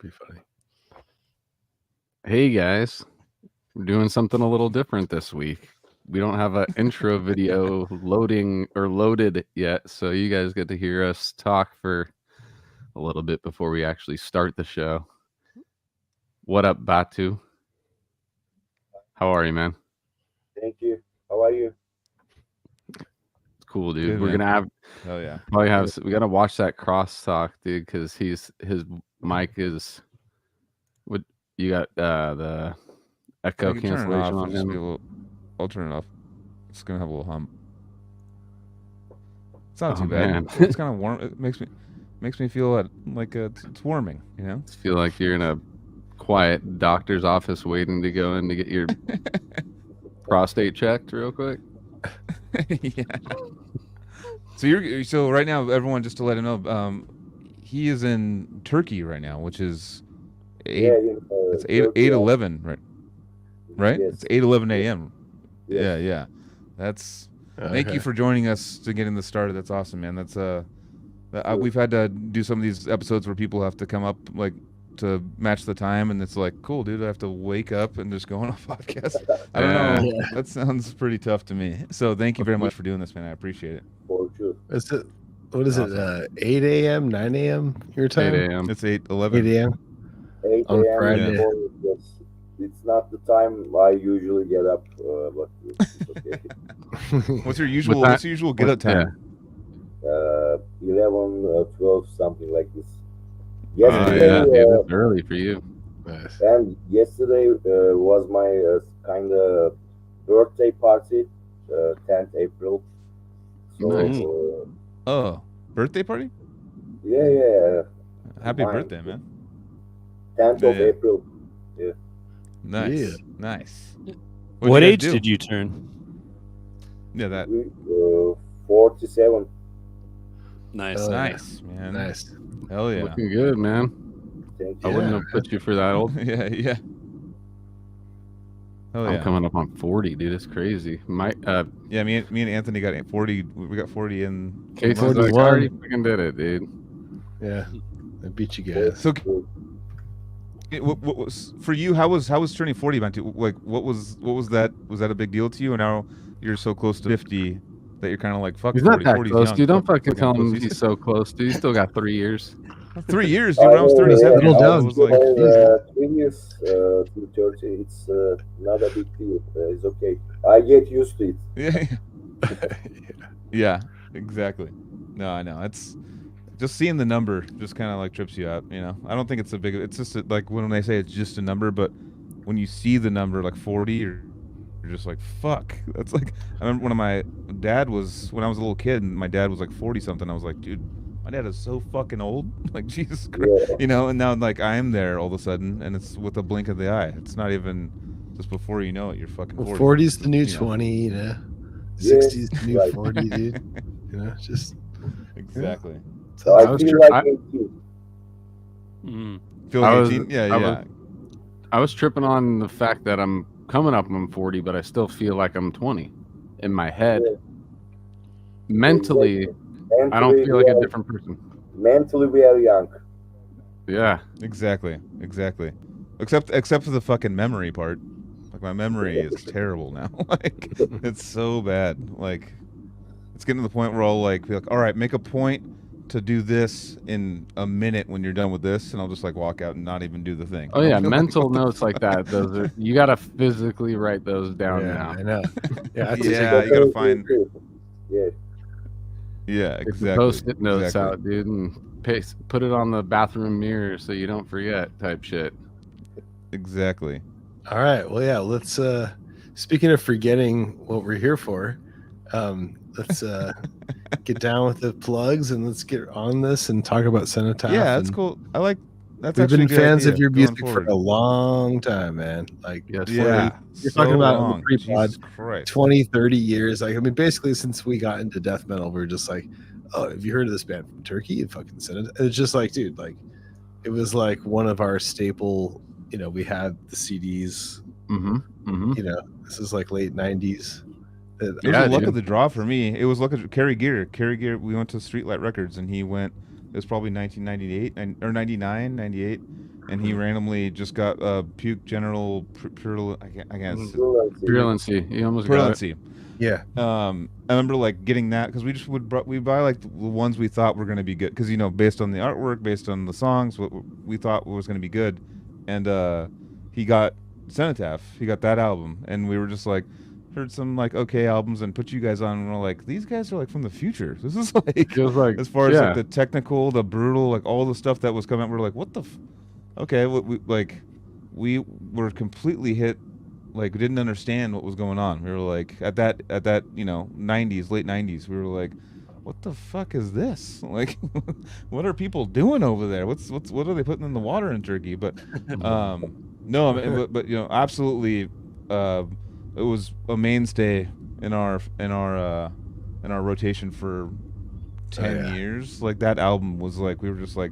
Be funny. Hey guys, we're doing something a little different this week. We don't have an intro video loading or loaded yet, so you guys get to hear us talk for a little bit before we actually start the show. What up, Batu? How are you, man? Thank you. How are you? It's cool, dude. Good, We're man. gonna have Oh yeah. we gotta watch that crosstalk, dude, because his mic is. What you got? The echo You can turn it cancellation off. on It'll just be a him. little, I'll turn it off. It's gonna have a little hum. It's not Oh, too bad. man. It's kind of warm. It makes me feel like it's warming. You know. Just feel like you're in a quiet doctor's office waiting to go in to get your prostate checked real quick. Yeah. So right now, everyone, just to let him know, he is in Turkey right now, which is it's 8:11, right? Right? Yes. It's 8:11 a.m. Yes. Yeah. That's thank you for joining us to getting this started. That's awesome, man. That's we've had to do some of these episodes where people have to come up like to match the time, and it's like, cool, dude. I have to wake up and just go on a podcast. I don't know. Yeah. That sounds pretty tough to me. So thank you very much for doing this, man. I appreciate it. For sure. Is it? What is Awesome. it? 8 a.m., 9 a.m. your 8 time? a.m. It's 8 8:11. a.m. 8 On a.m. Friday. Yes. It's not the time I usually get up, but it's okay. What's your usual get up time? 11, 12, something like this. Yeah, Yesterday, dude, that's early for you. Nice. and yesterday was my kind of birthday party, 10th April. So, Nice. Oh, birthday party? yeah, Happy Mine. birthday, man. 10th of Yeah. April. Nice. Yeah. Nice. What you guys age do? did you turn? Yeah, that. 47. Nice. Oh, yeah. Nice, man. Nice. Hell yeah. Looking good, man. Thank I you. wouldn't have put you for that old. yeah. Hell I'm yeah. coming up on 40, dude. It's crazy. My Yeah, me and Anthony got 40. We got 40 in. Casey's like, I 41. already fucking did it, dude. Yeah. I beat you guys. So, what was for you? How was turning 40 meant to? Like, what was that? Was that a big deal to you? And now you're so close to 50 that you're kind of like, fuck. He's not 40, that 40's close, young. dude. Don't Fuck fucking tell him pussies. he's so close, dude. He's still got 3 years. 3 years, dude. When I was 37, Little I down. was like, 3 years to 30, it's not a big deal. It's okay. I get used to it. yeah, exactly. No, I know. It's just seeing the number just kind of like trips you out. You know, I don't think it's a big. It's just like when they say it's just a number, but when you see the number like 40, you're just like, fuck. That's like, I remember when I was a little kid and my dad was like 40 something. I was like, dude, my dad is so fucking old. Like, Jesus Christ. Yeah. You know, and now like I am there all of a sudden, and it's with a blink of the eye. It's not even just before you know it, you're fucking 40. 40's the new You know. 20, you know. Yeah, 60's the new right. 40, dude. You know, just Exactly. So I I was feel tri- like 18. Mm. Feel I like was- 18? Yeah, I yeah. I was tripping on the fact that I'm coming up on 40, but I still feel like I'm 20 in my head. Yeah. Mentally, Mentally, I don't feel like we a are- different person. Mentally, we are young. Yeah. Exactly. Except for the fucking memory part. Like, my memory is terrible now. Like, it's so bad. Like, it's getting to the point where I'll like be like, all right, make a point to do this in a minute when you're done with this, and I'll just like walk out and not even do the thing. Oh yeah, I'll be like, mental what the notes like that. Those are you gotta physically write those down yeah, now. I know. Yeah, I have to Yeah, take you gotta find. Yeah. Yeah, Get the exactly. Post-it notes exactly. out, dude, and put it on the bathroom mirror so you don't forget. Type shit. Exactly. All right. Well, yeah, let's speaking of forgetting what we're here for, let's get down with the plugs and let's get on this and talk about Cenotaph. Yeah, that's and cool. I like. That's We've actually been a good fans idea of your going music forward. for a long time, man. Like, Yes, Yeah, You're so talking about on the long. pre-pod, Jesus Christ. 20, 30 years. Like, I mean, basically since we got into death metal, we are just like, oh, have you heard of this band from Turkey? You fucking Cenotaph. It's just like, dude, like, it was like one of our staple, you know, we had the CDs, you know, this is like late 90s. It was Yeah, a luck dude. of the draw for me. It was luck of Kerry Gear. We went to Streetlight Records, and he went. It was probably 1998 or 99, 98, and he randomly just got puke general I guess Virulence. You almost got it. Mm-hmm. Yeah. I remember like getting that because we just we buy like the ones we thought were going to be good because based on the artwork, based on the songs, what we thought was going to be good, and he got Cenotaph. He got that album, and we were just like heard some like okay albums and put you guys on, and we're like these guys are like from the future. This is like, as far as like the technical, the brutal, like all the stuff that was coming out. We're like, what the okay, we were completely hit. Like didn't understand what was going on. We were like at that 90s, late 90s. We were like, what the fuck is this? Like, what are people doing over there? What are they putting in the water in Turkey? But no, I mean, but absolutely, it was a mainstay in our rotation for 10 years. Like that album was like we were just like.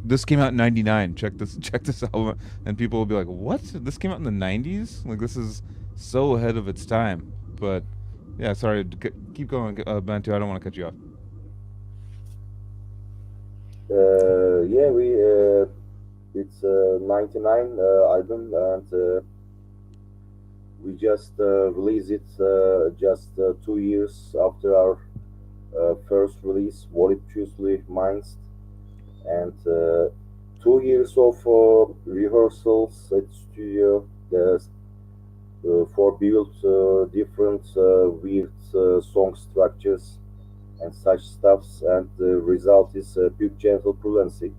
This came out in '99. Check this album, and people will be like, "What? This came out in the '90s? Like this is so ahead of its time." But yeah, sorry. Keep going, Bantu. I don't want to cut you off. Yeah, it's a '99 album, and we just released it just 2 years after our first release, Voluptuously Minds. And 2 years of rehearsals at studio for build different weird song structures and such stuffs, and the result is Pure Gentle Prudency.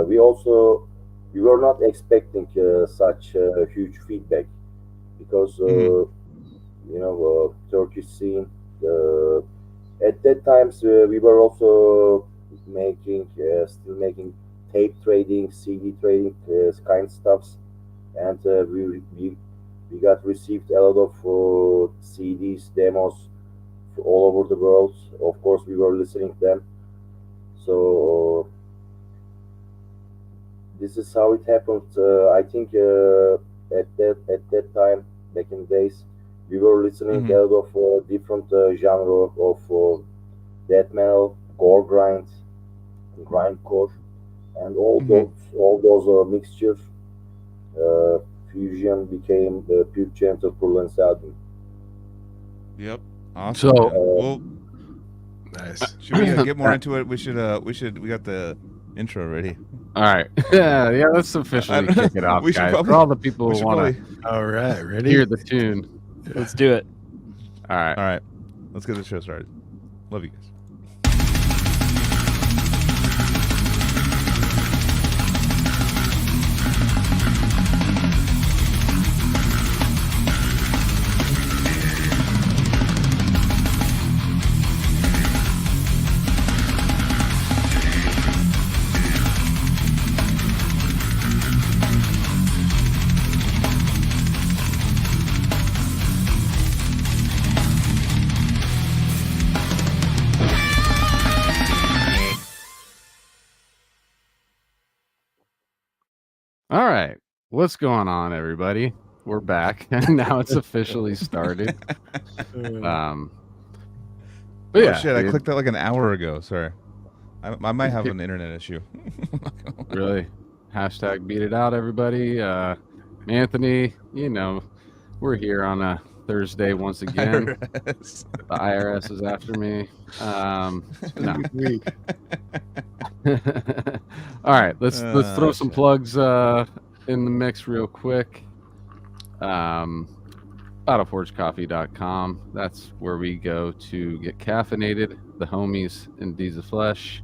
We were not expecting such huge feedback because Turkish scene at that times we were also still making tape trading, CD trading, kind stuffs, and we got received a lot of CDs, demos all over the world. Of course, we were listening to them. So this is how it happened. I think at that time, back in the days, we were listening a lot of different genre of death metal, gore grind, grindcore, and all those mixtures fusion became the Pure Gentle Prudency album. Yep. Awesome. So, well, Nice. should we get more into it? We got the intro ready. All right. Yeah. Let's officially kick it off, guys. For all the people who want to All right, ready? hear the tune. Let's do it. All right. All right. Let's get the show started. Love you guys. All right. What's going on, everybody? We're back. Now it's officially started. But yeah, shit! I clicked that like an hour ago. Sorry, I might have an internet issue. Really. Hashtag beat it out, everybody. Anthony, we're here on a Thursday once again. IRS. The IRS is after me. No. All right, let's throw some plugs in the mix real quick. BattleForgeCoffee.com. That's where we go to get caffeinated. The homies in D's of Flesh,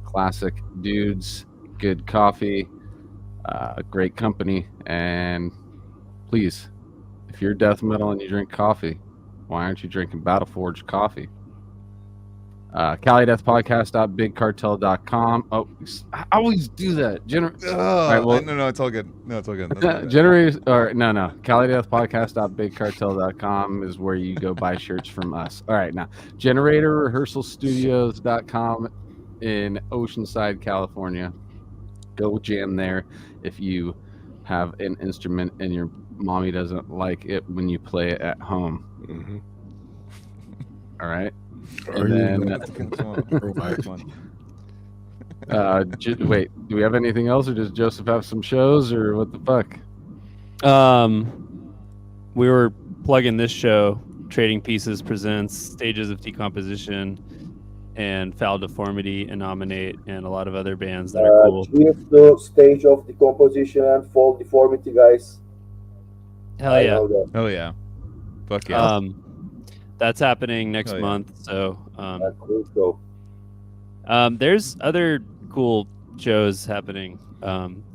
classic dudes, good coffee, great company, and please, if you're death metal and you drink coffee, why aren't you drinking Battleforge coffee? CaliDeathPodcast.BigCartel.com. Oh, I always do that. Right, well, no, it's all good. No, it's all good. CaliDeathPodcast.BigCartel.com is where you go buy shirts from us. All right, now GeneratorRehearsalStudios.com in Oceanside, California. Go jam there if you have an instrument and your mommy doesn't like it when you play it at home. Mm-hmm. All right. And then Wait, do we have anything else, or does Joseph have some shows, or what the fuck? We were plugging this show. Trading Pieces presents Stages of Decomposition and Foul Deformity and Nominate and a lot of other bands that are cool. Cheers to Stage of Decomposition and Fall Deformity, guys. Hell I yeah. know that. Oh yeah. Fuck yeah. That's happening next Hell yeah. month. So Cool show. there's other cool shows happening.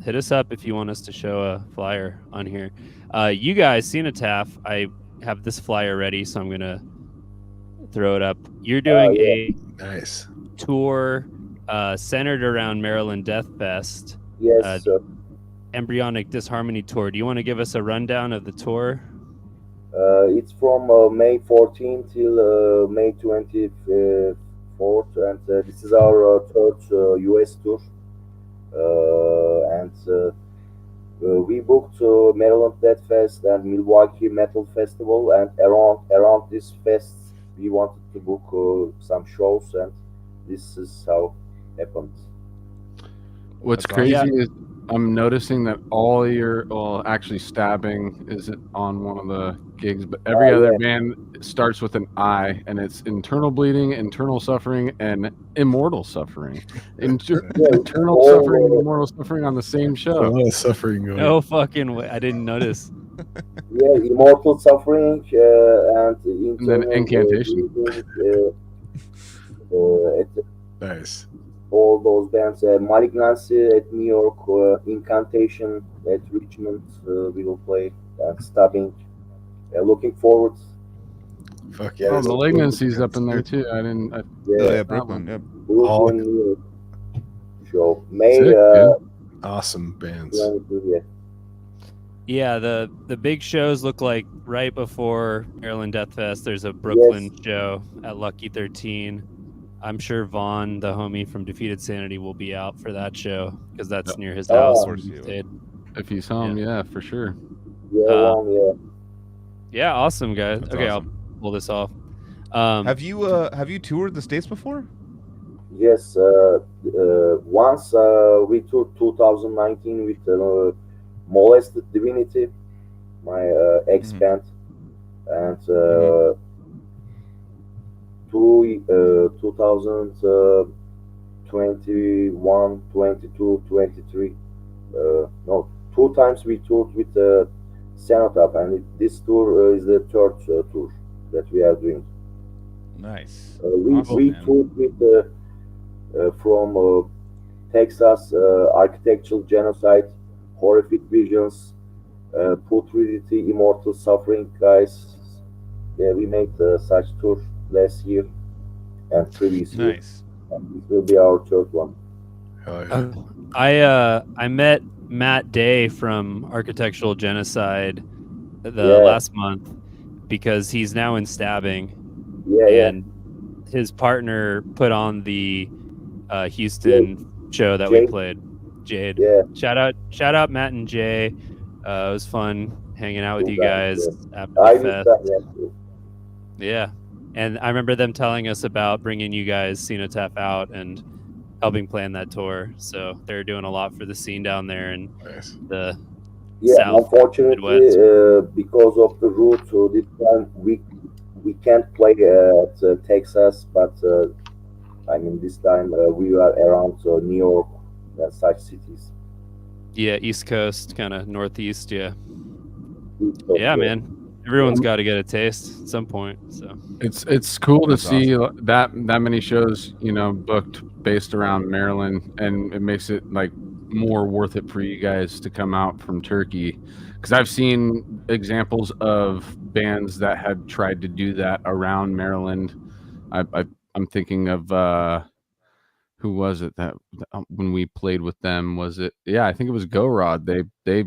Hit us up if you want us to show a flyer on here. You guys, Cenotaph, I have this flyer ready, so I'm gonna throw it up. You're doing a Nice. tour centered around Maryland Death Fest, Yes, sir. Embryonic Disharmony Tour. Do you want to give us a rundown of the tour? It's from May 14th till May 24th, and this is our third US tour. And we booked Maryland Death Fest and Milwaukee Metal Festival, and around this fest we wanted to book some shows, and this is how it happened. What's That's crazy awesome. is I'm noticing that all your, well, actually Stabbing is on one of the gigs, but every other band starts with an I, and it's Internal Bleeding, Internal Suffering, and Immortal Suffering. Internal Suffering and Immortal Suffering on the same A show. lot of suffering going. No fucking way. I didn't notice. Yeah, Immortal Suffering and then Internal Incantation. Bleeding, Nice. all those bands, Malignancy at New York, Incantation at Richmond, we will play, and Stabbing. Looking forward. Fuck yeah. Oh, that's a Malignancy's up in there good. too. I didn't. Oh Yeah, yeah, Brooklyn. Yep. Brooklyn, New York show. May Sick, dude. Awesome bands. 22, yeah. Yeah, the big shows look like right before Maryland Death Fest. There's a Brooklyn show at Lucky 13. I'm sure Vaughn, the homie from Defeated Sanity, will be out for that show because that's near his Oh, house. of where course he he will. stayed. If he's home, yeah, for sure. Yeah, yeah. Yeah, awesome guys. That's okay, awesome. I'll pull this off. Have you toured the States before? Yes, once we toured 2019 with Molested Divinity, my ex band, and 2021, 22, 23. No, 2 times we toured with Cenotaph, and this tour is the third tour that we are doing. Nice. We Awesome, man. toured with from Texas, Architectural Genocide, Horrific Visions, Putridity, Immortal Suffering, guys. Yeah, we made such tour last year and previous year, Nice. and this will be our third one. Hell yeah. I met Matt Day from Architectural Genocide Yeah. last month because he's now in Stabbing, Yeah, and his partner put on the Houston show that we Jade. played. Jade. yeah. Shout out Matt and Jay. It was fun hanging out with Cool you guys, guys after I the missed fest. that. Yeah. Yeah. And I remember them telling us about bringing you guys Cenotaph out and helping plan that tour. So they're doing a lot for the scene down there and Nice. the Yeah, South, unfortunately, Midwest. because of the route, this time we can't play at Texas, but I mean this time we are around New York and such cities. Yeah, East Coast, kind of Northeast. Yeah. So, Yeah, man. Everyone's got to get a taste at some point. So It's cool to That's see that many shows, booked based around Maryland, and it makes it like more worth it for you guys to come out from Turkey, because I've seen examples of bands that had tried to do that around Maryland. I'm thinking of who was it that when we played with them, was it? Yeah, I think it was Go Rod. They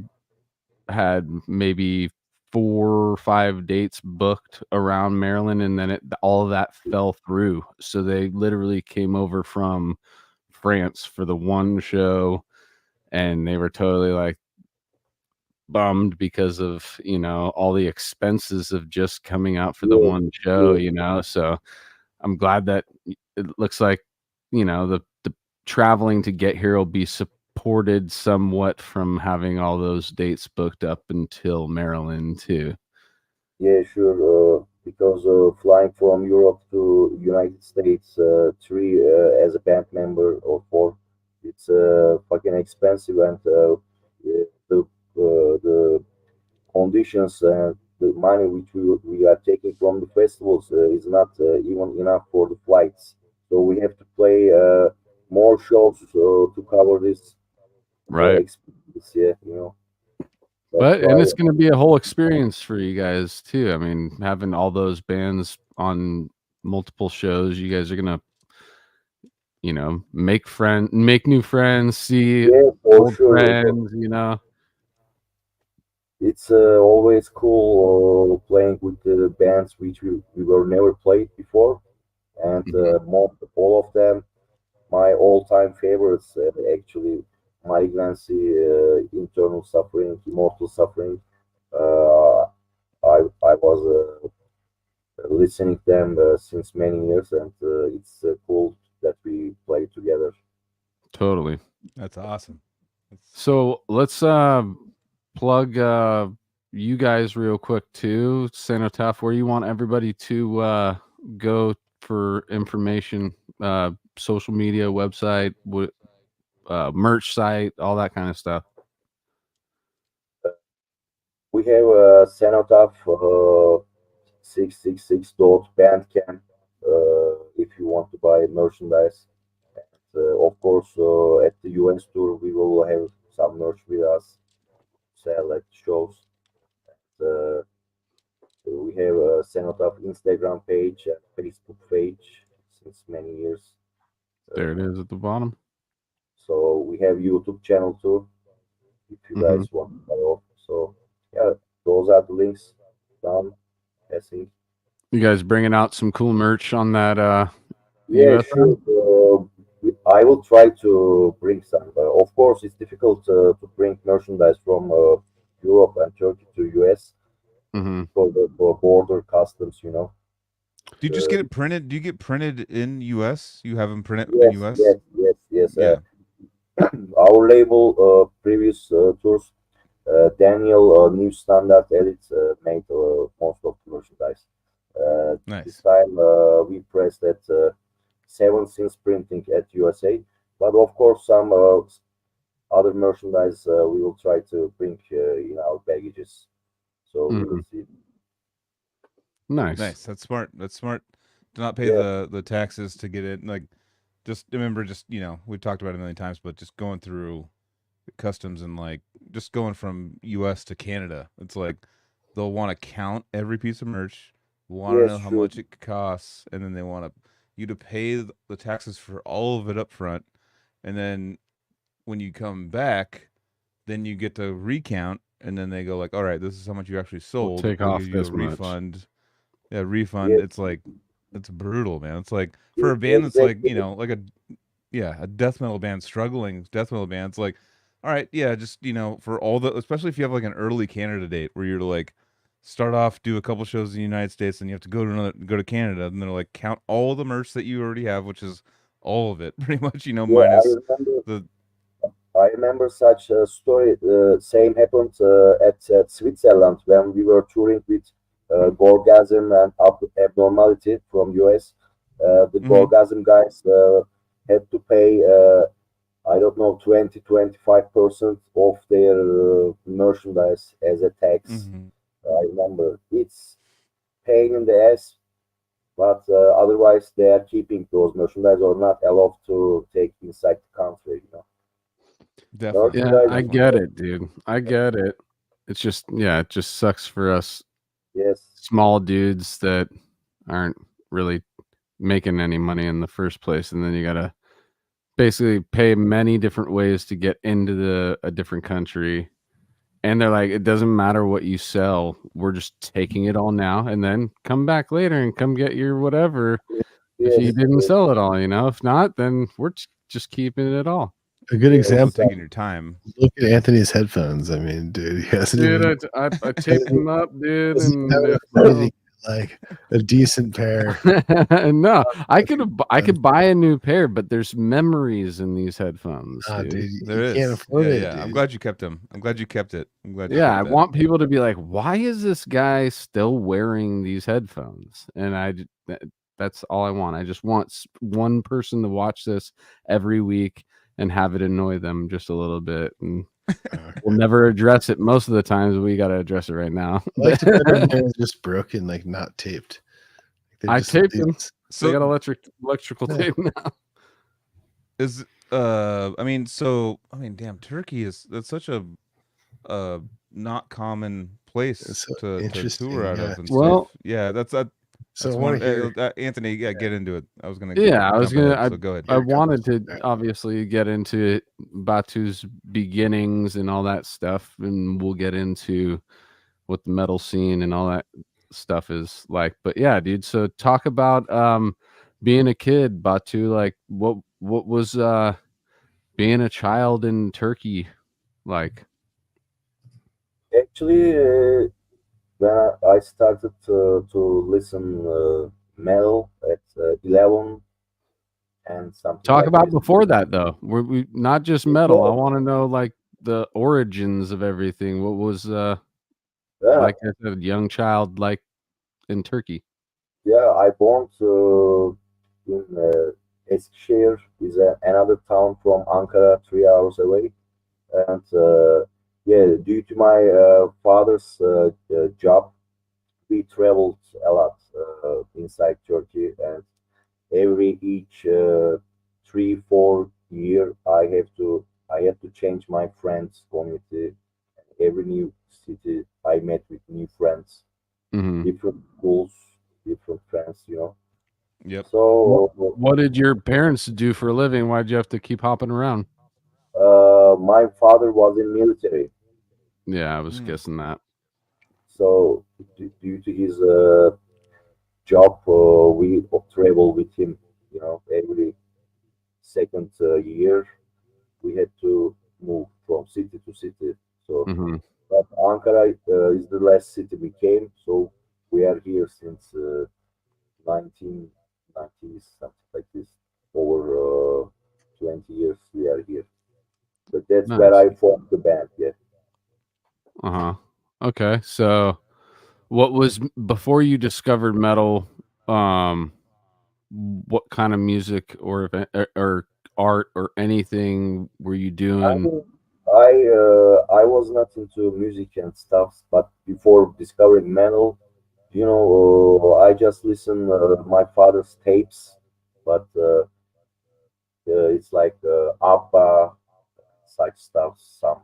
had maybe 4 or 5 dates booked around Maryland, and then all of that fell through. So they literally came over from France for the one show, and they were totally like bummed because of all the expenses of just coming out for the one show. So I'm glad that it looks like the traveling to get here will be supported somewhat from having all those dates booked up until Maryland too. Yeah, sure. Because flying from Europe to United States, three as a band member or four, it's fucking expensive, and the conditions and the money which we are taking from the festivals is not even enough for the flights. So we have to play more shows to cover this Right. expenses. Yeah, you know. But Why, and it's going to be a whole experience for you guys too. I mean, having all those bands on multiple shows, you guys are going to, make new friends, see yeah, for old sure. friends, It's always cool playing with the bands which we were never played before, and Mhm. all of them my all-time favorites. Actually, Malignancy, Internal Suffering, Immortal Suffering. Uh, I was listening to them since many years, and it's cool that we play together. Totally. That's awesome. So let's plug you guys real quick too, Cenotaph, where you want everybody to go for information, social media, website, merch site, all that kind of stuff. We have Cenotaph 666.bandcamp if you want to buy merchandise. Of course, at the US tour, we will have some merch with us, sell at shows. Uh, we have a Cenotaph Instagram page and Facebook page since many years. There it is at the bottom. So we have YouTube channel too, if you guys want to follow. So yeah, those are the links down. I think. You guys bringing out some cool merch on that Yeah, US sure. I will try to bring some. Of course, it's difficult to bring merchandise from Europe and Turkey to US because of border customs, you know. Do you just get it printed? Do you get printed in US? You have them printed in Yes, US? yes. Yeah. Our label, previous tours, Daniel New Standard Elite made most of the merchandise. Nice. This time we pressed at 7 Sins Printing at USA, but of course some other merchandise we will try to bring in our baggages. So we will see. Nice. That's smart. That's smart. Do not pay Yeah. the taxes to get it. Like, just remember, we've talked about it a million times, but just going through customs and like just going from US to Canada, it's like they'll want to count every piece of merch, want to Yes, know how sure. much it costs, and then they want you to pay the taxes for all of it up front, and then when you come back, then you get to recount, and then they go like, all right, this is how much you actually sold. take We'll off give you a this much. refund. Yeah, refund. Yes. It's like, it's brutal, man. It's like for a band that's like, like a death metal band, struggling death metal band. It's like, all right, yeah, just for all the, especially if you have like an early Canada date where you're like, start off, do a couple shows in the United States, and you have to go to Canada, and they're like, count all the merch that you already have, which is all of it, pretty much, Yeah, minus the. I remember such a story. Same happened at Switzerland when we were touring with Gorgasm and Abnormality from US. The Gorgasm guys had to pay, I don't know, 20-25% of their merchandise as a tax. I remember it's pain in the ass, but otherwise they are keeping those merchandise or not allowed to take inside the country. You know. Definitely. Yeah, I get it, dude. I get it. It's just, it just sucks for us small dudes that aren't really making any money in the first place, and then you gotta basically pay many different ways to get into a different country, and they're like, it doesn't matter what you sell, we're just taking it all now, and then come back later and come get your whatever if you didn't sell it all. If not, then we're just keeping it all. A good example. Taking your time. Look at Anthony's headphones. I mean, dude, he hasn't Dude, even. I taped them up, dude, and like a decent pair. No, I could buy a new pair, but there's memories in these headphones, Ah, dude. dude, There you can't is. afford Yeah, it. yeah. Dude. I'm glad you kept them. I'm glad you kept it. I'm glad you Yeah, kept I that. want people to be like, why is this guy still wearing these headphones? And that's all I want. I just want one person to watch this every week and have it annoy them just a little bit. And we'll never address it. Most of the times we got to address it right now. I like to put them there just broken, like not taped. They're I just taped them. So They got electrical Yeah. tape now. is damn, Turkey that's such a not common place It's so to interesting, tour out yeah. of and Well, stuff. Yeah, that's So I want one. to hear. Anthony, yeah, get into it. I was gonna yeah, I was jump ahead, gonna. so go ahead. I Here it comes. wanted to Alright. obviously get into Batu's beginnings and all that stuff, and we'll get into what the metal scene and all that stuff is like. But yeah, dude. So talk about being a kid, Batu. Like, what was being a child in Turkey like? Actually, when I started to listen metal at 11 and something Talk like about this. before that though. We not just metal. I want to know like the origins of everything. What was Yeah, like I said, young child like in Turkey. yeah. I born in Eskişehir, is another town from Ankara, 3 hours away, and yeah, due to my father's job, we traveled a lot inside Turkey, and each 3 4 year I had to change my friends community. Every new city I met with new friends, Mm-hmm. different schools, different friends, you know. Yep. So What did your parents do for a living? Why'd you have to keep hopping around? my father was in military, Yeah, I was Mm. guessing that. so due to his job, we travel with him. You know, every second year we had to move from city to city. So, Mm-hmm. but Ankara is the last city we came. So we are here since 1990s, something like this. Over 20 years we are here. But that's where Nice. I formed the band. Yeah. Uh-huh. Okay. So what was before you discovered metal, what kind of music or art or anything were you I doing? mean, I was not into music and stuff, but before discovering metal, you know, I just listen my father's tapes, but it's like ABBA, such stuff, some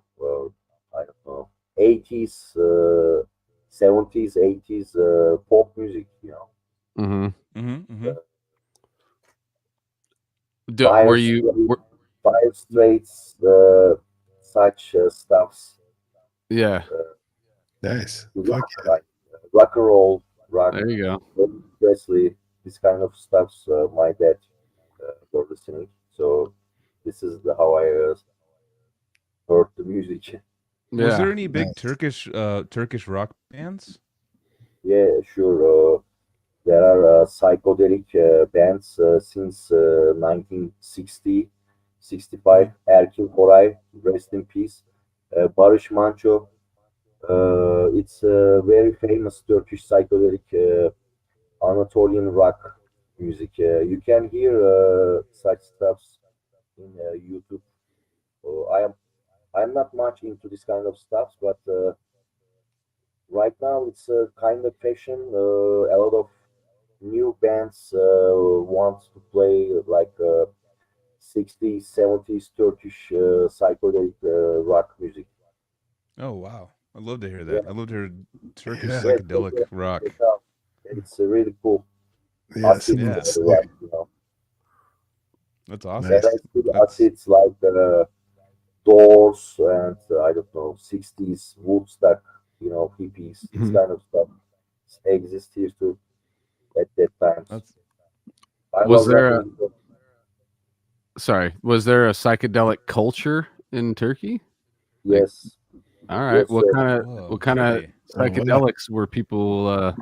I don't know, 80s, 70s, 80s pop music, you know. Mm-hmm. Mm-hmm. Mm-hmm. Were Fire, you Fire Straits, such stuffs. yeah, Nice. Rock, Fuck yeah. like rock and roll, rock, there you go. Elvis Presley, this kind of stuffs. My dad were listening, so this is how I heard the music. Was there Yeah. any big Nice. Turkish rock bands? Yeah, sure. There are psychedelic bands since 1960, 65. Erkin Koray, rest in peace. Barış Manço. It's a very famous Turkish psychedelic Anatolian rock music. You can hear such stuffs in YouTube. I'm not much into this kind of stuff, but right now it's a kind of fashion. A lot of new bands want to play like 60s, 70s Turkish psychedelic rock music. Oh wow, I'd love to hear Yeah, that. I'd love to hear Turkish Yeah. yeah, psychedelic rock. check out. It's really cool. Yeah. Acid Yeah. Sounds rock, sick. you know. That's awesome. Nice. LSD That's acids like Doors and I don't know 60s Woodstock, you know, hippies. This Mhm. kind of stuff exists here too at that times. that's I Was was not there a into was there a psychedelic culture in Turkey? Like, yes, all right, yes, what sir. kind whoa. what kind of Okay. psychedelics were people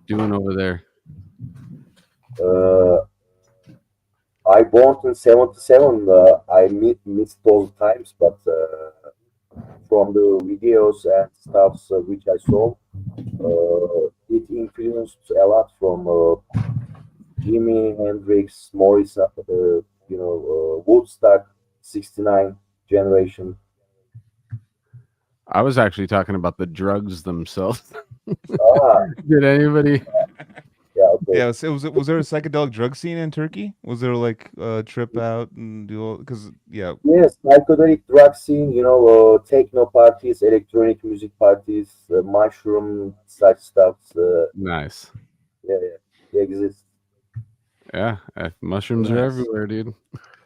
doing over there? I born in '77. I missed those times, but from the videos and stuffs which I saw, it influenced a lot from Jimi Hendrix, Morrison, Woodstock, '69 generation. I was actually talking about the drugs themselves. Ah, Did anybody? yeah, okay. Yeah, was there a psychedelic drug scene in Turkey? Was there like trip out and do all? Because yeah, Yes, psychedelic drug scene, techno parties, electronic music parties, mushroom, such stuff. Nice. Yeah, they exist. Yeah, mushrooms are Nice. everywhere, dude.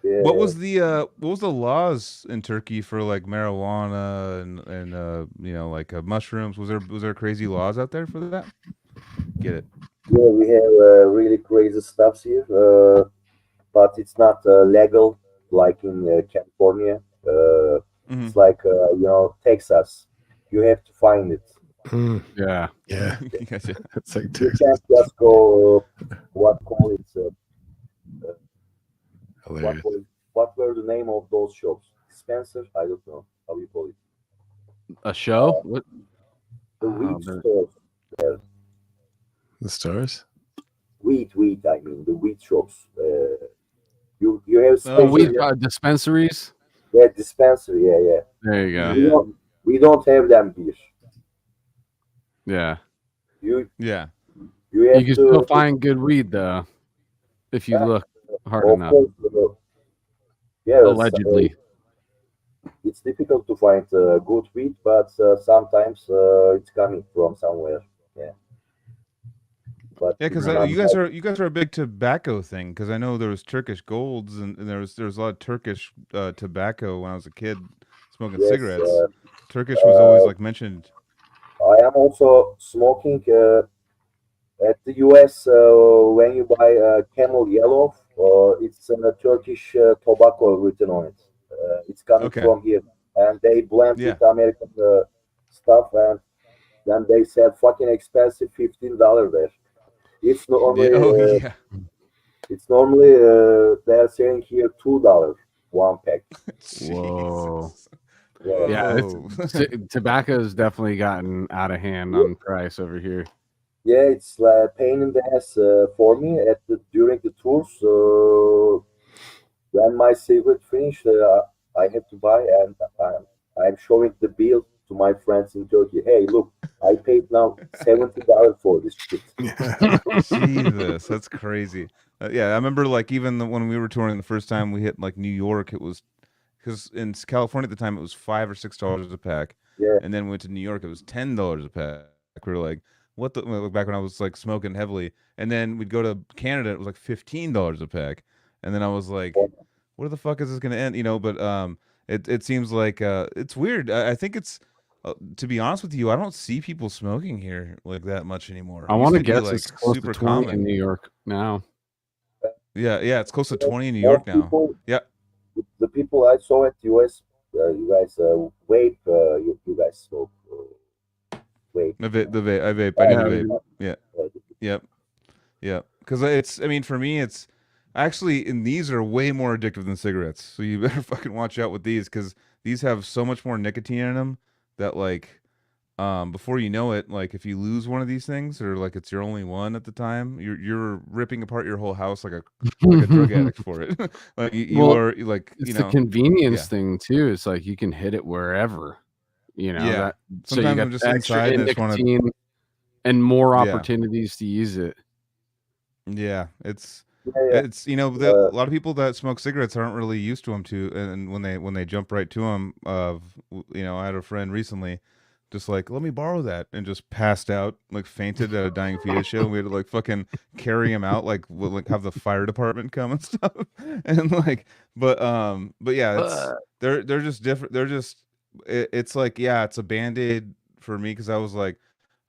Yeah, what was the laws in Turkey for like marijuana and like mushrooms? Was there crazy laws out there for that? Get it? yeah, we have really crazy stuff here, but it's not legal like in California. Mhm. It's like Texas. You have to find it. Mm, Yeah. yeah, Gotcha. it's like You Texas. can't just go. What call it? Hilarious. What were the name of those shops? Spencer? I don't know how you call it. A show? What? The Oh, wheat there- stores. The stars. Wheat. I mean the wheat shops. You have Oh, special weed dispensaries. dispensary. Yeah. There you go. Yeah. We don't have them here. Yeah. You Yeah. you have You can to. still find good weed though, if you look hard Of enough. course, yes. Allegedly. It's difficult to find good wheat, but sometimes it's coming from somewhere. Yeah. But Yeah, because it's not you guys are a big tobacco thing. Because I know there was Turkish golds and there was a lot of Turkish tobacco when I was a kid smoking yes. cigarettes. Turkish was always like mentioned. I am also smoking at the US. When you buy Camel Yellow, it's a Turkish tobacco written on it. It's coming Okay. from here, and they blend Yeah. with American stuff, and then they sell fucking expensive $15 there. It's normally Oh yeah. they're selling here $2 one pack. Whoa. Jesus. Yeah, Yeah, Whoa. tobacco's definitely gotten out of hand on price over here. yeah, it's like pain in the ass for me during the tours. When my cigarette finished, I have to buy, and I'm showing the bill to my friends in Turkey. Hey, look, I paid now $70 for this shit. Jesus, that's crazy. Yeah, I remember like when we were touring the first time we hit like New York, it was because in California at the time it was $5 or $6 a pack, Yeah, and then we went to New York, it was $10 a pack. We were like, what the well, back when I was like smoking heavily, and then we'd go to Canada, it was like $15 a pack, and then I was like, where the fuck is this gonna end? But it seems like it's weird. I think it's. To be honest with you, I don't see people smoking here like that much anymore. I It want to used be guess like it's close super to 20 common. in New York now. Yeah, it's close to 20 in New more York now. people. Yeah. The people I saw at US, you guys vape. You guys smoke vape. I vape. I Yeah, do vape. Yeah. Yep. Yep. Because I mean, for me, it's actually, and these are way more addictive than cigarettes. So you better fucking watch out with these because these have so much more nicotine in them that like, before you know it, like if you lose one of these things or like it's your only one at the time, you're ripping apart your whole house like a drug addict for it. Like you Well, are like It's the convenience thing too. It's like you can hit it wherever, Yeah. that. So you Sometimes got I'm just the extra inside and I just wanna- nicotine and more Yeah. opportunities to use it. Yeah, it's Yeah. a lot of people that smoke cigarettes aren't really used to them too, and when they jump right to them, I had a friend recently, just like let me borrow that, and just passed out, like fainted at a Dying Fetus show. And we had to like fucking carry him out, like have the fire department come and stuff, and like, but yeah, they're just different. They're just it's like yeah, it's a band-aid for me because I was like.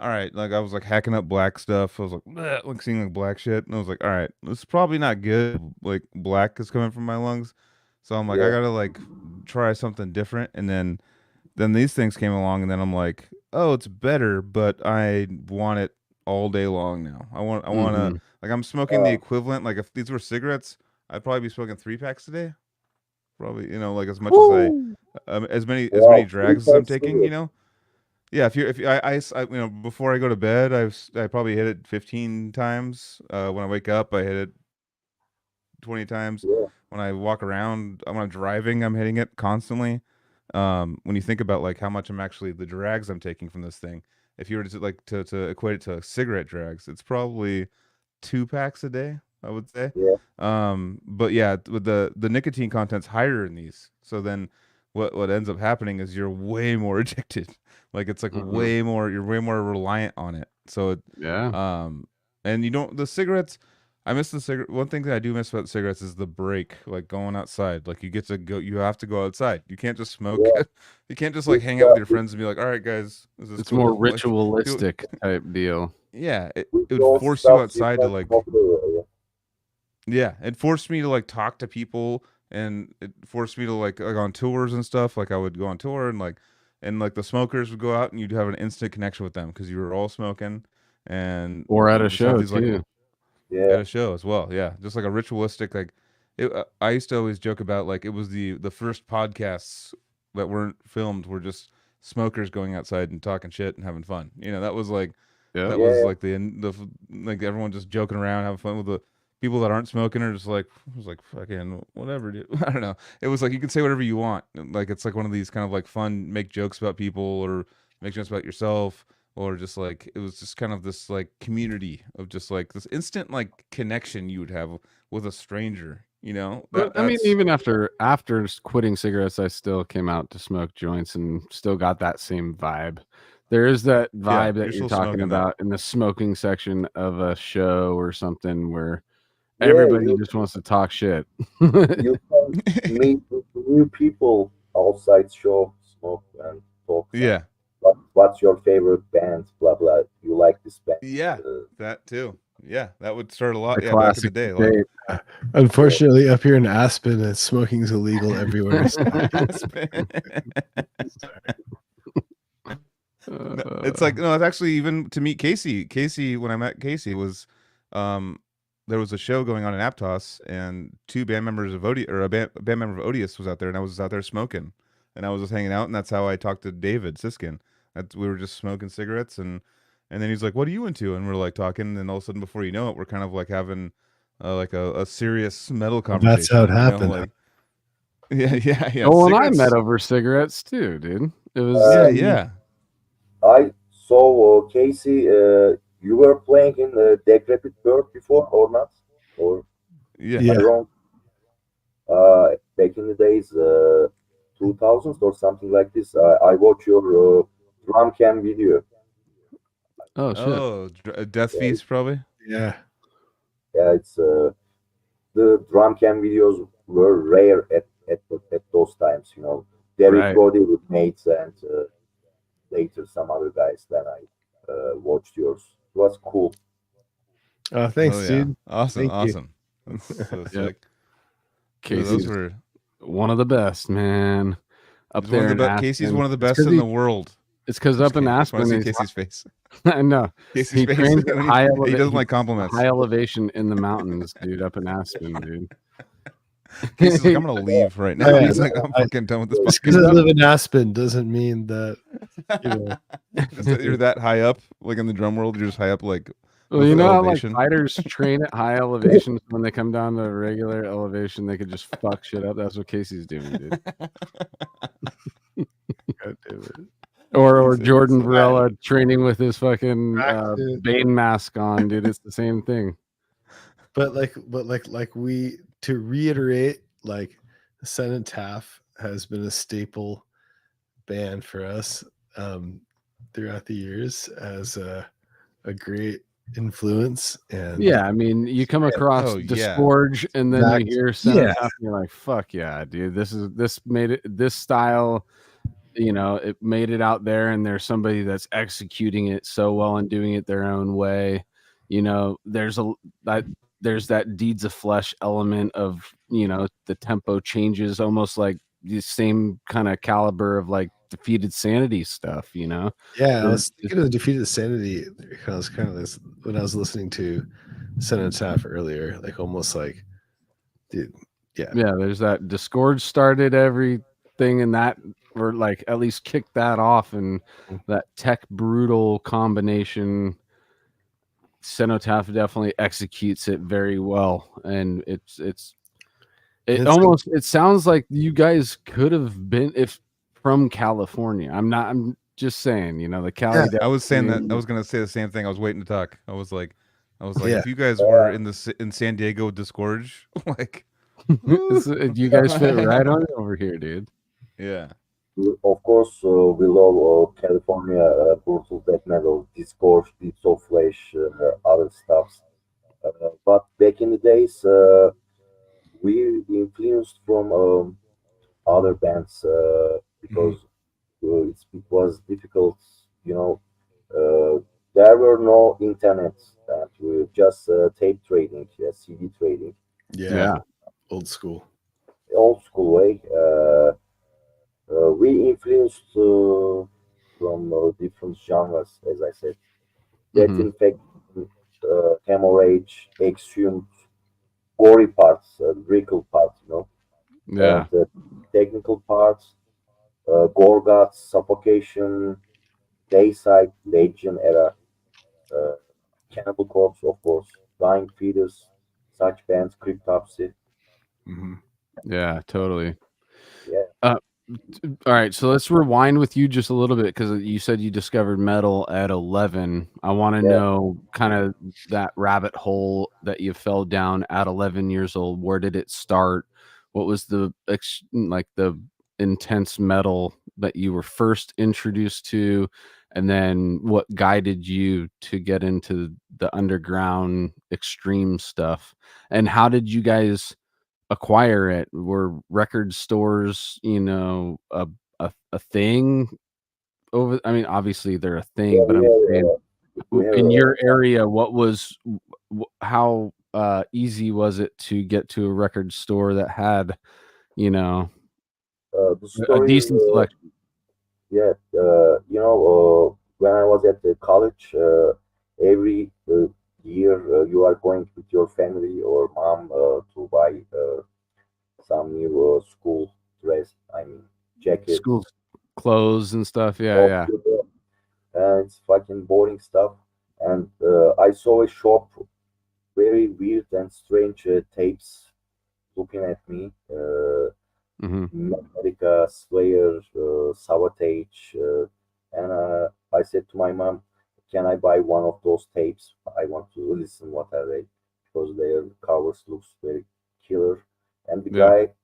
All right, like I was like hacking up black stuff. I was like, "Bleh," like seeing like black shit, and I was like, all right, this is probably not good. Like black is coming from my lungs, so I'm like, I gotta like try something different. And then these things came along, and then I'm like, oh, it's better, but I want it all day long now. I want to Mhm. like I'm smoking the equivalent. Like if these were cigarettes, I'd probably be smoking 3 packs a day. Probably, like as much Woo! as many Wow, drags as I'm taking. Yeah. If you, I before I go to bed, I probably hit it 15 times. When I wake up, I hit it 20 times. yeah, When I walk around, when I'm driving, I'm hitting it constantly. When you think about like how much the drags I'm taking from this thing, if you were to like to equate it to cigarette drags, it's probably 2 packs a day, I would say. yeah, But yeah, with the nicotine content's higher in these, so then what ends up happening is you're way more addicted. Like it's like Mhm. you're way more reliant on it. So Yeah. and you don't the cigarettes. I miss the cigarette. One thing that I do miss about cigarettes is the break, like going outside. Like you have to go outside. You can't just smoke. yeah. You can't just like With, hang out with your friends and be like, "All right, guys, this is It's more cool." Like, you, ritualistic type deal. yeah, with it would those force you stuff, you outside to can like, smoke everywhere. yeah, it forced me to like talk to people, and it forced me to like on tours and stuff. Like I would go on tour and like the smokers would go out and you'd have an instant connection with them because you were all smoking, and Or at you a just have show these like too. Yeah, at a show as well. Yeah, just like a ritualistic like. I used to always joke about like it was the first podcasts that weren't filmed were just smokers going outside and talking shit and having fun. That was like Yep. that yeah, was like like everyone just joking around, having fun with the people that aren't smoking are just like it was like fucking whatever, dude. I don't know. It was like you can say whatever you want. Like it's like one of these kind of like fun make jokes about people or make jokes about yourself or just like it was just kind of this like community of just like this instant like connection you would have with a stranger. But I mean, That's even after quitting cigarettes, I still came out to smoke joints and still got that same vibe. There is that yeah, vibe that you're you're still talking smoking that. about in the smoking section of a show or something where yeah. everybody just wants to talk shit. You can meet with new people outside show, smoke and talk. And Yeah. what's your favorite band? Blah blah. You like this band? Yeah, Uh, that too. Yeah, that would start a lot. The Yeah, back in the classic day, a lot. debate. Unfortunately, up here in Aspen, smoking's illegal everywhere. So. It's like no, it's actually even to meet Casey. Casey, when I met Casey, was there was a show going on in Aptos, and two band members of a band member of Odious was out there, and I was out there smoking, and I was just hanging out, and that's how I talked to David Siskin. We were just smoking cigarettes, and then he's like, "What are you into?" And we're like talking, and all of a sudden, before you know it, we're kind of like having like a serious metal conversation. That's how it happened. Like, yeah. Oh, and I met cigarettes. over cigarettes too, dude. It was Yeah. I saw Casey. You were playing in the Decrepit Bird before or not? Or Yeah. Yeah. am I wrong? Back in the days, 2000s or something like this. I watched your drum cam video. oh shit. Oh, Death Yeah, Feast probably. Yeah. yeah, it's the drum cam videos were rare at those times. David Right. Brody with mates and later some other guys. Then I watched yours. It was cool. Oh, thanks, Oh yeah, dude. awesome, Thank you. awesome. That's so Yep. sick. Yeah, Casey's those were one of the best, man. Up he's one there of the in Casey's Aspen. one of the It's best 'cause in he- the world. It's because Just up in kidding. I just want Aspen, to see he's Casey's face. I know. Casey's He face. trains at when high he elevation. doesn't like compliments. High elevation in the mountains, dude. Up in Aspen, dude. Casey's like, I'm gonna leave right now. Yeah, He's like, I'm fucking done with this Just because I podcast. live in Aspen doesn't mean that. Just that you're that high up, like in the drum world. You're just high up, like Well, with you know how like elevation. fighters train at high elevations when they come down to regular elevation, they could just fuck shit up. That's what Casey's doing, dude. God damn it. Or He's Jordan so Varela training with his fucking Dude. Bane mask on, dude. It's the same thing. But we to reiterate, like Cenotaph has been a staple band for us throughout the years as a great influence. And Yeah, I mean, you come across Oh, yeah. Disgorge and then Exact- you hear Cenotaph and you're like, fuck yeah, dude. This made it this style, it made it out there, and there's somebody that's executing it so well and doing it their own way. There's that deeds of flesh element of, the tempo changes almost like the same kind of caliber of like Defeated Sanity stuff, you know? Yeah, I Or was thinking of Defeated Sanity because kind of this when I was listening to Cenotaph earlier, like almost like, dude, yeah, yeah, there's that Discord started everything, and that, or like at least kicked that off, and that tech brutal combination. Cenotaph definitely executes it very well, and it and it's almost, it sounds like you guys could have been if from California. I'm just saying, you know, the Cali. Yeah. I was saying that. I definitely- was gonna say the same thing. I was waiting to talk. I was like, Yeah. if you guys were in San Diego Disgorge, like, you guys fit right on over here, dude. yeah, Of course, we love California brutal death metal, Discord, Deeds of Flesh, other stuffs. But back in the days, we influenced from other bands because it was difficult, you know. There were no internet, and we just tape trading, CD trading, yeah, Yeah. old school. old school way. We influenced from different genres, as I said. Death Hmm. Infect, Hemorrhage, Exhumed, gory parts, lyrical parts, Yeah. and technical parts, Gorguts, Suffocation, Dayside, Legion era, uh, Cannibal Corpse, of course, Dying Fetus, such bands, Cryptopsy. Hmm. Yeah, totally. Yeah, All right, so let's rewind with you just a little bit, because you said you discovered metal at 11. I want to yeah. know kind of that rabbit hole that you fell down at 11 years old. Where did it start? What was the like the intense metal that you were first introduced to, and then what guided you to get into the underground extreme stuff? And how did you guys acquire it? Were record stores, you know, a thing over? I mean, obviously they're a thing, Yeah, but I'm saying we have in your area, what was how easy was it to get to a record store that had, you know, the a story is, decent selection? yeah, when I was at the college, every year you are going with your family or mom to buy some new school dress, I mean, School jackets, clothes and stuff. Yeah, all yeah. and it's fucking boring stuff. And I saw a shop, very weird and strange tapes looking at me. Hmm. Metallica, Slayer, Sabotage, and I said to my mom, "Can I buy one of those tapes? I want to listen what I read because their covers looks very killer." And the Yeah. guy,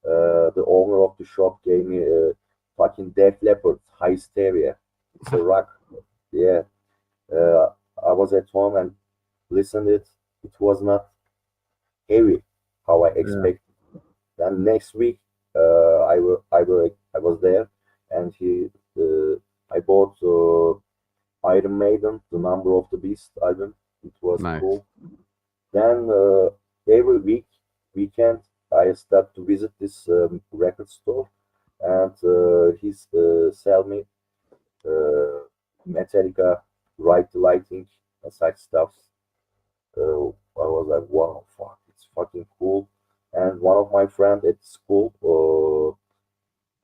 the owner of the shop, gave me a fucking Def Leppard Hysteria. It's a rock. Yeah, uh, I was at home and listened it. It was not heavy how I Yeah. expected. Then next week, I was there, and I bought Iron Maiden, the Number of the Beast album. It was Nice. cool. Then every weekend, I start to visit this record store, and he's sell me Metallica, Right to Lighting, and such stuff. I was like, wow, fuck, it's fucking cool. And one of my friends at school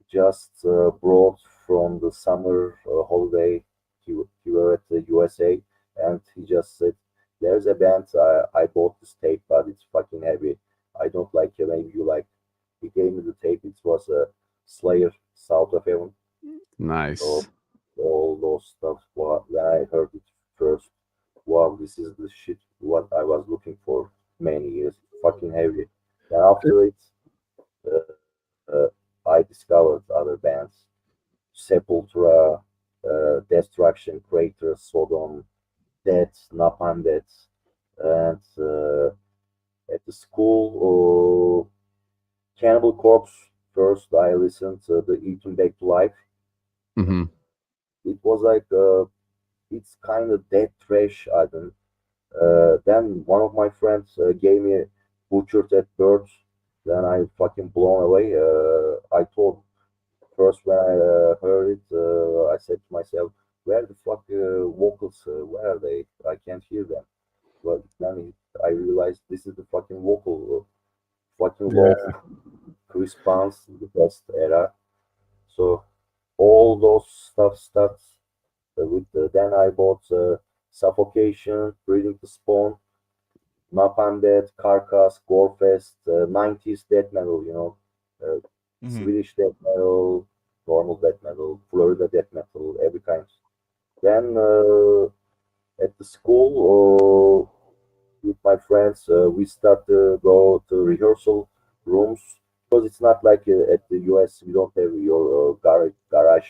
just brought from the summer holiday. He were at the USA, and he just said, "There's a band. I bought this tape, but it's fucking heavy. I don't like it. Maybe you like." He gave me the tape. It was a Slayer, South of Heaven. So Nice. all those stuff. When I heard it first, wow, this is the shit. What I was looking for many years. Fucking heavy. Then after it, uh, I discovered other bands. Sepultura, Destruction, Crater, Sodom, Death, Napalm Death, and at the school, Cannibal Corpse. First, I listened to the Eaten Back to Life. Hmm. It was like it's kind of dead trash album. Then one of my friends gave me Butchered at Birds. Then I fucking blown away. I told first when I heard it, I said to myself, "Where the fuck vocals? Where are they? I can't hear them." But then I realized this is the fucking vocal, fucking Yeah. low response in the best era. So all those stuff starts with. Then I bought Suffocation, Breathing to Spawn, Napalm Death, Carcass, Gorefest, 90s death metal, uh, Mhm. Swedish death metal, normal death metal, Florida death metal, every kind. Then at the school with my friends, we start to go to rehearsal rooms because it's not like at the US. We don't have your garage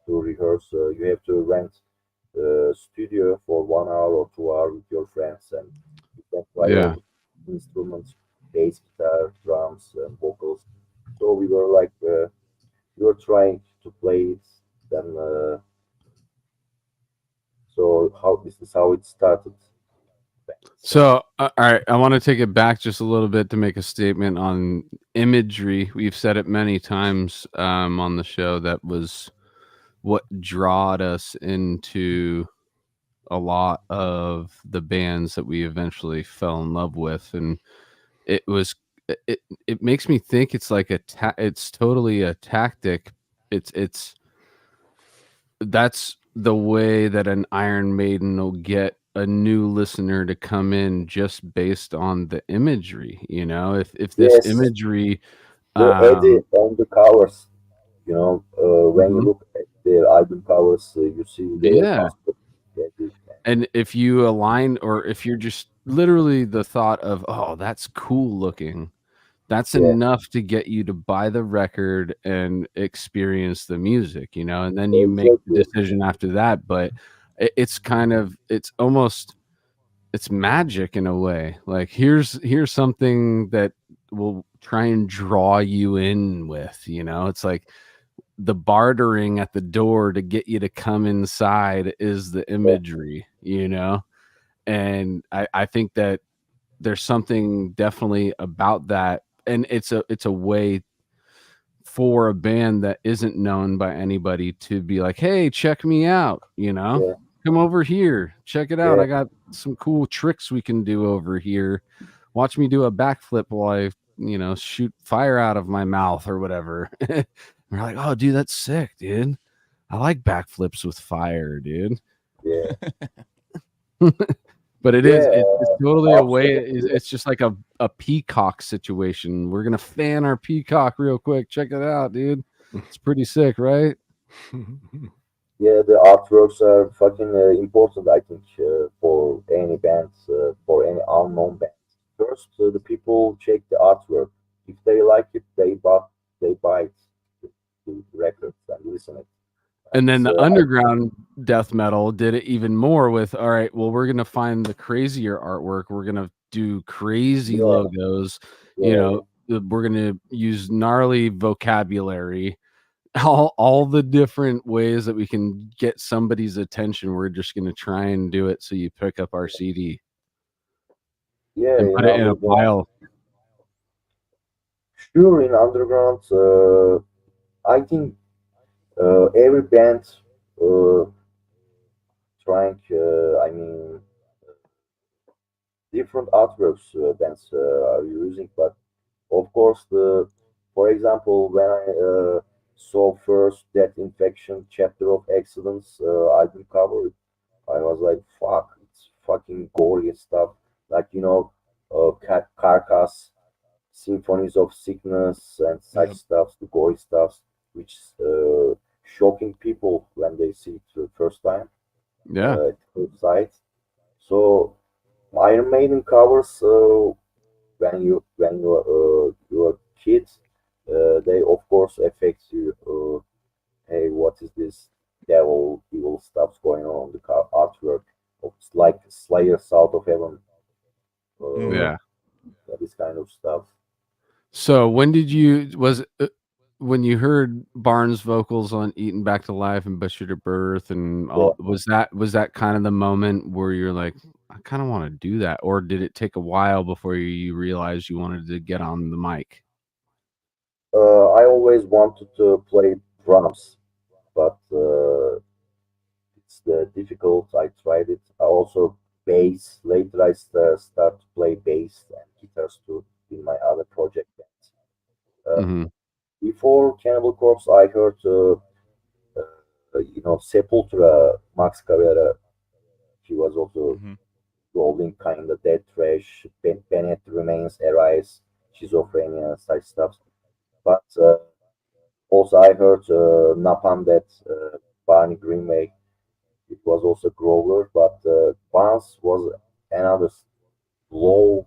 to rehearse. You have to rent a studio for 1 hour or 2 hours with your friends, and you can try all Yeah. the instruments, bass, guitar, drums, and vocals. So we were like, we were trying to play it. Then, so how this is how it started. So, all right, I want to take it back just a little bit to make a statement on imagery. We've said it many times on the show. That was what drawed us into a lot of the bands that we eventually fell in love with, and it was it makes me think it's like it's totally a tactic. It's that's the way that an Iron Maiden will get a new listener to come in just based on the imagery. If this Yes, imagery, the Eddie on the covers. When you mhm, look at their album covers, you see their yeah, passport. Eddie. and if you align, or if you're just literally the thought of, oh, that's cool looking, that's Yeah, enough to get you to buy the record and experience the music, and then you make the exactly. decision after that. But it's almost, it's magic in a way. Like, here's something that will try and draw you in with, it's like the bartering at the door to get you to come inside is the Yeah, imagery, and I think that there's something definitely about that, and it's a way for a band that isn't known by anybody to be like, hey, check me out, yeah, come over here, check it out, yeah, I got some cool tricks we can do over here, watch me do a backflip while I shoot fire out of my mouth or whatever. We're like, oh dude, that's sick, dude. I like backflips with fire, dude. yeah, But yeah. it's totally a way. Absolutely. It's just like a peacock situation. We're gonna fan our peacock real quick. Check it out, dude. It's pretty sick, right? Yeah, the artworks are fucking important, I think, for any bands, for any unknown bands. First, the people check the artwork. If they like it, they buy it, the records and listen it. And And then it's, the underground death metal did it even more with, all right, well, we're gonna find the crazier artwork. We're gonna do crazy yeah, logos. yeah, We're gonna use gnarly vocabulary. All the different ways that we can get somebody's attention. We're just gonna try and do it so you pick up our CD yeah. and In put it in a underground, pile. sure, in underground, I think every band uh, trying. I mean, different artworks bands are using, but of course, for example, when I saw first that infection chapter of excellence album cover, I was like, fuck, it's fucking gory stuff. Like, Carcass, Symphonies of Sickness, and such Yep. stuff, the gory stuff, which shocking people when they see it the first time Yeah. at first sight. So, Iron Maiden covers when you're a kid, they of course affect you. Hey, what is this devil evil stuff going on the artwork? It's like Slayer, South of Heaven, uh, Yeah. this kind of stuff. So when you heard Barnes' vocals on "Eaten Back to Life" and "Butcher to Birth" and Yeah, all, was that kind of the moment where you're like, I kind of want to do that, or did it take a while before you realized you wanted to get on the mic? I always wanted to play drums, but it's difficult. I tried it. I also bass. Later, I start to play bass and guitars too in my other project bands. Hmm. Before Cannibal Corpse, I heard Sepultura, Max Cavalera. He was also Hmm. rolling kind of dead thrash, Bennett Remains, Arise, Schizophrenia, such stuff. But also I heard Napalm Death, Barney Greenway. It was also Grover, but Bounce was another low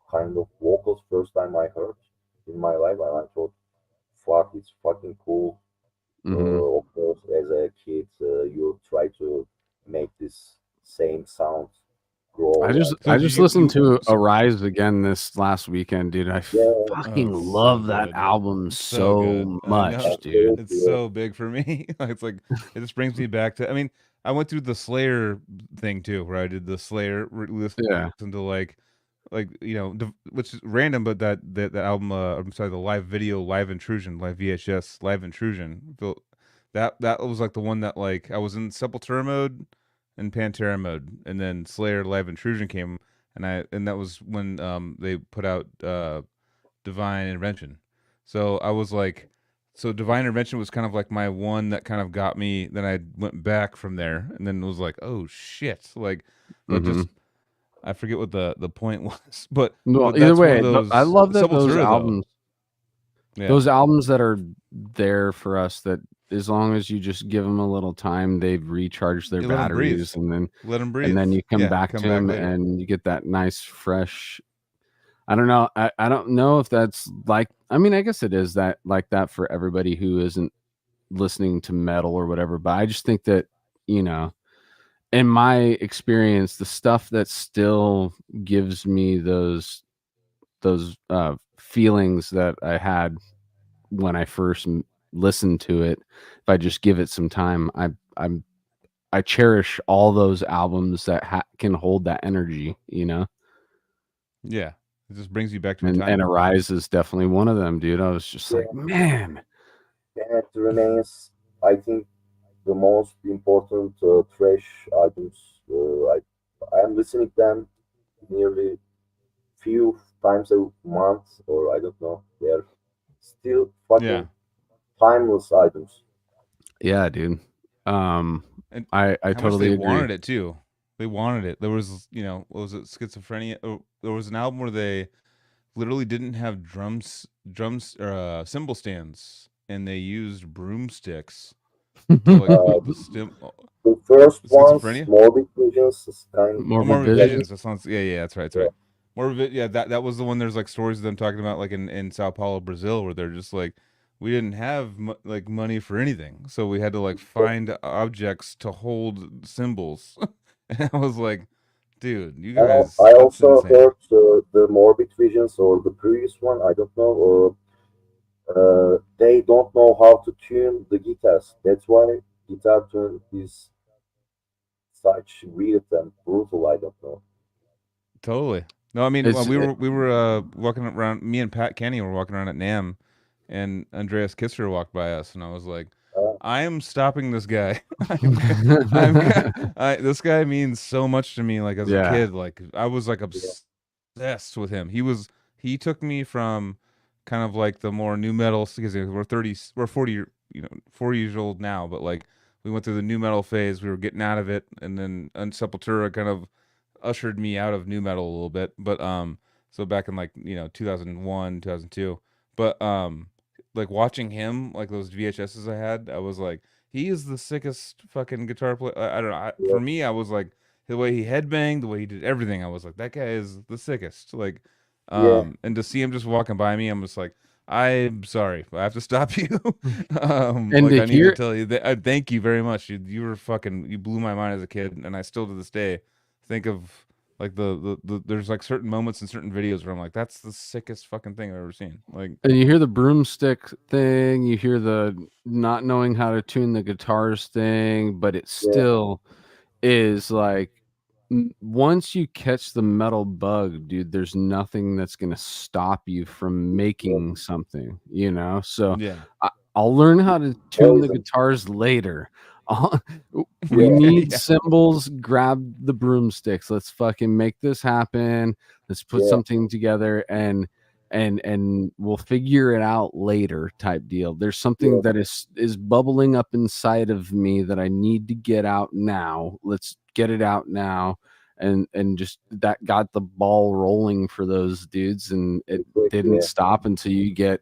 kind of vocals. First time I heard in my life, and I thought, "Fuck, it's fucking cool." Hmm. Of course, as a kid, you try to make this same sound I grow just and So I did just you listened to so, Arise again this last weekend, dude. I yeah, oh, fucking it's so love that good. album It's so good. so I know. much, dude. It's absolutely. so big for me. It's like it just brings me back to. I mean, I went through the Slayer thing too, where I did the Slayer listen Yeah. to which is random, but that album. I'm sorry, the live video, live intrusion, live VHS, live intrusion. That was like the one that like I was in Sepultura mode and Pantera mode, and then Slayer live intrusion came, and that was when they put out Divine Intervention. So I was like, so Divine Intervention was kind of like my one that kind of got me. Then I went back from there, and then was like, oh shit, like, but Hmm. just I forget what the point was, but Well, either that's one of way, I those love that Sepultura though. Yeah, those albums that are there for us, that as long as you just give them a little time, they've recharged their you let them breathe, batteries, let them and breathe. then you come Yeah, and back come to back them later. and you get that nice fresh. I don't know. I don't know if that's like. I mean, I guess it is that like that for everybody who isn't listening to metal or whatever. But I just think that, you know, in my experience, the stuff that still gives me those feelings that I had when I first listened to it, if I just give it some time, I cherish all those albums that can hold that energy, you know. Yeah, it just brings you back to a And time. Arise is definitely one of them, dude. I was just like, Yeah, man. Bennett Remains, I think, the most important thrash albums. I am listening them nearly few times a month, or I don't know. They're still Yeah, fucking timeless albums. Yeah, dude. Um, and I how much they totally agree. wanted it too. They wanted it. There was, what was it, Schizophrenia? Oh, there was an album where they literally didn't have drums or cymbal stands, and they used broomsticks to like Uh, put the stem. the first ones, Schizophrenia. Morbid Visions, is kind Oh, Morbid Morbid heavy. Vision. Visions. That sounds. Yeah, yeah, that's right. That's Yeah, right. Morbid. Yeah, that was the one. There's like stories of them talking about like in Sao Paulo, Brazil, where they're just like, we didn't have like money for anything, so we had to like yeah. find objects to hold symbols. And I was like, dude, you And guys, I that's also insane. heard the Morbid Visions or the previous one. I don't know. They don't know how to tune the guitars. That's why guitar tune is such weird and brutal. I don't know. Totally. No, I mean, It's we were walking around. Me and Pat Kenny were walking around at Nam, and Andreas Kisser walked by us, and I was like, Uh, I am stopping this guy. This guy means so much to me. Like as a yeah. kid, like I was like yeah, obsessed with him. He took me from kind of like the more new metal because we're 40, 4 years old now, but like we went through the new metal phase. We were getting out of it, and then Sepultura kind of ushered me out of new metal a little bit. But so back in like 2001, 2002. But like watching him, like those VHSs I had, I was like, he is the sickest fucking guitar player. I don't know. yeah, For me, I was like, the way he headbanged, the way he did everything, I was like, that guy is the sickest. Like, yeah. and to see him just walking by me, I'm just like, I'm sorry, I have to stop you. And Like to I need to hear tell you that I thank you very much. You blew my mind as a kid, and I still to this day think of like there's like certain moments in certain videos where I'm like, that's the sickest fucking thing I've ever seen. Like, and you hear the broomstick thing, you hear the not knowing how to tune the guitars thing, but it Yeah, still is like once you catch the metal bug, dude, there's nothing that's going to stop you from making something, you know? So Yeah. I'll learn how to tune the Poison. guitars later. I'll- we Yeah. need Yeah. cymbals. Grab the broomsticks. Let's fucking make this happen. Let's put Yeah. something together and we'll figure it out later type deal. There's something Yeah. that is bubbling up inside of me that I need to get out now. Let's get it out now. And just that got the ball rolling for those dudes, and it didn't Yeah. stop until you get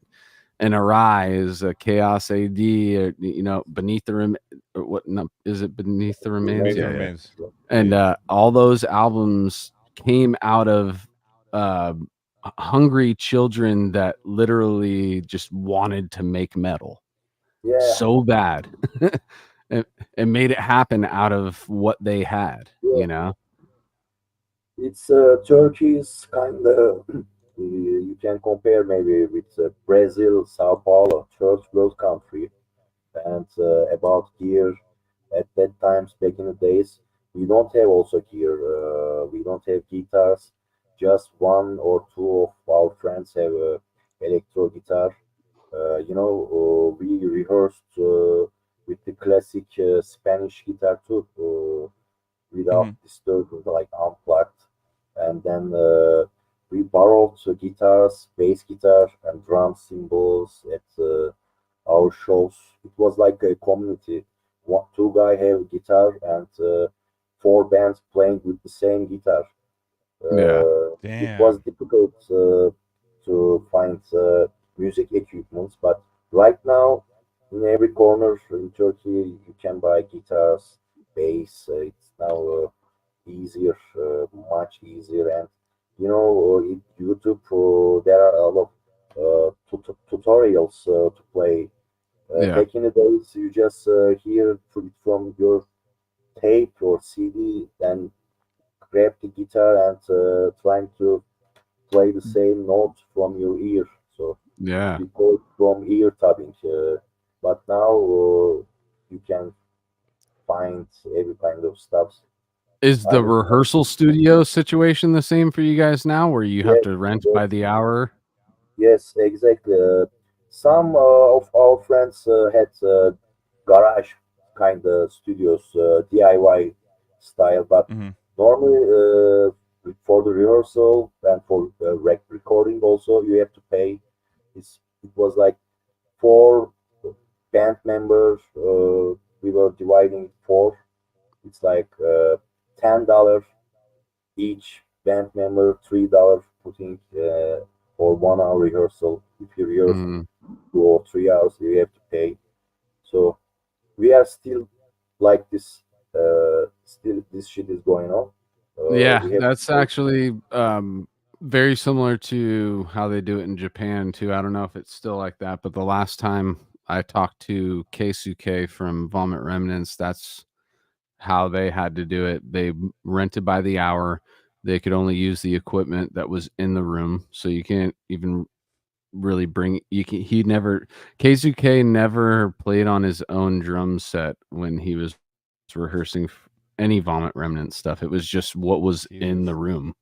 an Arise, a Chaos AD, or, you know, Beneath the or what? No, is it Beneath the Remains? Beneath the Yeah, Remains. and all those albums came out of hungry children that literally just wanted to make metal Yeah. so bad, and made it happen out of what they had, Yeah. you know. It's Turkey's kind of you can compare maybe with Brazil, Sao Paulo, third world country, and about gear at that times back in the days, we don't have also gear. We don't have guitars. Just one or two of our friends have a electro guitar. We rehearsed with the classic Spanish guitar too. Without Mhm. disturbing, like unplugged. And then we borrowed guitars, bass guitar, and drum cymbals at our shows. It was like a community. Two guy have guitar and four bands playing with the same guitar. Yeah. It was Damn. difficult to find music equipments, but right now in every corner in Turkey you can buy guitars, bass. It's now easier, much easier, and in YouTube there are a lot of tutorials to play. Yeah. Back in the days, you just hear from your tape or CD, and grab the guitar and trying to play the same note from your ear. So Yeah. we call it from ear tubbing. But now you can find every kind of stuff. Is I the don't know. rehearsal studio situation the same for you guys now, where you have Yes, to rent yes, by the hour? yes, exactly. Some of our friends had garage kind of studios, DIY style, but Mhm. normally for the rehearsal and for recording also you have to pay. It was like four band members. We were dividing four. It's like $10 each band member, $3 putting for 1 hour rehearsal. If you rehearse Mm. 2 or 3 hours, you have to pay. So we are still like this. Still, this shit is going on. Yeah, We have to that's pay. actually very similar to how they do it in Japan too. I don't know if it's still like that, but the last time I talked to Keisuke from Vomit Remnants, that's how they had to do it. They rented by the hour. They could only use the equipment that was in the room, so you can't even really bring you can he never Keisuke never played on his own drum set when he was rehearsing any Vomit Remnant stuff. It was just what was in the Jesus. room.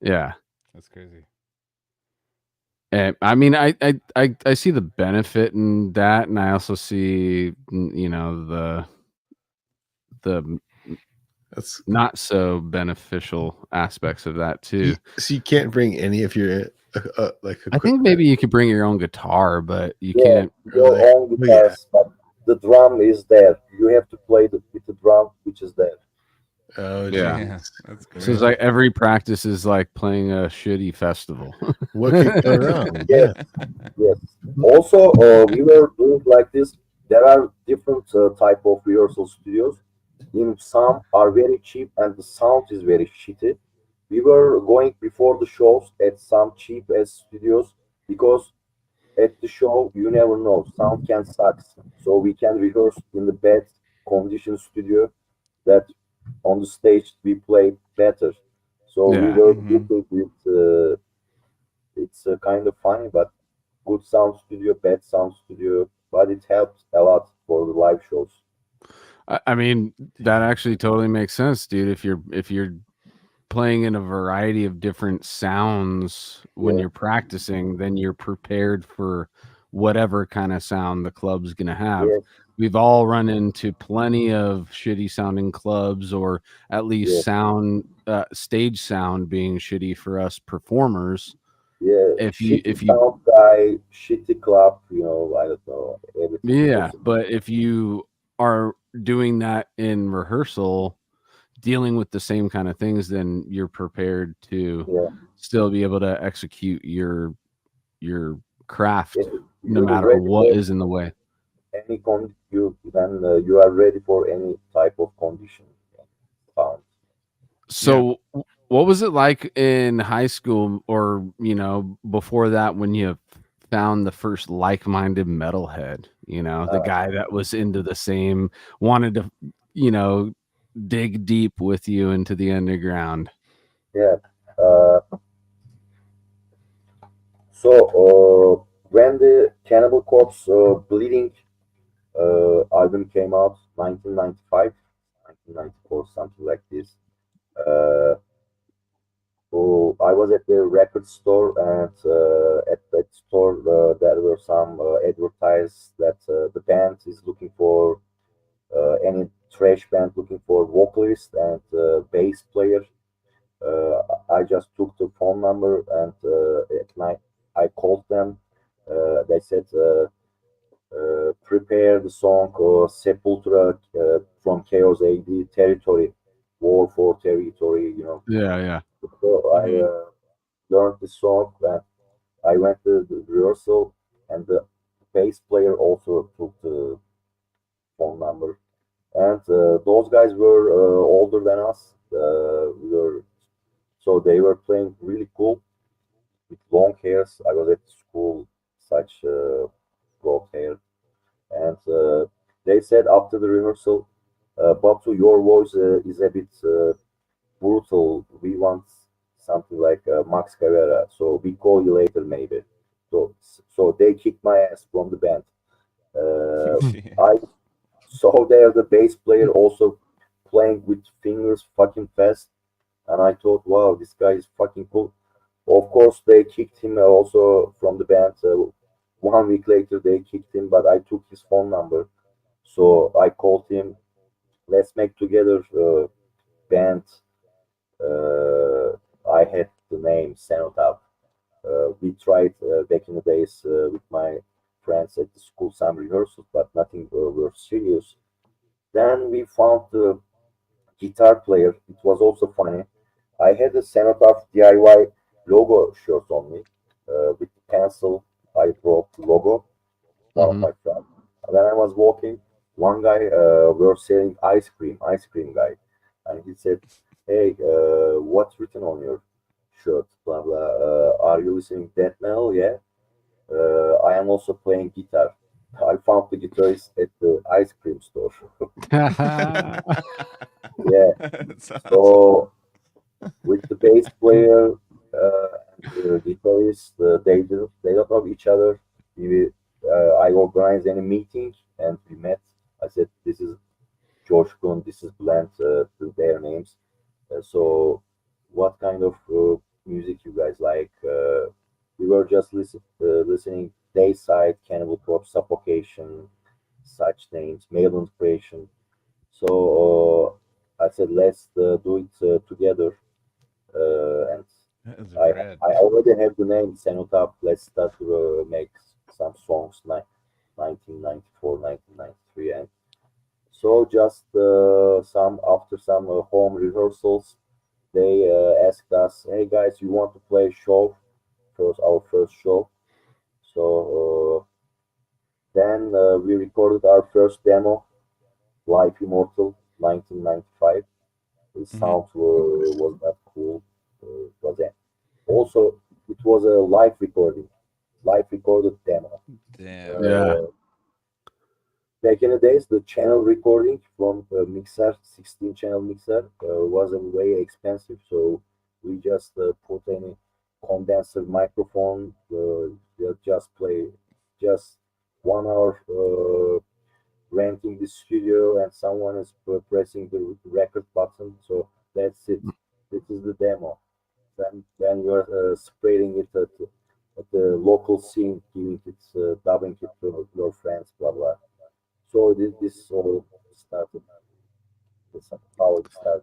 Yeah. That's crazy. And I mean, I see the benefit in that, and I also see, you know, the That's not so beneficial aspects of that too. so you can't bring any of your like I think equipment. maybe you could bring your own guitar, but you Yeah, can't. Or your like, own oh yeah, guitars, but the drum is there. You have to play with the drum, which is there. oh Yeah. Damn. geez, That's So it's crazy. like every practice is like playing a shitty festival. what could go wrong? Yes, Yeah, yes. Also, we were doing like this. There are different type of rehearsal studios. In some are very cheap and the sound is very shitty. We were going before the shows at some cheap as studios because at the show you never know, sound can suck. So we can rehearse in the bad condition studio that on the stage we play better. So we Yeah. were Mhm. looking with it's kind of funny, but good sound studio, bad sound studio, but it helps a lot for the live shows. I mean, that actually totally makes sense, dude. If you're playing in a variety of different sounds when Yeah, you're practicing, then you're prepared for whatever kind of sound the club's going to have. yeah, We've all run into plenty of shitty sounding clubs, or at yeah, least stage sound being shitty for us performers. yeah. If Shitty you sound guy, shitty club. I don't know. Everything Yeah, possible. but if you are doing that in rehearsal, dealing with the same kind of things, then you're prepared to Yeah, still be able to execute your yeah. craft no You're matter ready what for is in the way. any you are ready for any type of condition. Sound. Yeah. So what was it like in high school, or before that, when you found the first like-minded metalhead, the Uh, guy that was into the same, wanted to you know dig deep with you into the underground? yeah. Uh, when the Cannibal Corpse Bleeding album came out, 1995, 1994, something like this. Uh, so I was at the record store, and at that store there were some advertise that the band is looking for any thrash band looking for vocalist and bass player. I just took the phone number, and at night I called them. They said, prepare the song Sepultura from Chaos AD Territory, War for Territory. Yeah. So I Hmm. learned the song, and I went to the rehearsal, and the bass player also took the phone number. And those guys were older than us. So they were playing really cool with long hairs. I was at school, such broad hair, and they said after the rehearsal, Batu, your voice is a bit brutal. We want something like Max Caveira, so we call you later maybe. So they kicked my ass from the band. I saw there the bass player also playing with fingers fucking fast, and I thought, wow, this guy is fucking cool. Of course, they kicked him also from the band. 1 week later, they kicked him, but I took his phone number, so I called him. Let's make together band. I had the name Cenotaph. We tried back in the days with my friends at the school some rehearsals, but nothing were serious. Then we found the guitar player. It was also funny. I had a Cenotaph DIY logo shirt on me with pencil. I wrote logo, one of Hmm. my friends. When I was walking, one guy were selling ice cream guy, and he said, "Hey, what's written on your shirt? Blah blah. Are you listening death metal? Yeah. I am also playing guitar. I found the guitarist at the ice cream store. Yeah. That's awesome. So with the bass player and the guitarist, they don't know each other. I organized any meeting, and we met. I said, "This is George Kuhn, this is Blunt, their names. So, what kind of music you guys like?" We were just listening Dayside, Cannibal Corpse, Suffocation, such names, Male Creation. So I said, let's do it together. And That is I rad. I already have the name Cenotaph. Let's start to make some songs, 1994, 1993, and so just some after some home rehearsals, they asked us, "Hey guys, you want to play a show? First, our first show." So then we recorded our first demo, Life Immortal, 1995. The Hmm. sound was not cool. It was also it was a live recorded demo. Damn. Yeah. Uh, Back in the days, the channel recording from the mixer, 16 channel mixer, wasn't way expensive. So we just put any condenser microphone, just play just 1 hour renting the studio and someone is pressing the record button. So that's it. This is the demo. Then you're spreading it at the local scene, giving it, dubbing it to your friends, blah blah. So this all started. That's how it started.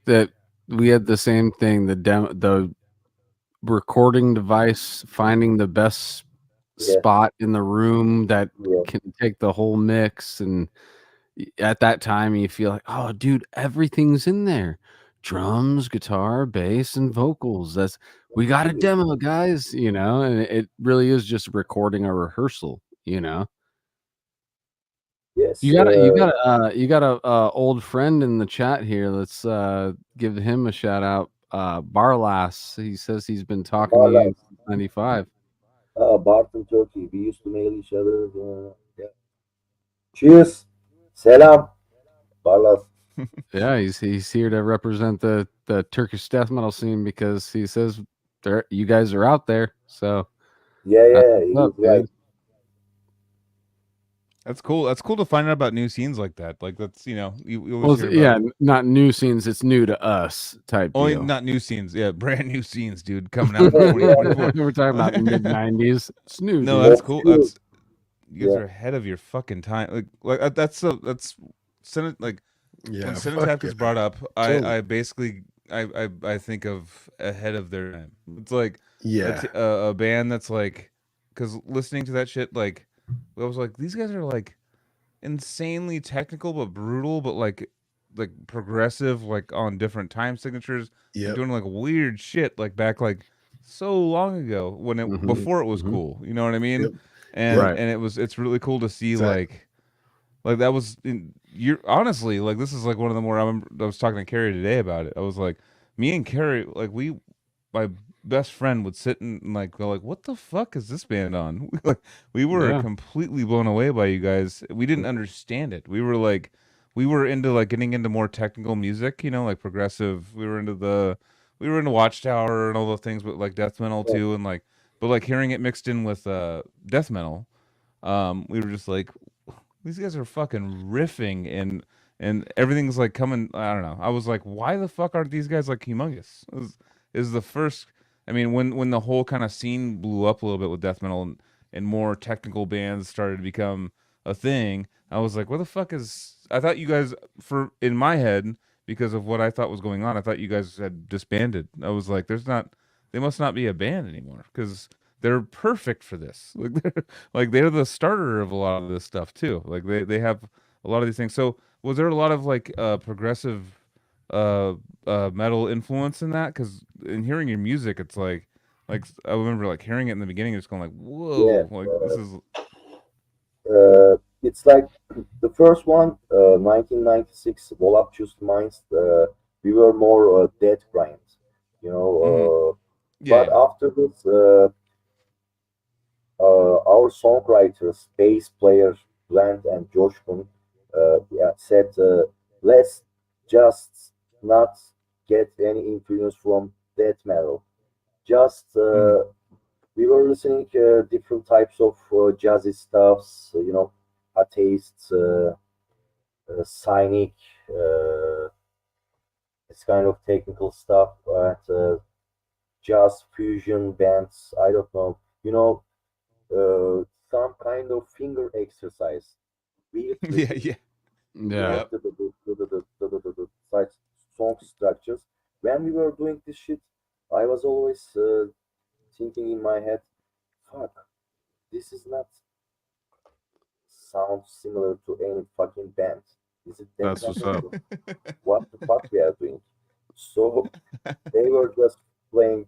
That we had the same thing. The recording device, finding the best Yeah, spot in the room that yeah, can take the whole mix, and at that time you feel like, oh dude, everything's in there: drums, guitar, bass, and vocals. We got a demo, guys, and it really is just recording a rehearsal. yes. You got a old friend in the chat here. Let's give him a shout out. Barlas. He says he's been talking to you Barlas, since '95. Barton, Turkey. We used to mail each other. Yeah. Cheers. Selam. Barlas. Yeah, he's here to represent the Turkish death metal scene because he says you guys are out there. So Yeah, that's yeah, what's he up, is right. dude. That's cool. That's cool to find out about new scenes like that. Like that's you Well, always hear about. not new scenes. It's new to us type Only deal. not new scenes. Yeah, brand new scenes, dude, coming out in Yeah, 2024. We're talking about mid '90s. It's new, No, dude. that's cool. obscure. That's you guys Yeah, are ahead of your fucking time. Like that's like Yeah, when fuck Cenotaph yeah. gets brought up, Totally. I basically I think of ahead of their time. It's like Yeah, a band that's like, because listening to that shit, like I was like, these guys are like insanely technical but brutal, but like progressive, like on different time signatures and yep, doing like weird shit like back like so long ago when it Mhm, before it was mhm. cool. You know what I mean? yep, And Right. it's really cool to see exactly. like that was you're honestly like this is like one of the more I was talking to Carrie today about it. I was like, me and Carrie, like my best friend would sit and like go like, what the fuck is this band on? Like we were Yeah. completely blown away by you guys. We didn't understand it. We were into like getting into more technical music, like progressive. We were into Watchtower and all those things, but like death metal yeah, too, and like but like hearing it mixed in with death metal, we were just like, these guys are fucking riffing and everything's like coming. I don't know. I was like, why the fuck aren't these guys like humongous? Is the first. I mean, when the whole kind of scene blew up a little bit with death metal and more technical bands started to become a thing, I was like, where the fuck is? I thought you guys, for in my head, because of what I thought was going on, I thought you guys had disbanded. I was like, they must not be a band anymore because they're perfect for this. They're the starter of a lot of this stuff too. Like they have a lot of these things. So was there a lot of like progressive uh metal influence in that? Because in hearing your music, it's like I remember like hearing it in the beginning, just going like, yeah. whoa, like this is It's like the first one, 1996, Voluptuous Minds. We were more death grind, you mhm. know. Yeah, But yeah. after this, our songwriters, bass player Brent and Joshkun, yeah, said, let's just not get any influence from death metal. Just Mhm. we were listening different types of jazzy stuffs, atheists, cynic, uh, this kind of technical stuff, and jazz fusion bands. I don't know, you know, some kind of finger exercise, weird Yeah, riffing, yeah. Yeah. Yep. such song structures. When we were doing this shit, I was always thinking in my head, fuck, this is not sound similar to any fucking band. Is it death That's what's up. metal? What the fuck we are doing? So they were just playing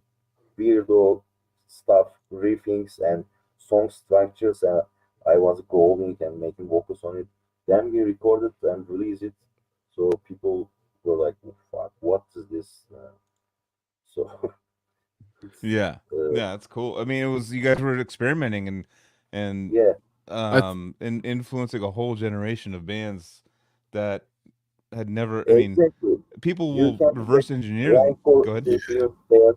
weirdo stuff, riffings and song structures, and I was going and making vocals on it. Then we recorded and released it. So people were like, "Oh, fuck, what is this?" So it's Yeah. uh, Yeah, that's cool. I mean, it was you guys were experimenting and yeah, and influencing a whole generation of bands that had never. I mean, exactly. people You will can get reverse engineer them. grindcore Go ahead. influence there,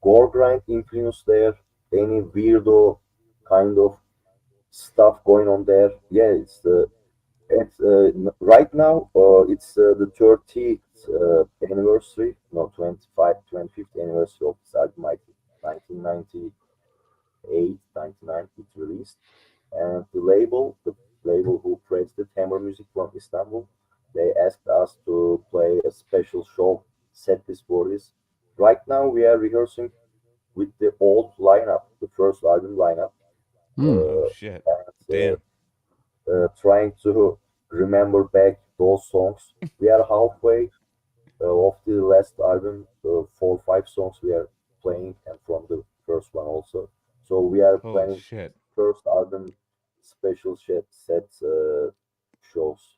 gore grind influence there, any weirdo kind of stuff going on there. Yeah, right now it's the 30th anniversary, no, 25th anniversary of this album. I think 1998, 99 it released, and the label who praised it, Hammer Music from Istanbul, they asked us to play a special show set this for this. Right now we are rehearsing with the old lineup, the first album lineup, Hmm. Oh uh, shit. and Damn. trying to remember back those songs. We are halfway of the last album, 4 or 5 songs we are playing, and from the first one also. So we are Holy planning shit. first album special set shows.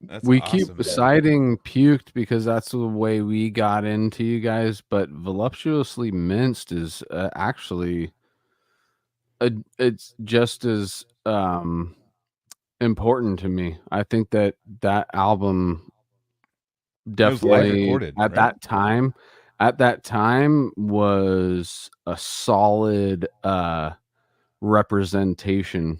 That's We keep awesome, man. citing Puked because that's the way we got into you guys, but Voluptuously Minced is actually it's just as important to me. I think that album It was live definitely recorded, at right? that time was a solid representation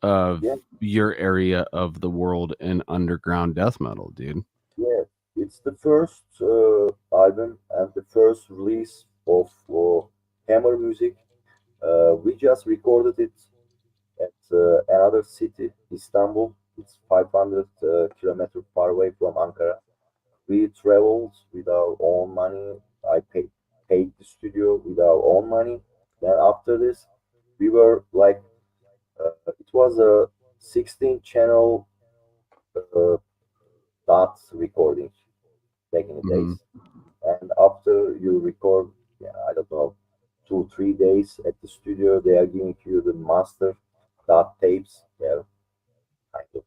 of Yeah, your area of the world in underground death metal, dude. yeah. It's the first album and the first release of Hammer Music. We just recorded it at another city, Istanbul. It's 500 kilometers far away from Ankara. We traveled with our own money. I paid the studio with our own money. Then after this, we were like, it was a 16 channel uh, dot recording back in the Mhm. days. And after you record, yeah, I don't know, 2 3 days at the studio, they are giving you the master dot tapes. They're kind of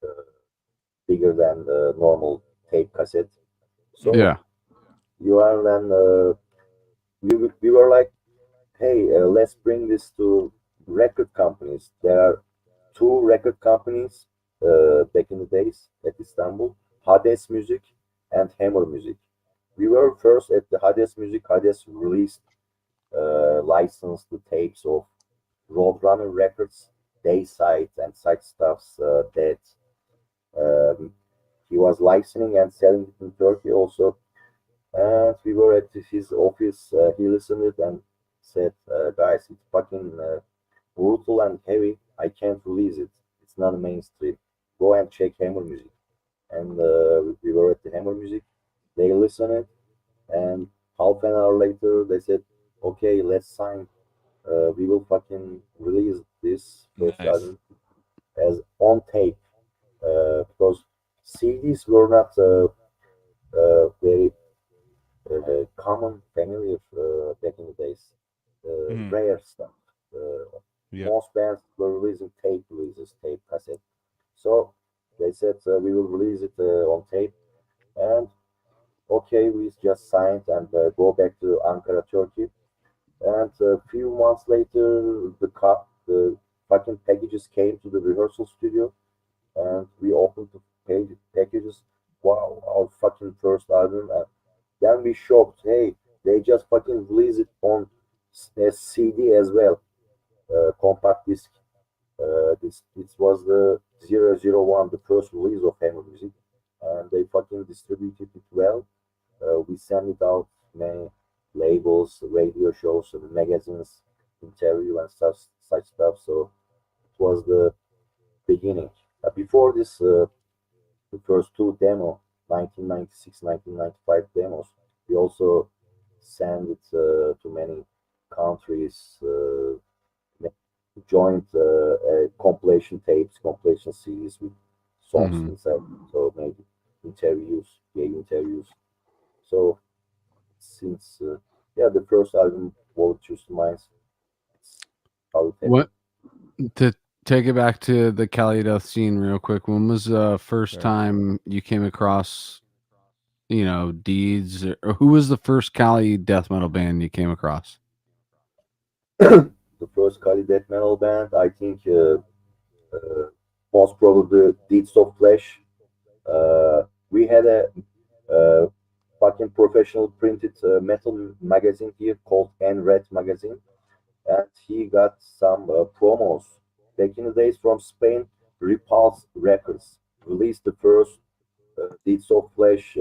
uh, bigger than the normal tape cassette. So Yeah. you are then we were like, hey, let's bring this to record companies. There are two record companies back in the days at Istanbul, Hades Music and Hammer Music. We were first at the Hades Music. Hades released licensed the tapes of Roadrunner Records, Dayside and such stuffs that um, he was licensing and selling it in Turkey also. And we were at his office. He listened it and said, "Guys, it's fucking brutal and heavy. I can't release it. It's not mainstream. Go and check Hammer Music." And we were at the Hammer Music. They listened it, and half an hour later, they said, "Okay, let's sign. We will fucking release this first Nice. album as on tape because CDs were not very common, familiar back in the days. Hmm. Rare stuff. Uh, Yep. most bands were releasing tape releases, tape cassette. So they said we will release it on tape, and okay, we just signed and go back to Ankara, Turkey. And a few months later, the fucking packages came to the rehearsal studio, and we opened the packages. Wow, our fucking first album. And then we shocked. Hey, they just fucking released it on a CD as well, compact disc. This was the 001, the first release of Hammer Music, and they fucking distributed it well. We sent it out many labels, radio shows, and magazines, interview and such stuff. So it was the beginning. Before this, the first two demo, 1996, 1995 demos, we also sent it to many countries. Joint compilation tapes, compilation CDs with songs Mhm. inside. So maybe interviews, gave interviews. So since yeah, the first album, Voluptuous Minds, it's how it happened. What to take it back to the Cali death scene real quick? When was the first Sure. time you came across, Deeds, or who was the first Cali death metal band you came across? The first Cali death metal band, I think, most probably Deeds of Flesh. We had a uh, fucking professional printed metal magazine here called Red magazine, and he got some promos back in the days from Spain, Repulse Records released the first Deeds of Flesh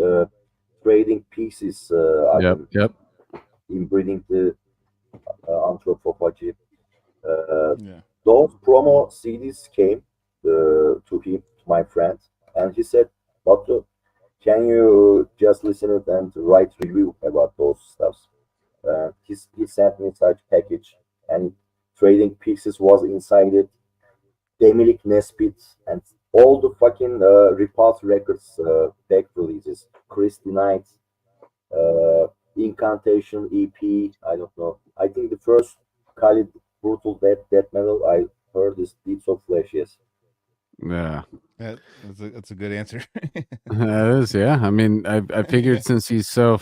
trading pieces album, Yep. inbreeding the anthropophagy. Yeah. Those promo CDs came to him, to my friend, and he said, "Batu, can you just listen it and write review about those stuffs?" He sent me such package, and trading pieces was inside it. Demilik Nesbit and all the fucking Repulse Records back releases, Christy Knight, uh, Incantation EP. I don't know. I think the first Cali brutal death metal I heard is Deeds of Flesh. Yes. Yeah. That's a good answer. That is, yeah. I mean, I figured since he's so,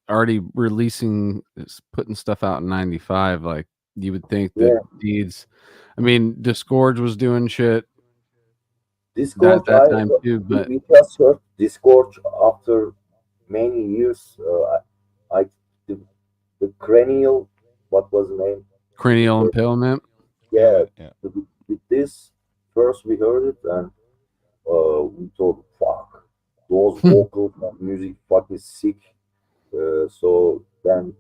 already releasing, putting stuff out in '95, like you would think that Yeah. Deeds, I mean, Disgorge was doing shit Discord. that time too, but We just heard Discord after many years. I the cranial. What was the name? Cranial Impalement. Yeah. Yeah. With this, first we heard it and we thought, fuck, those vocals and music fucking sick. So then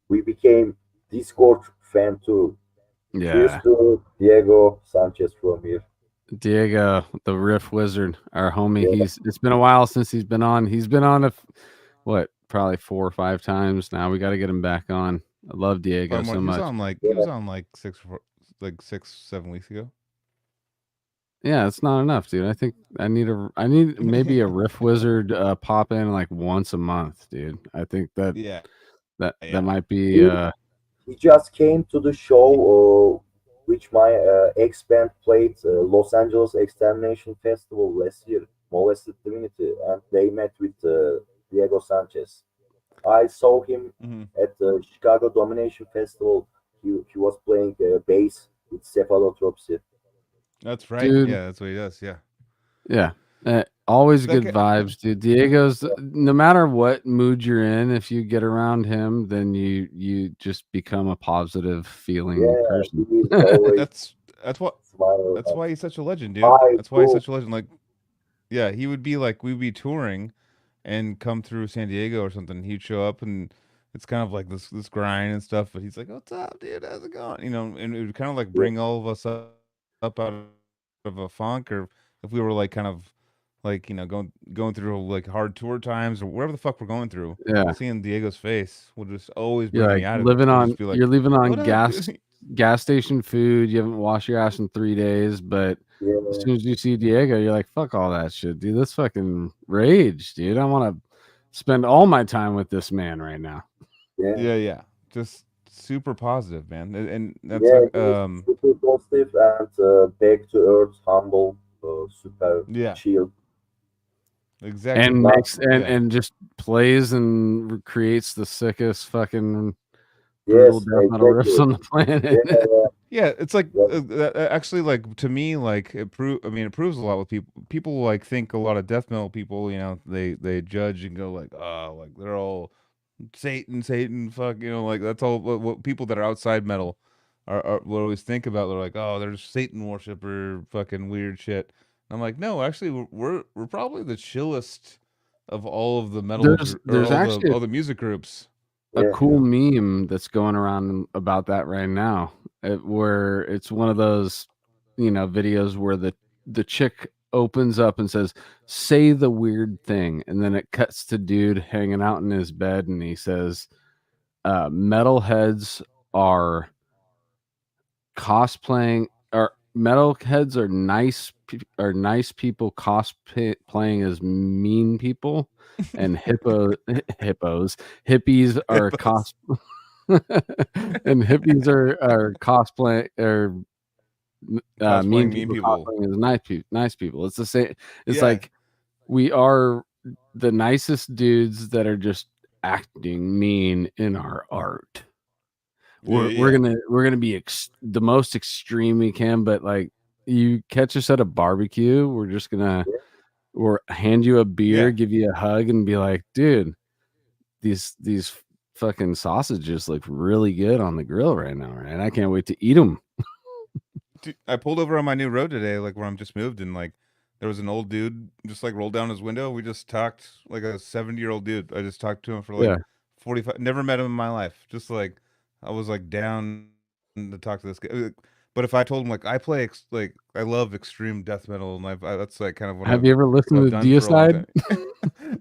we became Discord fan too. Cheers Yeah. to Diego Sanchez from here. Diego, the riff wizard, our homie. Yeah. It's been a while since he's been on. He's been on probably 4 or 5 times now. We got to get him back on. I love Diego Probably more. so He was much. on like he was on like 6-7 weeks ago. Yeah, it's not enough, dude. I think I need maybe a riff wizard pop in like once a month, dude. I think that Yeah. that Yeah. might be He just came to the show, which my ex band played Los Angeles Extermination Festival last year, Molested Divinity, and they met with Diego Sanchez. I saw him at the Chicago Domination Festival. He was playing bass with Cephalotropsy. That's right. Dude. Yeah, that's what he does. Yeah. yeah. Always That good guy- vibes, dude. Diego's no matter what mood you're in, if you get around him, then you just become a positive feeling person. He is always That's what smiling. that's why he's such a legend, dude. Hi, That's why he's cool. such a legend. Like, yeah, he would be like we'd be touring and come through San Diego or something. He'd show up and it's kind of like this grind and stuff, but he's like, "What's up, dude? How's it going?" And it would kind of like bring all of us up out of a funk, or if we were like kind of like going through like hard tour times or whatever the fuck we're going through. Yeah. Seeing Diego's face would just always bring You're me like out of living it. on Just be like, you're living on "What up, gas dude?" gas station food. You haven't washed your ass in 3 days, but Yeah, as soon as you see Diego, you're like, fuck all that shit, dude. That's fucking rage, dude. I want to spend all my time with this man right now. yeah. Yeah. Just super positive, man. And that's Yeah, he's super positive and back to earth, humble, super yeah, chill. exactly. And Not- makes and just plays and creates the sickest fucking brutal Yes, death metal riffs exactly. on the planet. Yeah, it's like Yeah. actually, like to me, like it proves a lot with people. People like think a lot of death metal people, they judge and go like, oh, like they're all Satan, fuck, like that's all what people that are outside metal are will always think about. They're like, oh, they're Satan worshiper, fucking weird shit. And I'm like, no, actually, we're probably the chillest of all of the metal There's all actually all the music groups. a Yeah. cool meme that's going around about that right now, where it's one of those videos where the chick opens up and says, say the weird thing, and then it cuts to dude hanging out in his bed and he says, metalheads are cosplaying, or metalheads are nice people cosplaying as mean people, and hippies are Hippos. and hippies are cosplay or Cosplaying mean mean people people. cosplaying as nice people. It's the same. It's Yeah. like we are the nicest dudes that are just acting mean in our art. We're gonna be the most extreme we can, but like you catch us at a barbecue, we're just gonna hand you a beer, Yeah. give you a hug, and be like, dude, these fucking sausages look really good on the grill right now, right? I can't wait to eat them. Dude, I pulled over on my new road today, like where I'm just moved, and like there was an old dude just like rolled down his window. We just talked, like a 70-year-old dude. I just talked to him for like Yeah. 45. Never met him in my life. Just like I was like down to talk to this guy. But if I told him like I play like I love extreme death metal, and that's like kind of what Have you ever listened to I've done for a long Deicide? time.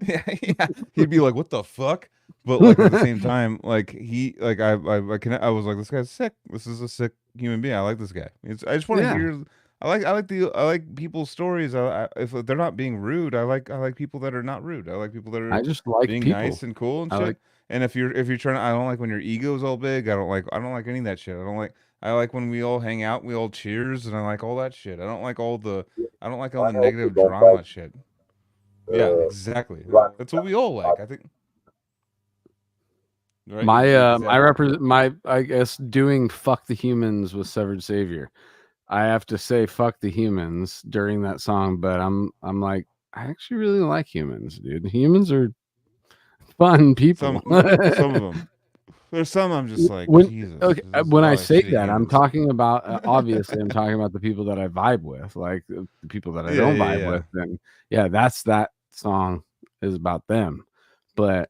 Yeah, he'd be like, "What the fuck?" But like at the same time, like he, like I was like, "This guy's sick. This is a sick human being. I like this guy." I just want to Yeah. hear. I like people's stories. If they're not being rude, I like people that are not rude. I like people that I are just like being people. nice and cool and I shit. like And if you're trying to, I don't like when your ego's all big. I don't like any of that shit. I like when we all hang out, we all cheers, and I like all that shit. I don't like all the I also negative don't drama like shit. Yeah, uh, exactly. running That's what we all like, I think. Right? my Exactly. I represent my, I guess, doing fuck the humans with Severed Savior. I have to say fuck the humans during that song, but I'm like, I actually really like humans, dude. Humans are fun people. Some of them. There's some I'm just like, When Jesus. okay, this is when a I lot of say shitty that, I'm humans. talking about obviously I'm talking about the people that I vibe with, like the people that I Yeah, don't yeah, vibe yeah. with. Then yeah, that song is about them. But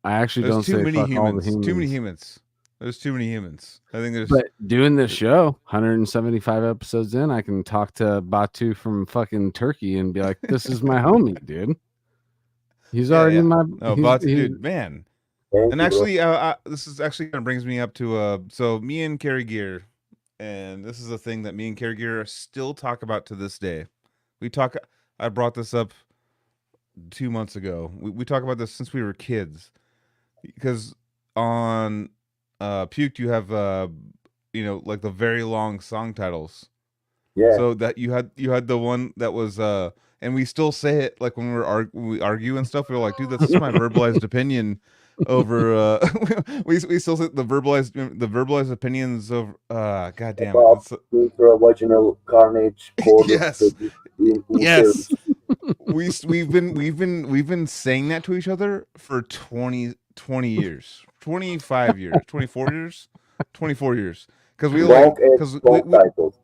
I actually There's don't too say many fuck all the humans. Too many humans. humans. There's too many humans. I think there's. But doing this show, 175 episodes in, I can talk to Batu from fucking Turkey and be like, "This is my homie, dude. He's Yeah, already yeah. my No, he's dude, man. thank And you, bro. actually, this is actually kind of brings me up to so me and Carrie Gear, and this is a thing that me and Carrie Gear still talk about to this day. We talk. I brought this up 2 months ago. We talk about this since we were kids, because on Puked you have like the very long song titles. Yeah, So that you had the one that was and we still say it like when when we argue and stuff. We're like, dude, that's just my verbalized opinion over we still say the verbalized opinions of god damn it. about intravaginal carnage, corded Yes. in Yes. We've been saying that to each other for 20 years, 25 years, 24 years, 24 years, because we like long and long titles.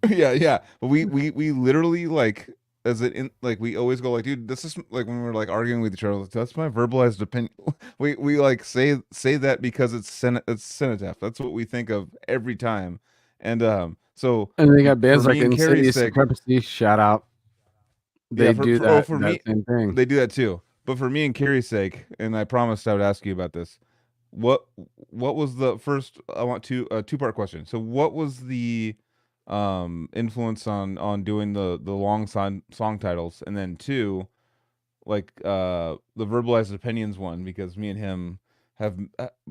yeah, but we literally like as it in like we always go like, dude, this is like when we're like arguing with each other, like, that's my verbalized opinion. We like say that because it's Cenotaph. That's what we think of every time. And so and they got bands for like me and Carrie's Insidious sake, Supremacy, shout out. They yeah, do for that me, same thing. they do that too. But for me and Carrie's sake, and I promised I would ask you about this. What was the first? I want a two-part question. So what was the influence on doing the long song titles, and then two, like the verbalized opinions one, because me and him have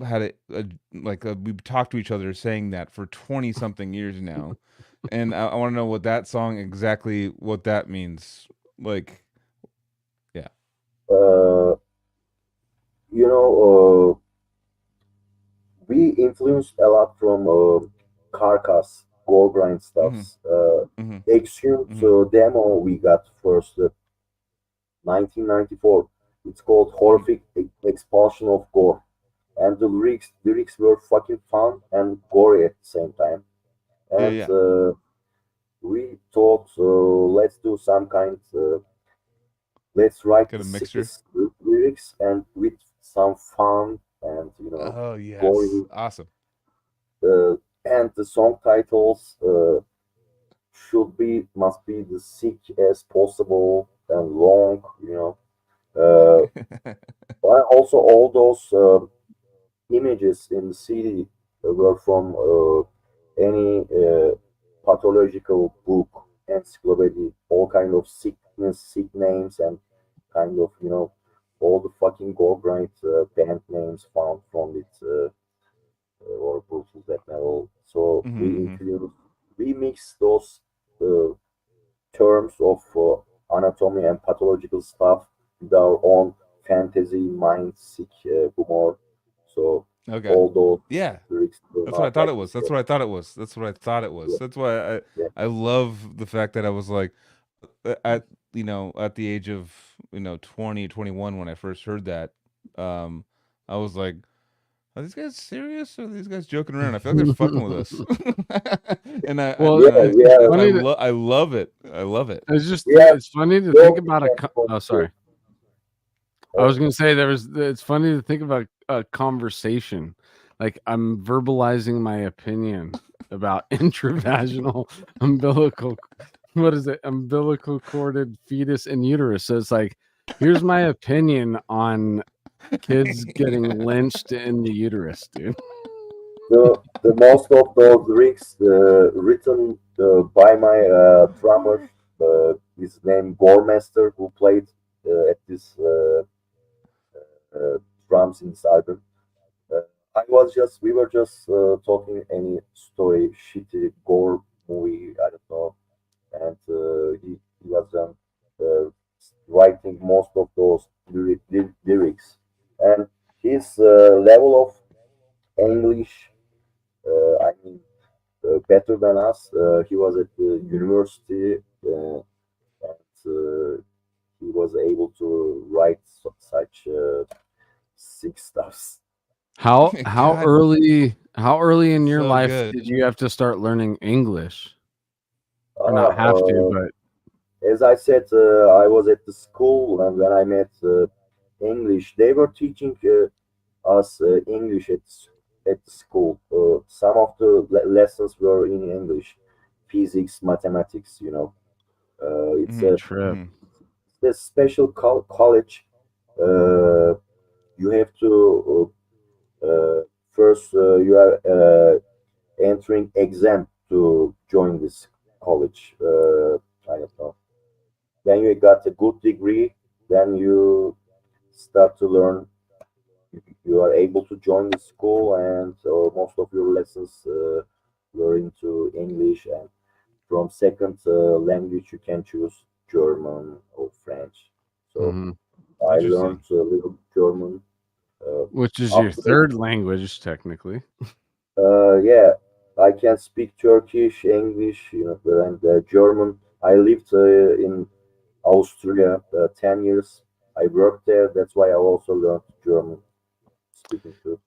had we've talked to each other saying that for 20 something years now, and I want to know what that song exactly what that means. Like, yeah. Uh, you know, we influenced a lot from Carcass, Gore Grind stuffs. Mm-hmm. Exhumed demo we got first, 1994. It's called Horrific Expulsion of Gore, and the lyrics were fucking fun and gory at the same time. Yeah, And yeah. we thought, let's do some kind. Let's write Get the a mixture. sickest lyrics and with some fun and Oh yes, gory. awesome. And the song titles must be the sick as possible and long. But also all those images in the CD were from any pathological book, encyclopedia, all kind of sickness, sick names, and kind of all the fucking gore grind band names found from it or brutal death metal. So we mix those uh, terms of anatomy and pathological stuff with our own fantasy, mind, sick humor. So Okay. all those Yeah. lyrics were That's what I not thought like it was. this. That's what I thought it was. That's what I thought it was. Yeah. That's why Yeah. I love the fact that I was like at at the age of 20, 21 when I first heard that, I was like, are these guys serious or are these guys joking around? I feel like they're fucking with us. And Well, I love it. I love it. It's just Yeah. it's funny to Yeah. think about oh, sorry. I was gonna say it's funny to think about a conversation. Like I'm verbalizing my opinion about intravaginal umbilical umbilical corded fetus and uterus. So it's like, here's my opinion on kids getting lynched in the uterus, dude. The most of those lyrics written by my drummer, his name Goremaster, who played at this drums in this album. We were just talking any story, shitty gore movie, I don't know, and he was writing most of those lyrics, and his level of English, I mean, better than us. He was at the university, and he was able to write such sick stuffs. How God. early in your So life good. did you have to start learning English? Or not have to, but As I said, I was at the school, and when I met English, they were teaching us English at the school. Some of the lessons were in English, physics, mathematics. It's Mhm. trip. a special college. You have to first you are entering exam to join this college. I don't know. Then you got a good degree. Then you start to learn. You are able to join the school, and most of your lessons were into English. And from second language, you can choose German or French. So I learned a little German. Which is your third language, technically. Yeah, I can speak Turkish, English, and German. I lived in Austria 10 years. I worked there. That's why I also learned German speaking too.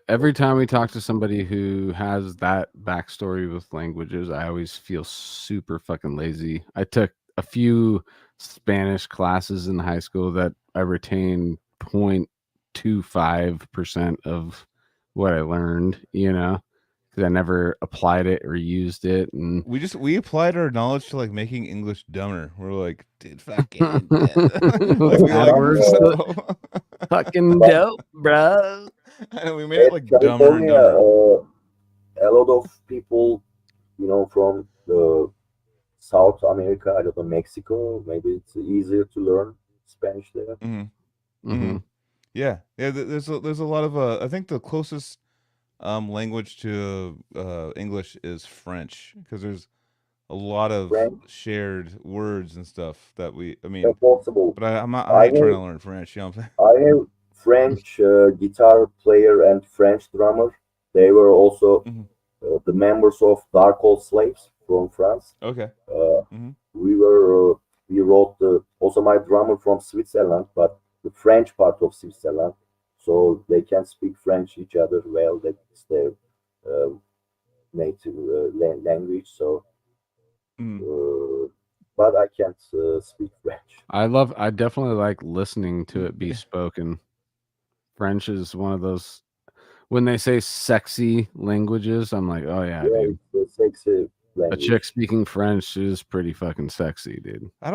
Every time we talk to somebody who has that backstory with languages, I always feel super fucking lazy. I took a few Spanish classes in high school that I retained 0.25% of what I learned, because I never applied it or used it. And we applied our knowledge to like making English dumber. We're like, dude, fucking fucking dope, bro. And we made it like dumber and California, dumber. A lot of people, from South America, I don't know, Mexico, maybe it's easier to learn Spanish there. Yeah. There's a lot of I think the closest language to English is French, because there's a lot of shared words and stuff that possible. But I ain't trying to learn French. You know what I'm saying? I have French guitar player and French drummer. They were also the members of Dark Hole Slaves from France. Okay. We wrote also my drummer from Switzerland, but the French part of Switzerland, so they can speak French each other well. That's their native language. So, but I can't speak French. I definitely like listening to it be spoken. French is one of those, when they say sexy languages, I'm like, oh yeah, dude. It's a sexy language. A chick speaking French is pretty fucking sexy, dude. I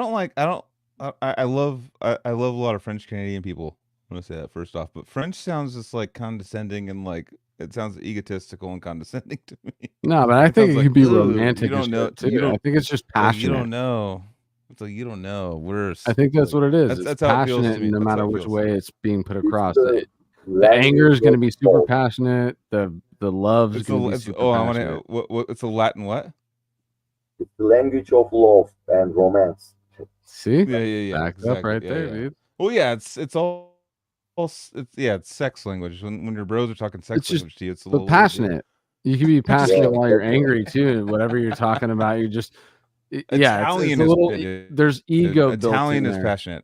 love a lot of French Canadian people. I'm gonna say that first off, but French sounds just like condescending, and like it sounds egotistical and condescending to me. No, but I think it could be romantic. You don't know. I think it's just passionate. You don't know. It's like you don't know. I think that's what it is. It's passionate, no matter which way it's being put across. The anger is going to be super passionate. The love is going to be super passionate. It's a Latin what? It's the language of love and romance. See? Yeah. Backed up right there, dude. Well, yeah, it's all. It's sex language. When your bros are talking sex language to you, it's a little passionate. You can be passionate while you're angry too. Whatever you're talking about, you're just Italian it's a little, there's ego. Italian is passionate.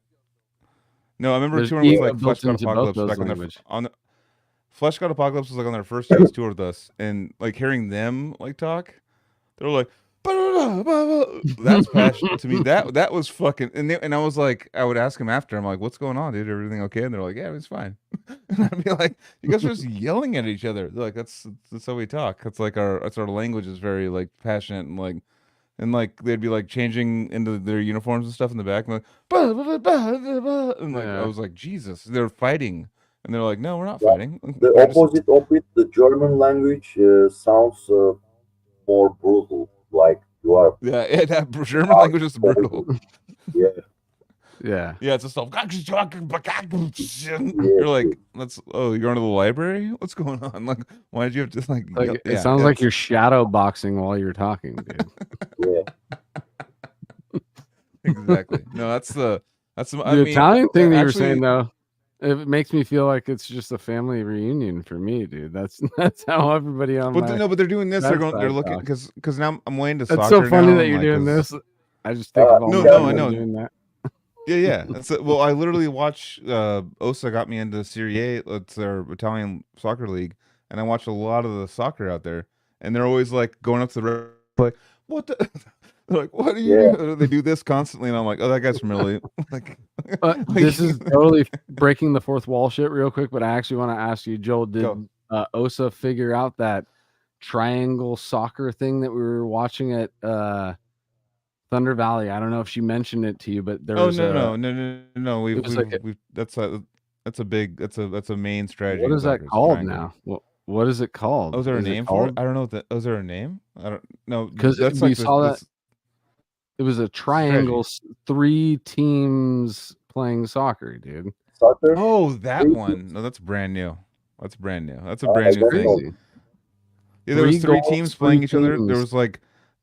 No, I remember touring with like Flesh God Apocalypse back on the Flesh God Apocalypse was like on their first US tour with us, and like hearing them like talk, they were like, that's passion to me. That was fucking. And I was like, I would ask him after. I'm like, what's going on, dude? Everything okay? And they're like, yeah, it's fine. And I'd be like, you guys are just yelling at each other. They're like, that's how we talk. That's our language is very like passionate and like they'd be like changing into their uniforms and stuff in the back. And like, bah, bah, bah, bah, bah. And like I was like, Jesus, they're fighting. And they're like, no, we're not fighting. The We're just- opposite of it, the German language sounds more brutal. Like you are. yeah, that German language is brutal. Yeah. Yeah. Yeah, it's a stuff. You're like, you're going to the library? What's going on? Like, why did you have to like? It sounds like you're shadow boxing while you're talking, dude. Yeah. Exactly. No, that's the Italian thing that you were actually- saying though. It makes me feel like it's just a family reunion for me, dude. That's how everybody on But my. but they're doing this. They're That's they're side looking talk. because now I'm way into That's soccer. so funny now, that you're like, doing 'cause- this. I just think of all No, my no, friends I know. doing that. Yeah. Well, I literally watch. Osa got me into Serie A. It's their Italian soccer league, and I watch a lot of the soccer out there. And they're always like going up to the ref, like, what the. They're like, what do you do? They do this constantly, and I'm like, oh, that guy's from Italy. Like, This is totally breaking the fourth wall shit real quick, but I actually want to ask you, Joel, did Osa figure out that triangle soccer thing that we were watching at Thunder Valley? I don't know if she mentioned it to you, but there was no. That's a main strategy. what in is that soccer, called triangle. now? What is it called? Oh, is there a Is name for called? it? I don't know what that. Oh, is there a name? I don't know. Because That's we like saw that this it was a triangle, 3 teams playing soccer, dude. Soccer. Oh, that Three one. No, that's brand new. That's brand new. That's a I brand new don't thing. know. Crazy. Yeah, there was 3 goals, teams 3 playing each other. teams.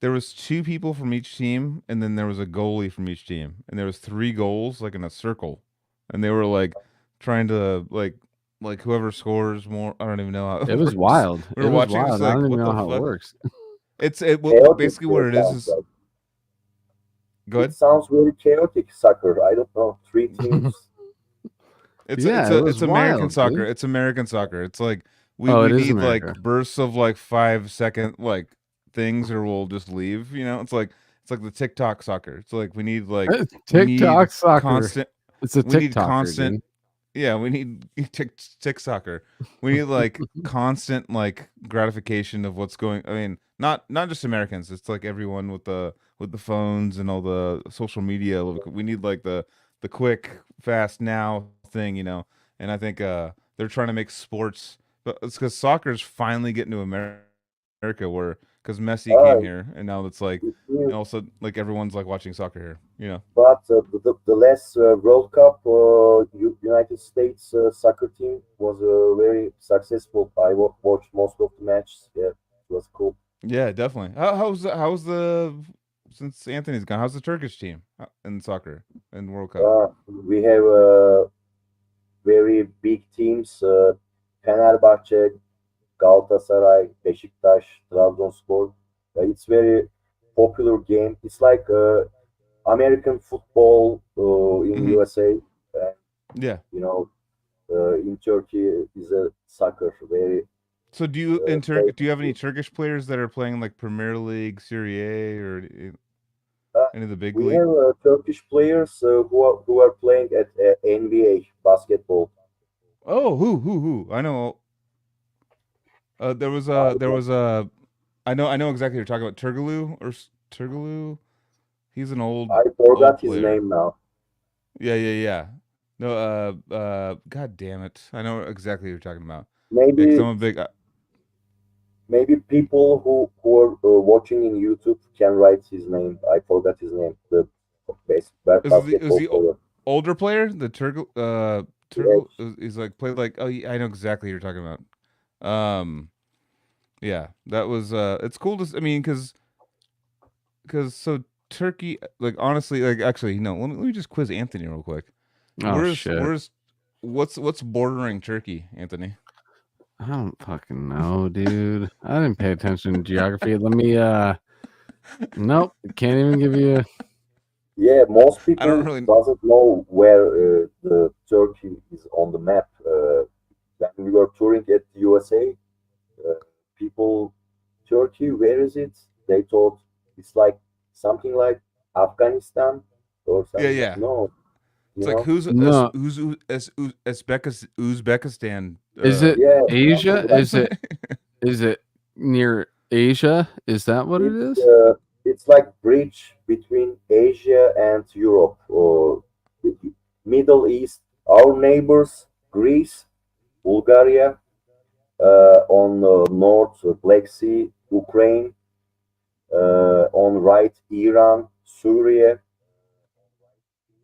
There was 2 people from each team, and then there was a goalie from each team, and there was 3 goals like in a circle, and they were like trying to like whoever scores more. I don't even know how It was wild. We were It was watching, it's wild. like, I don't even what know the how it fuck? works. Basically what it is. Go ahead. It sounds very chaotic soccer. I don't know. 3 teams. It's it was it's American wild, soccer. dude. It's American soccer. It's like we It is need like America. bursts of like 5-second like things, or we'll just leave. You know, it's like the TikTok soccer. It's like we need like we need TikTok soccer. constant. It's a We need TikTok constant. Yeah, we need tick soccer. We need like constant like gratification of what's going. I mean, not just Americans. It's like everyone with the phones and all the social media. We need like the quick, fast now thing, you know. And I think they're trying to make sports, but it's because soccer's finally getting to America, where because Messi came here, and now it's like, and also like everyone's like watching soccer here, you know. But the last World Cup, United States soccer team was very successful. I watched most of the matches. Yeah, it was cool. Yeah, definitely. How's the since Anthony's gone? How's the Turkish team in soccer in World Cup? We have very big teams: Fenerbahçe, Galatasaray, Beşiktaş, Trabzonspor. It's very popular game. It's like American football in USA. Yeah. You know, in Turkey is a soccer very. So do you in Turkey? Do you have any Turkish players that are playing like Premier League, Serie A, or any of the big We league? have Turkish players who are playing at NBA basketball. Oh, who? I know. There was a. I know exactly what you're talking about. Turgulu. He's an old. I forgot his player. name now. Yeah. No. God damn it! I know exactly what you're talking about. Maybe. Yeah, 'cause I'm a big. Maybe people who are watching in YouTube can write his name. I forgot his name. The best basketball player. Older player? The Turgle is like played like, oh yeah, I know exactly what you're talking about. Yeah, that was it's cool to, I mean, because so Turkey, like, honestly, like, actually, no, let me just quiz Anthony real quick. What's bordering Turkey, Anthony? I don't fucking know, dude. I didn't pay attention to geography. Let me nope, can't even give you Yeah, most people don't really doesn't know where the Turkey is on the map. when we were touring at the USA, people, Turkey, where is it? They thought it's like something like Afghanistan or Yeah, something. yeah. No, It's you like know, No. Uzbekistan. Is it yeah, Asia? something like Is it near Asia? Is that what it it's is? it's like bridge between Asia and Europe or the Middle East. Our neighbors, Greece, Bulgaria, on north Black Sea, Ukraine, on right Iran, Syria.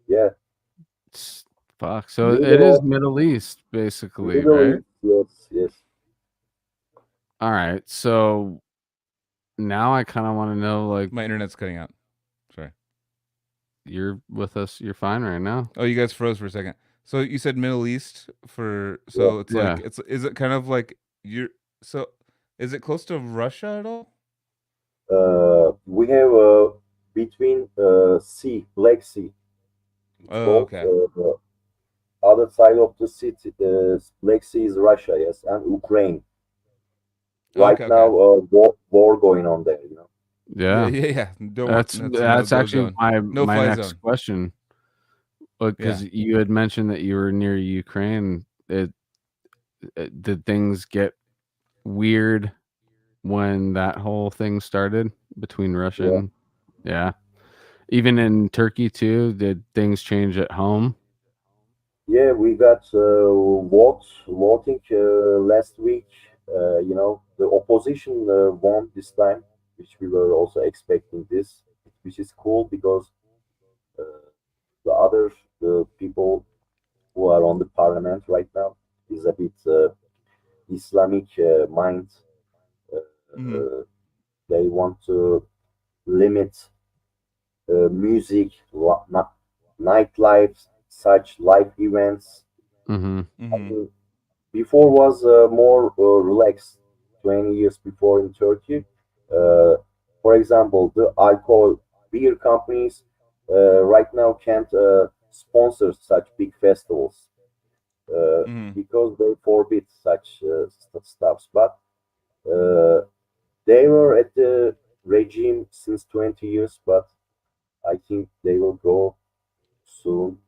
Yeah, Fuck. So it is Middle Middle East, basically, Middle right? East. Yes, yes. All right. So now I kind of want to know, like, My internet's cutting out. Sorry. you're with us. You're fine right now. Oh, you guys froze for a second. So you said Middle East for Yeah. it's Yeah. like is it kind of like you're so is it close to Russia at all? We have between sea, Black Sea. It's Oh, called okay. the other side of the city. The Black Sea is Russia, yes, and Ukraine. Right Okay, now, okay. war going on there. You know. Yeah, Yeah. yeah, yeah. Don't want that's a That's no-go actually zone. my No my fly next zone. question. Yeah. Because you had mentioned that you were near Ukraine. Did things get weird when that whole thing started between Russia Yeah. and yeah. Even in Turkey too, did things change at home? Yeah, we got voting last week. You know, the opposition won this time, which we were also expecting this, which is cool because uh, the other the people who are on the parliament right now is a bit Islamic mind. Mm-hmm. They want to limit music, nightlife, such live events. Mm-hmm. I Mm-hmm. mean, before was more relaxed 20 years before in Turkey. Uh, for example, the alcohol beer companies right now can't sponsor such big festivals Mm-hmm. because they forbid such stuffs. But uh, they were at the regime since 20 years, but I think they will go soon.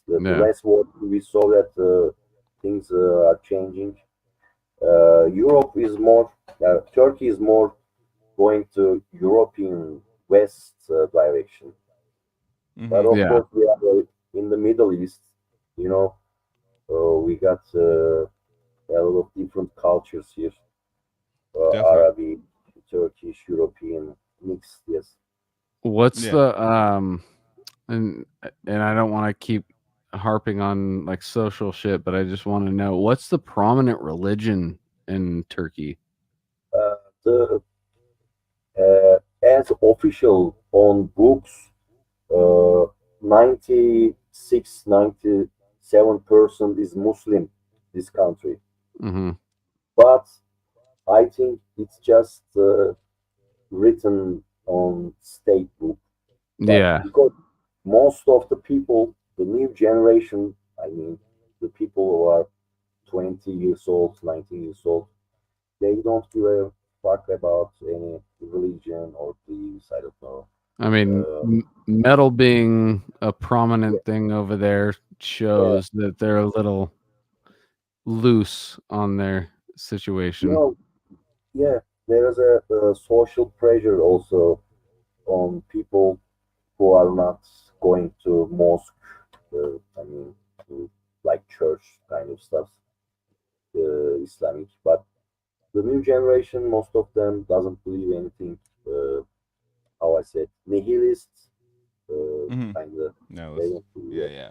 The Yeah. last war we saw that things are changing. Europe is more, Turkey is more going to European West direction. But Mm-hmm. of Yeah. course, we are in the Middle East. You know, we got a lot of different cultures here: Definitely. Arabic, Turkish, European, mixed. Yes. What's Yeah. the and I don't want to keep harping on like social shit, but I just want to know what's the prominent religion in Turkey? The as official on books, uh, 96, 97% is Muslim. This country, Mm-hmm. but I think it's just written on state book. But Yeah. because most of the people, the new generation, I mean, the people who are 20 years old, 19 years old, they don't give a fuck about any religion or beliefs. I don't know. I mean, Uh, metal being a prominent yeah, thing over there yeah. shows that they're a little loose on their You situation. know, yeah, there is a social pressure also on people who are not going to mosque. I mean, to like church kind of stuff, Islamic. But the new generation, most of them doesn't believe anything. How I said, nihilists, Mm-hmm. kind of. No, They it's, don't believe yeah, it. yeah.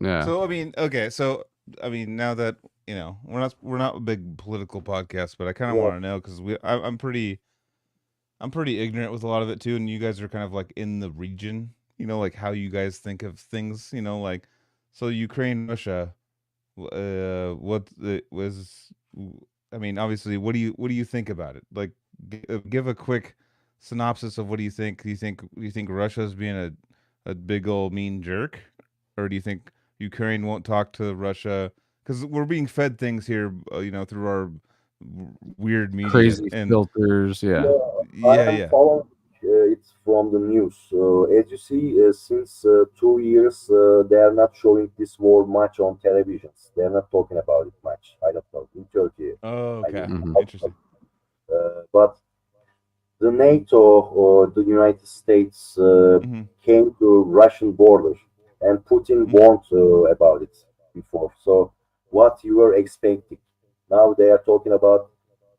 Yeah. So I mean, okay, so I mean, now that we're not a big political podcast, but I kind of Yeah, want to know because I'm pretty ignorant with a lot of it too, and you guys are kind of like in the region, like how you guys think of things, like so Ukraine, Russia, what the was, I mean, obviously, what do you think about it? Like, give a quick synopsis of what do you think? Do you think Russia's being a big old mean jerk, or do you think Ukraine won't talk to Russia because we're being fed things here, through our weird media. Crazy And filters. Yeah. I yeah, am yeah. following it from the news. As you see, since 2 years, they are not showing this war much on televisions. They are not talking about it much. I don't know in Turkey. Oh, I okay. mean, Mhm. Interesting. but the NATO or the United States Hmm. came to Russian border, and Putin Hmm. warned about it before. So, what you were expecting? Now they are talking about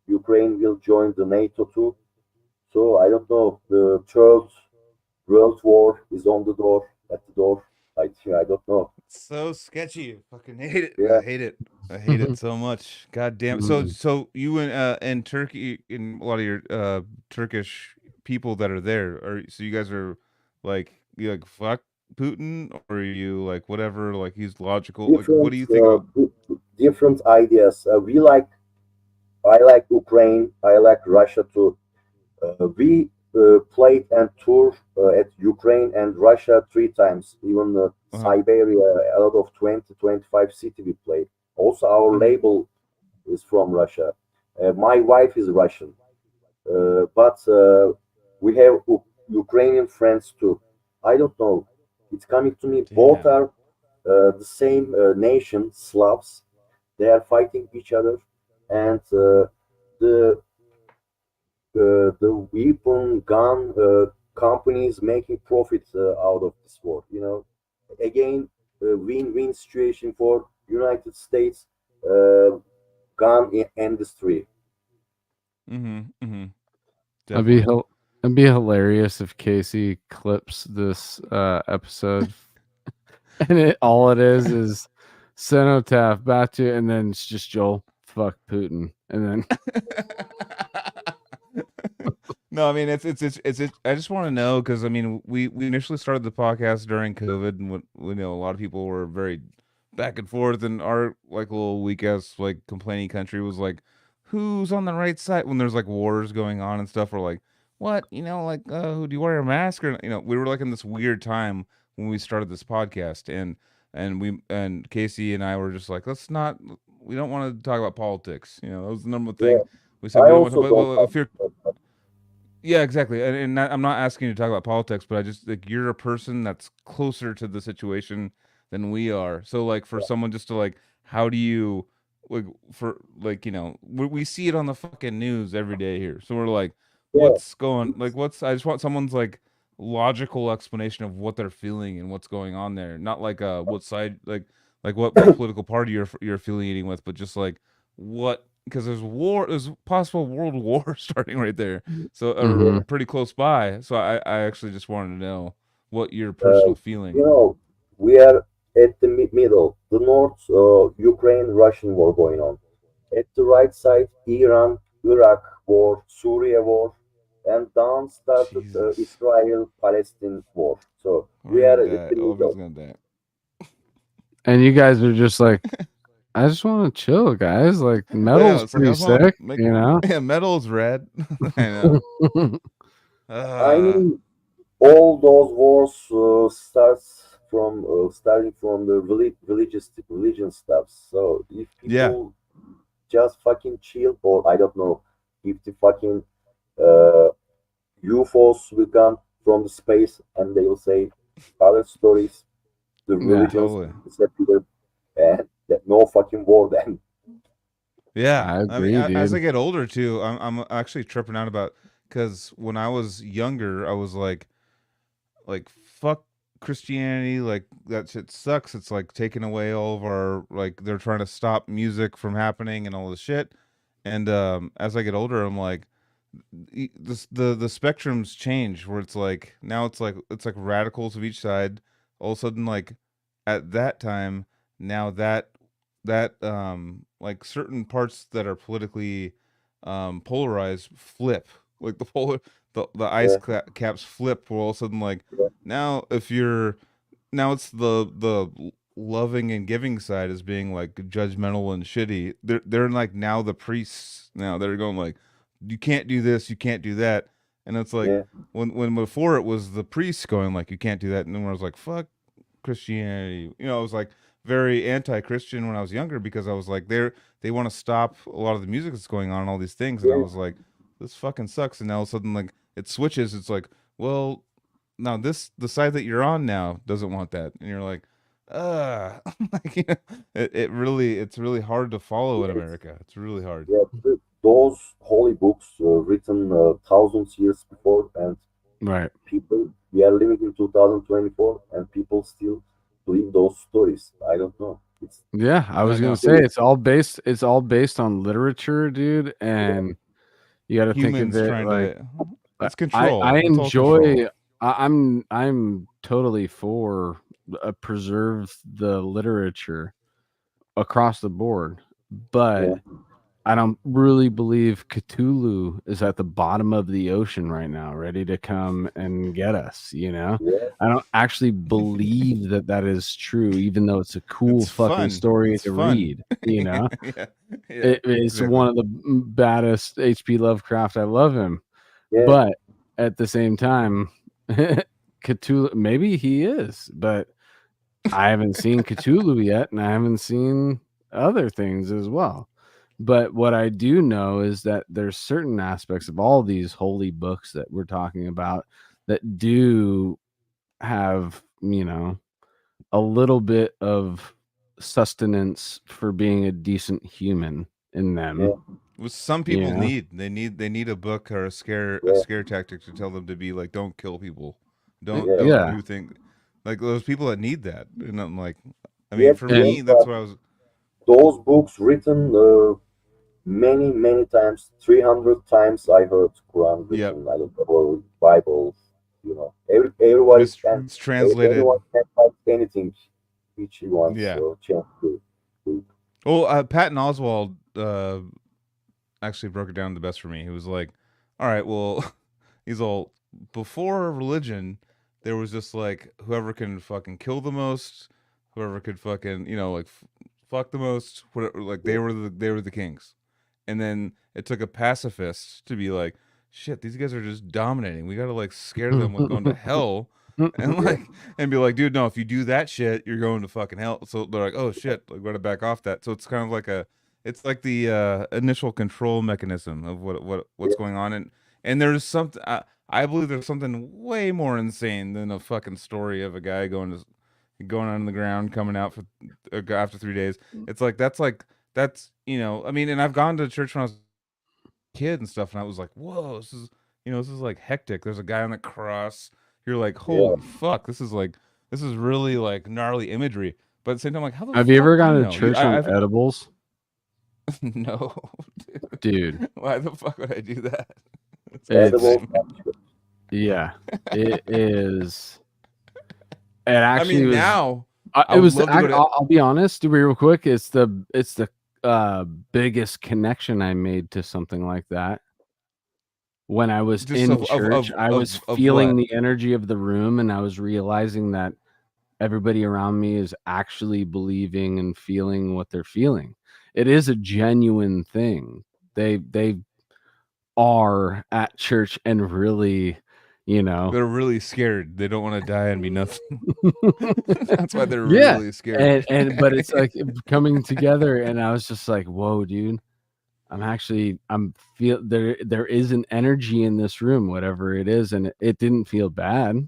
Ukraine will join the NATO too. So I don't know. The third World War is on the door, at the door. I don't know. So sketchy. Fucking hate it. Yeah, I hate it. I hate it so much. God damn it. So Mhm. so you and Turkey, and a lot of your Turkish people that are there, are so you guys are like, you like fuck Putin, or are you like whatever, like he's logical? Like what different do you think about? different ideas. I like Ukraine. I like Russia too. We played and toured at Ukraine and Russia 3 times. Even Uh-huh. Siberia, a lot of 20, 25 city we played. Also, our Hmm. label is from Russia. My wife is Russian, but we have Ukrainian friends too. I don't know. It's coming to me. Both Damn. are the same nation, Slavs. They are fighting each other, and the the weapon gun companies making profit out of this war. Again, win-win situation for United States gun industry. Mm-hmm. Mm-hmm. It'd be Definitely. it'd be hilarious if Casey clips this episode and all it is Cenotaph, Batu, and then it's just Joel. Fuck Putin, and then No, I mean it's I just want to know, because I mean we initially started the podcast during COVID, and we know a lot of people were very back and forth, and our like little weak ass like complaining country was like, who's on the right side when there's like wars going on and stuff. We're like, what, like, who do you wear a mask, or we were like in this weird time when we started this podcast, and Casey and I were just like, let's not, we don't want to talk about politics. That was the number one Yeah, thing we said. I We don't want to, also but don't well, if like you're, that. yeah, exactly. And I'm not asking you to talk about politics, but I just like, you're a person that's closer to the situation than we are. So like, for someone just to like, how do you, like, for like, we see it on the fucking news every day here. So we're like, Yeah, what's going, like, I just want someone's like logical explanation of what they're feeling and what's going on there. Not like what side, like what political party you're affiliating with, but just like what, because there's possible world war starting right there, so yeah. Mhm. pretty close by. So I actually just wanted to know what your Uh, personal feeling. you know, we are at the middle. The north, Ukraine-Russian war going on. At the right side, Iran, Iraq war, Syria war, and down started Jesus, Israel-Palestine war. So we we're are gonna at die. the All of us middle. gonna die. And you guys are just like, I just want to chill, guys. Like Yeah, metal's it's like, I pretty just want to sick, make. you know. Yeah, metal is red. I know. I Uh, mean, all those wars starting from the religion stuff. So if yeah. people just fucking chill, or I don't know, if the fucking uh, UFOs will come from the space and they will say other stories, the Yeah, religions Totally. disappear, and that no fucking war then. Yeah, I I mean, agree, as I dude. get older too, I'm actually tripping out about, because when I was younger, I was like fuck Christianity, like that shit sucks. It's like taking away all of our, like, they're trying to stop music from happening and all this shit. And as I get older, I'm like, the spectrums change, where it's like now it's like radicals of each side. All of a sudden, like at that time, now that like certain parts that are politically polarized flip, like the ice Yeah, caps flip, where all of a sudden, like, yeah, now if you're, now it's the loving and giving side is being like judgmental and shitty. They're like now the priests, now they're going like, you can't do this, you can't do that. And it's like, yeah, when before it was the priests going like, you can't do that, and then I was like, fuck Christianity. It was like very anti-Christian when I was younger because I was like, they want to stop a lot of the music that's going on and all these things, and I Yeah. was like, this fucking sucks. And now all of a sudden, like, it switches. It's like, well, now the side that you're on now doesn't want that, and you're like, like, you know, it's really hard to follow in Yes. America. It's really hard. Yeah, those holy books written thousands years before, and Right. people, we are living in 2024, and people still believe those stories. I don't know. It's Yeah, I was know. gonna say it's all based on literature, dude, and you got to think of Humans it trying like to. It's control. I It's all control. enjoy. I'm totally for preserve the literature across the board, but yeah, I don't really believe Cthulhu is at the bottom of the ocean right now, ready to come and get us. You know, yeah, I don't actually believe that that is true, even though it's a cool It's fucking fun. story It's to fun. read. You know, Yeah. it's exactly. one of the baddest H.P. Lovecraft. I love him, yeah. but at the same time, Cthulhu, maybe he is, but I haven't seen Cthulhu yet, and I haven't seen other things as well. But what I do know is that there's certain aspects of all these holy books that we're talking about that do have, you know, a little bit of sustenance for being a decent human in them. Yeah. What some people Yeah. need. They need a book or a scare tactic to tell them to be like, don't kill people, don't Yeah. do things like those people that need that. And I'm like, I We mean, have for to And- me, think that's that what I was. those books written many times, 300 times. I heard Quran Yep. written. I don't know, or Bible. You know, everybody can, Mistranslated. anyone can write anything which he wants. Yeah. So chance to. Well, Patton Oswalt actually broke it down the best for me. He was like, all right, well, he's all, before religion, there was just like whoever can fucking kill the most, whoever could fucking, you know, like fuck the most, whatever, like they were the kings. And then it took a pacifist to be like, shit, these guys are just dominating. We got to like scare them with going to hell. And like, and be like, dude, no, if you do that shit, you're going to fucking hell. So they're like, oh shit, like, we got to back off that. So it's kind of like it's like the initial control mechanism of what's going on. And there's something, I believe there's something way more insane than a fucking story of a guy going on the ground, coming out for after 3 days. It's like, that's, you know, I mean, and I've gone to church when I was a kid and stuff, and I was like, whoa, this is, you know, this is like hectic. There's a guy on the cross. You're like, holy fuck, this is really like gnarly imagery. But at the same time, like, how the Have you fuck ever do gone you to know? church on edibles? No, Dude. Why the fuck would I do that? Edible. Yeah, it is. It actually I mean, was. now It was. love to go to- I'll be honest, real quick. It's the biggest connection I made to something like that. When I was Just in of- church, of- I was of feeling what? the energy of the room, and I was realizing that everybody around me is actually believing and feeling what they're feeling. It is a genuine thing. They are at church and really, you know, They're really scared. They don't want to die and be nothing. That's why they're yeah. really scared. But it's like coming together, and I was just like, whoa, dude. I'm feel there is an energy in this room, whatever it is, and it didn't feel bad.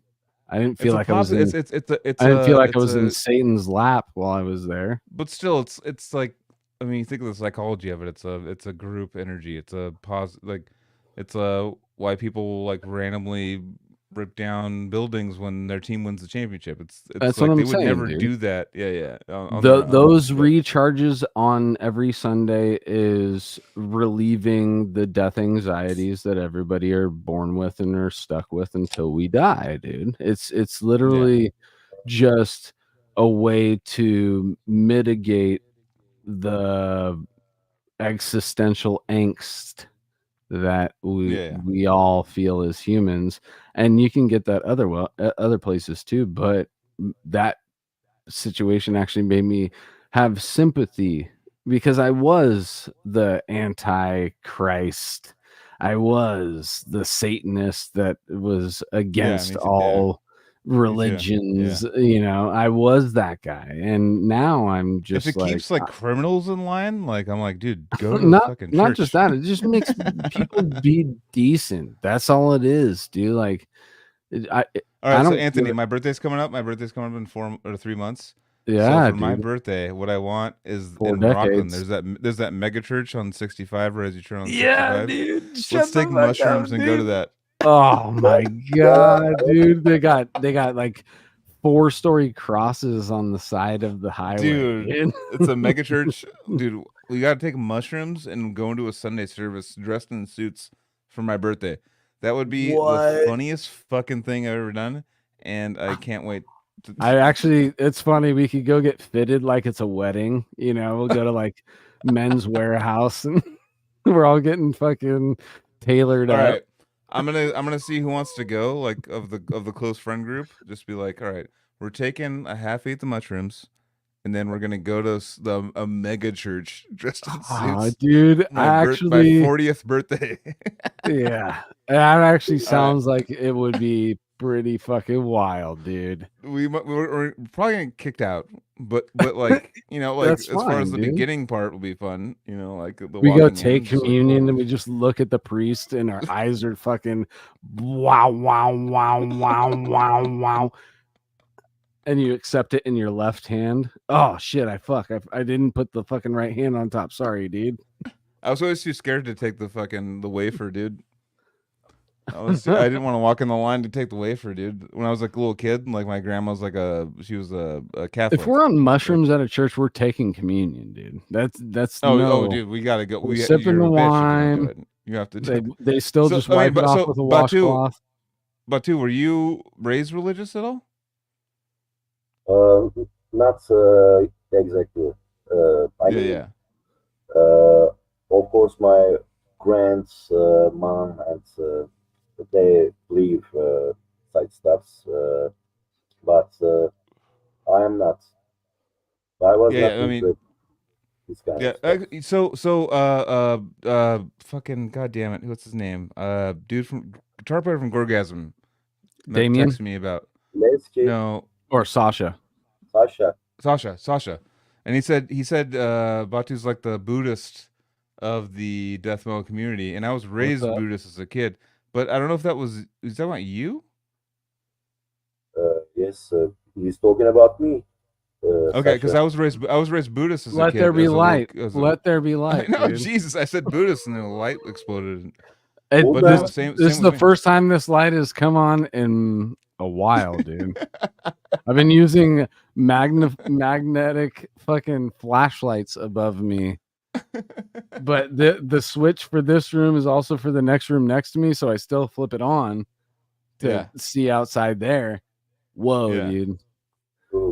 I didn't feel like I was in, I didn't feel like I was in Satan's lap while I was there. But still, it's like, I mean, you think of the psychology of it. It's a group energy. It's a like, it's why people like randomly rip down buildings when their team wins the championship. It's That's like what I'm they would saying, never dude. do that. Yeah. On their own. Those recharges on every Sunday is relieving the death anxieties that everybody are born with and are stuck with until we die, dude. It's literally just a way to mitigate the existential angst that we all feel as humans, and you can get that other places too, but that situation actually made me have sympathy because I was the anti-Christ. I was the Satanist that was against all religions. You know, I was that guy, and now I'm just if it keeps like criminals in line, like I'm like, dude, go to the fucking church. Not just that, it just makes people be decent. That's all it is, dude. Like, all right, so Anthony, my birthday's coming up. My birthday's coming up in 4 or 3 months. Yeah, so for my birthday, what I want is in Rockland. There's that mega church on 65, or as you turn on 65. Dude. Let's take mushrooms and go to that. Oh my god, dude! They got like 4-story crosses on the side of the highway. Dude. It's a mega church, dude. We gotta take mushrooms and go into a Sunday service dressed in suits for my birthday. That would be the funniest fucking thing I've ever done, and I can't wait. It's funny. We could go get fitted like it's a wedding. You know, we'll go to like Men's Warehouse, and we're all getting fucking tailored all up. Right. I'm gonna see who wants to go, like of the close friend group. Just be like, all right, we're taking a half-eighth of mushrooms, and then we're gonna go to a mega church dressed in suits. Dude, my 40th birthday. Yeah, that actually sounds like it would be pretty fucking wild, dude. We're probably gonna get kicked out, but like, you know, like as far as the beginning part will be fun, you know, like we go take communion and we just look at the priest and our eyes are fucking wow, and you accept it in your left hand. Oh shit, I didn't put the fucking right hand on top. Sorry, dude. I was always too scared to take the wafer, dude. I didn't want to walk in the line to take the wafer, dude. When I was like a little kid, like my grandma was like she was a Catholic. If we're on mushrooms at a church, we're taking communion, dude. That's dude, we gotta go. We're sipping the wine. You have to. They still just wipe it off with a washcloth. Batu, were you raised religious at all? Not exactly. Yeah. Of course, my mom and they believe side stuffs, but I am not. I was not into this kind of stuff. Fucking goddamn it, what's his name? Dude from guitar player from Gorgasm. Damien? Texted me about. Lesky. No. Or Sasha. Sasha. And he said Batu's like the Buddhist of the death metal community, and I was raised Buddhist as a kid, but I don't know if is that about you? Yes, he's talking about me. Okay, because I was raised Buddhist as a kid. Let there be light. Let there be light. No, Jesus, I said Buddhist, and the light exploded. This is the first time this light has come on in a while, dude. I've been using magnetic fucking flashlights above me. But the switch for this room is also for the next room next to me, so I still flip it on to see outside there. Whoa, dude.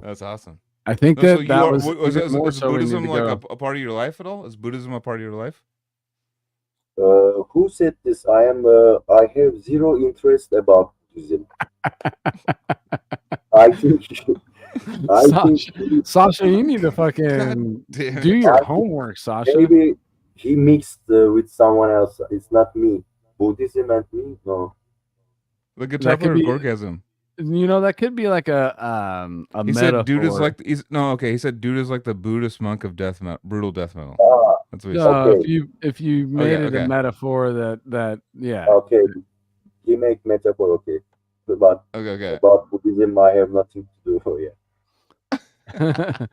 That's awesome. I think that was is Buddhism like a part of your life at all? Is Buddhism a part of your life? Who said this? I have zero interest about Buddhism. I think Sasha, you need to fucking do your homework, Sasha. Maybe he mixed with someone else. It's not me. Buddhism and me, no. The guitar player of Gorgasm. You know, that could be like a he metaphor. Said dude is like he said dude is like the Buddhist monk of death metal, brutal death metal. That's what he said. If you made it a metaphor that okay, he make metaphor, okay, but okay about Buddhism I have nothing to do. That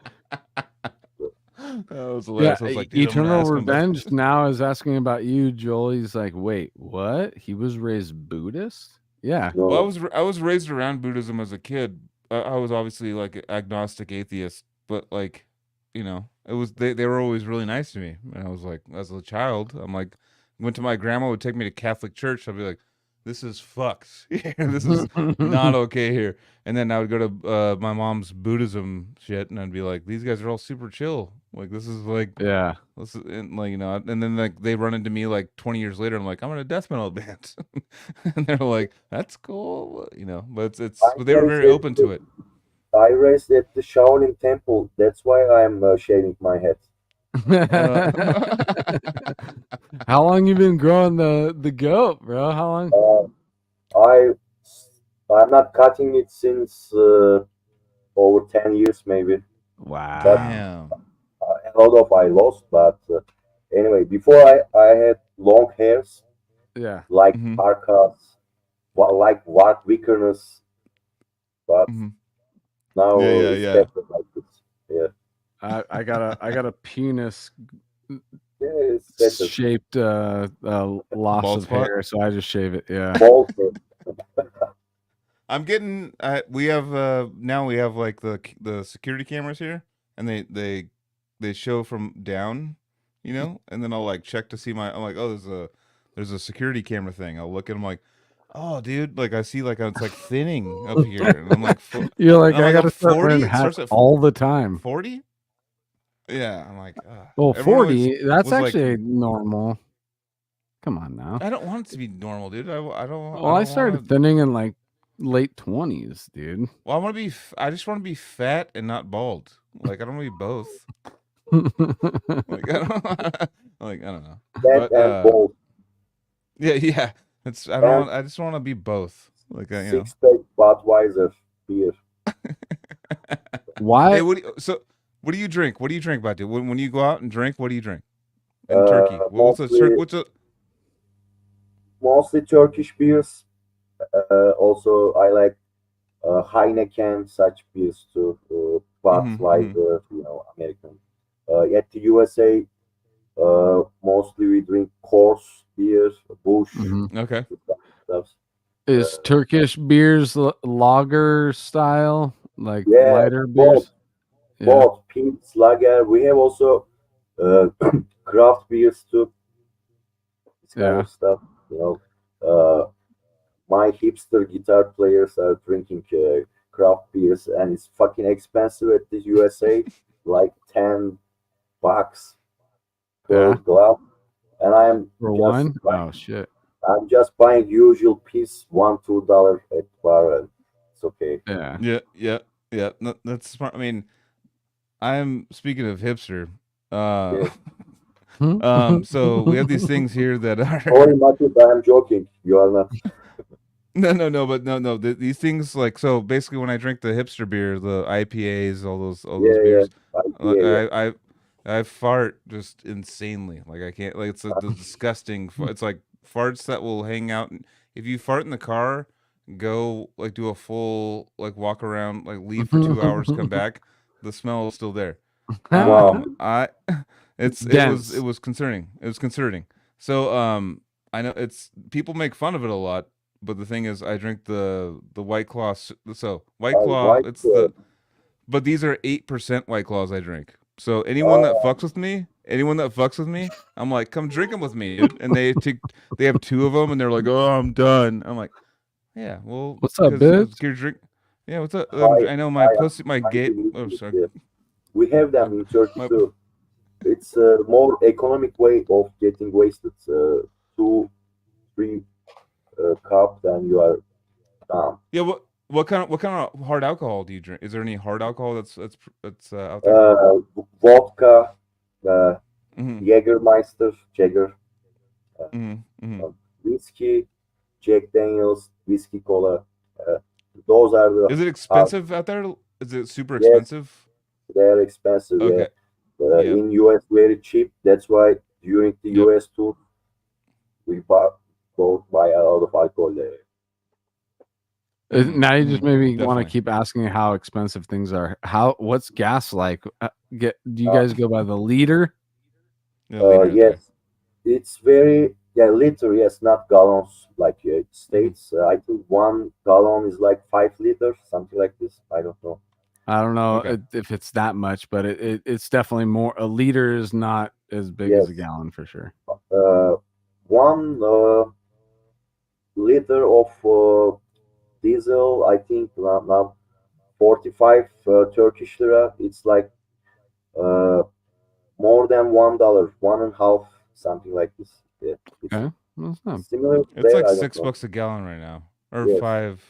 was hilarious. I was like, Eternal Revenge now is asking about you, Joel. He's like, wait, what? He was raised Buddhist? Yeah. No. Well, I was raised around Buddhism as a kid. I was obviously like agnostic atheist, but like, you know, it was they were always really nice to me. And I was like, as a child, I'm like, went to my grandma would take me to Catholic church. I'd be like, this is fucked. This is not okay here. And then I would go to my mom's Buddhism shit, and I'd be like, these guys are all super chill. Like this is like this is, and like, you know, and then like they run into me like 20 years later. I'm like, I'm in a death metal band, and they're like, that's cool, you know. But but they were very open to it. I raised at the Shaolin Temple. That's why I'm shaving my head. How long you been growing the goat, bro? How long? I'm not cutting it since over 10 years maybe. Wow. Damn. A lot of I lost, but anyway, before I had long hairs Yeah. like Mhm. parkas, like Wart Vickerness, but Mhm. now Yeah, it's yeah. better like this. Yeah, I got a penis yeah, it's better. shaped loss Bald of spot? hair, so I just shave it. Yeah. Bald. I'm getting. We have now we have like the security cameras here, and they show from down, you know, and then I'll like check to see my. I'm like, oh, there's a security camera thing. I'll look and I'm like, oh, dude, like I see like it's like thinning up here, and I'm like, You're like, and I'm I like, gotta I'm start 40. wearing It hats starts at all the time. 40. Yeah, I'm like, Well, everyone always 40, that's was like, actually normal. Come on now. I don't want it to be normal, dude. I don't. Well, I don't started wanna, thinning in like late 20s, dude. Well, I want to be. I just want to be fat and not bald. Like I don't want to be both. Like I don't. Like I don't know. Fat But and bald. yeah. It's. I don't. And Want, I just want to be both. Like you know. 6-pack Budweiser beer. Why? Hey, what do you drink? What do you drink, Batu? When you go out and drink, what do you drink? In Turkey, what's Mostly Turkish beers. Also, I like Heineken, such beers too. Budweiser, you know, American. At the USA, mostly we drink coarse beers, Bush, Okay. stuff. Is Turkish beers lager style, like Yeah, lighter both, beers? Yeah. both Pils, Lager. We have also craft beers too. This kind of stuff, you know. My hipster guitar players are drinking craft beers, and it's fucking expensive at the USA, like $10 per Yeah. glass. And For one? Oh shit. I'm just buying usual piece, $1-2 at bar, and it's okay. Yeah. Yeah. No, that's smart. I mean, I'm speaking of hipster. So we have these things here that are. Sorry, Matthew, I'm joking. You are not. No. These things like so. Basically, when I drink the hipster beer, the IPAs, all those Yeah, beers, yeah. I fart just insanely. Like I can't. Like it's a disgusting. It's like farts that will hang out. If you fart in the car, go like do a full like walk around, like leave for 2 hours, come back, the smell is still there. Wow. It was concerning. It was concerning. So I know it's people make fun of it a lot, but the thing is, I drink the White Claw. So White Claw, White it's the. But these are 8% White Claws I drink. So anyone that fucks with me, I'm like, come drink them with me, dude. And they have 2 of them, and they're like, oh, I'm done. I'm like, yeah, well, what's up, bitch? Your drink. Yeah, what's up? Hi, I know my hi, pussy, my I'm gate. finding Oh, it. sorry. Yeah. We have them in Turkey My- too. It's a more economic way of getting wasted. 2-3 cup, then you are done. Yeah, what kind of hard alcohol do you drink? Is there any hard alcohol that's out there? Vodka, Mhm. Jägermeister, Jagger, whiskey, Jack Daniels, whiskey cola. Those are the. Is it expensive out there? Is it super Yes. expensive? They are expensive. Okay. Yeah. In US, very cheap. That's why during the US tour, we both buy a lot of alcohol there. Now you just maybe want Definitely. to keep asking how expensive things are. What's gas like? Do you guys go by the liter? Yeah, liter, Yes, it's very liter. Yes, not gallons like States. I think 1 gallon is like 5 liters, something like this. I don't know. I don't know Okay. if it's that much, but it's definitely more. A liter is not as big as a gallon for sure. 1 liter of diesel, I think now 45 Turkish lira. It's like more than $1, 1.5, something like this. Yeah, it's Okay, well, it's not. similar. It's like I don't know. $6 a gallon right now, or Yes. 5.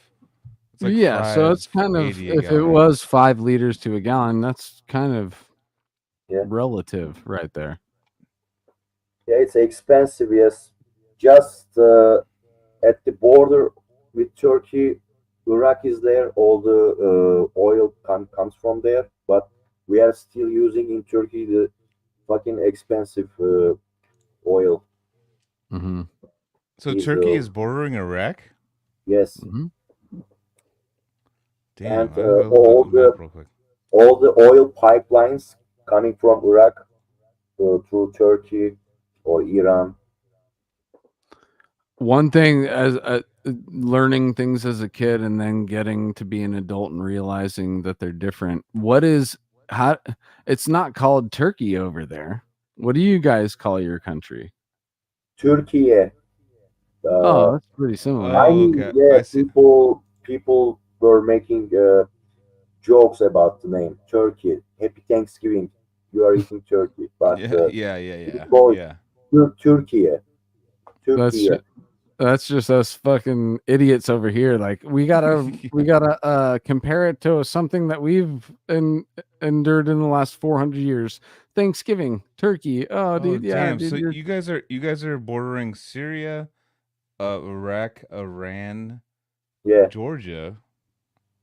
It's like Yeah, so it's kind of $5.80 a if it gallon. was 5 liters to a gallon, that's kind of Yeah. relative right there. Yeah, it's expensive. Yes, just at the border with Turkey, Iraq is there. All the oil comes from there, but we are still using in Turkey the fucking expensive oil. Mm-hmm. So Is Turkey is bordering Iraq. yes, Mm-hmm. Damn, and I gotta look at the map real quick. all the oil pipelines coming from Iraq through Turkey or Iran. One thing as learning things as a kid and then getting to be an adult and realizing that they're different. What is how? It's not called Turkey over there. What do you guys call your country? Turkey. Oh, that's pretty similar. I Oh, mean, okay. yeah, I see. people were making jokes about the name Turkey. Happy Thanksgiving. You are eating turkey, but Yeah. call it Turkey. That's Turkey. that's just us fucking idiots over here. Like we gotta compare it to something that we've endured in the last 400 years. Thanksgiving, turkey. Oh, dude, yeah, damn. dude, So you're you guys are bordering Syria, Iraq, Iran, Yeah. Georgia,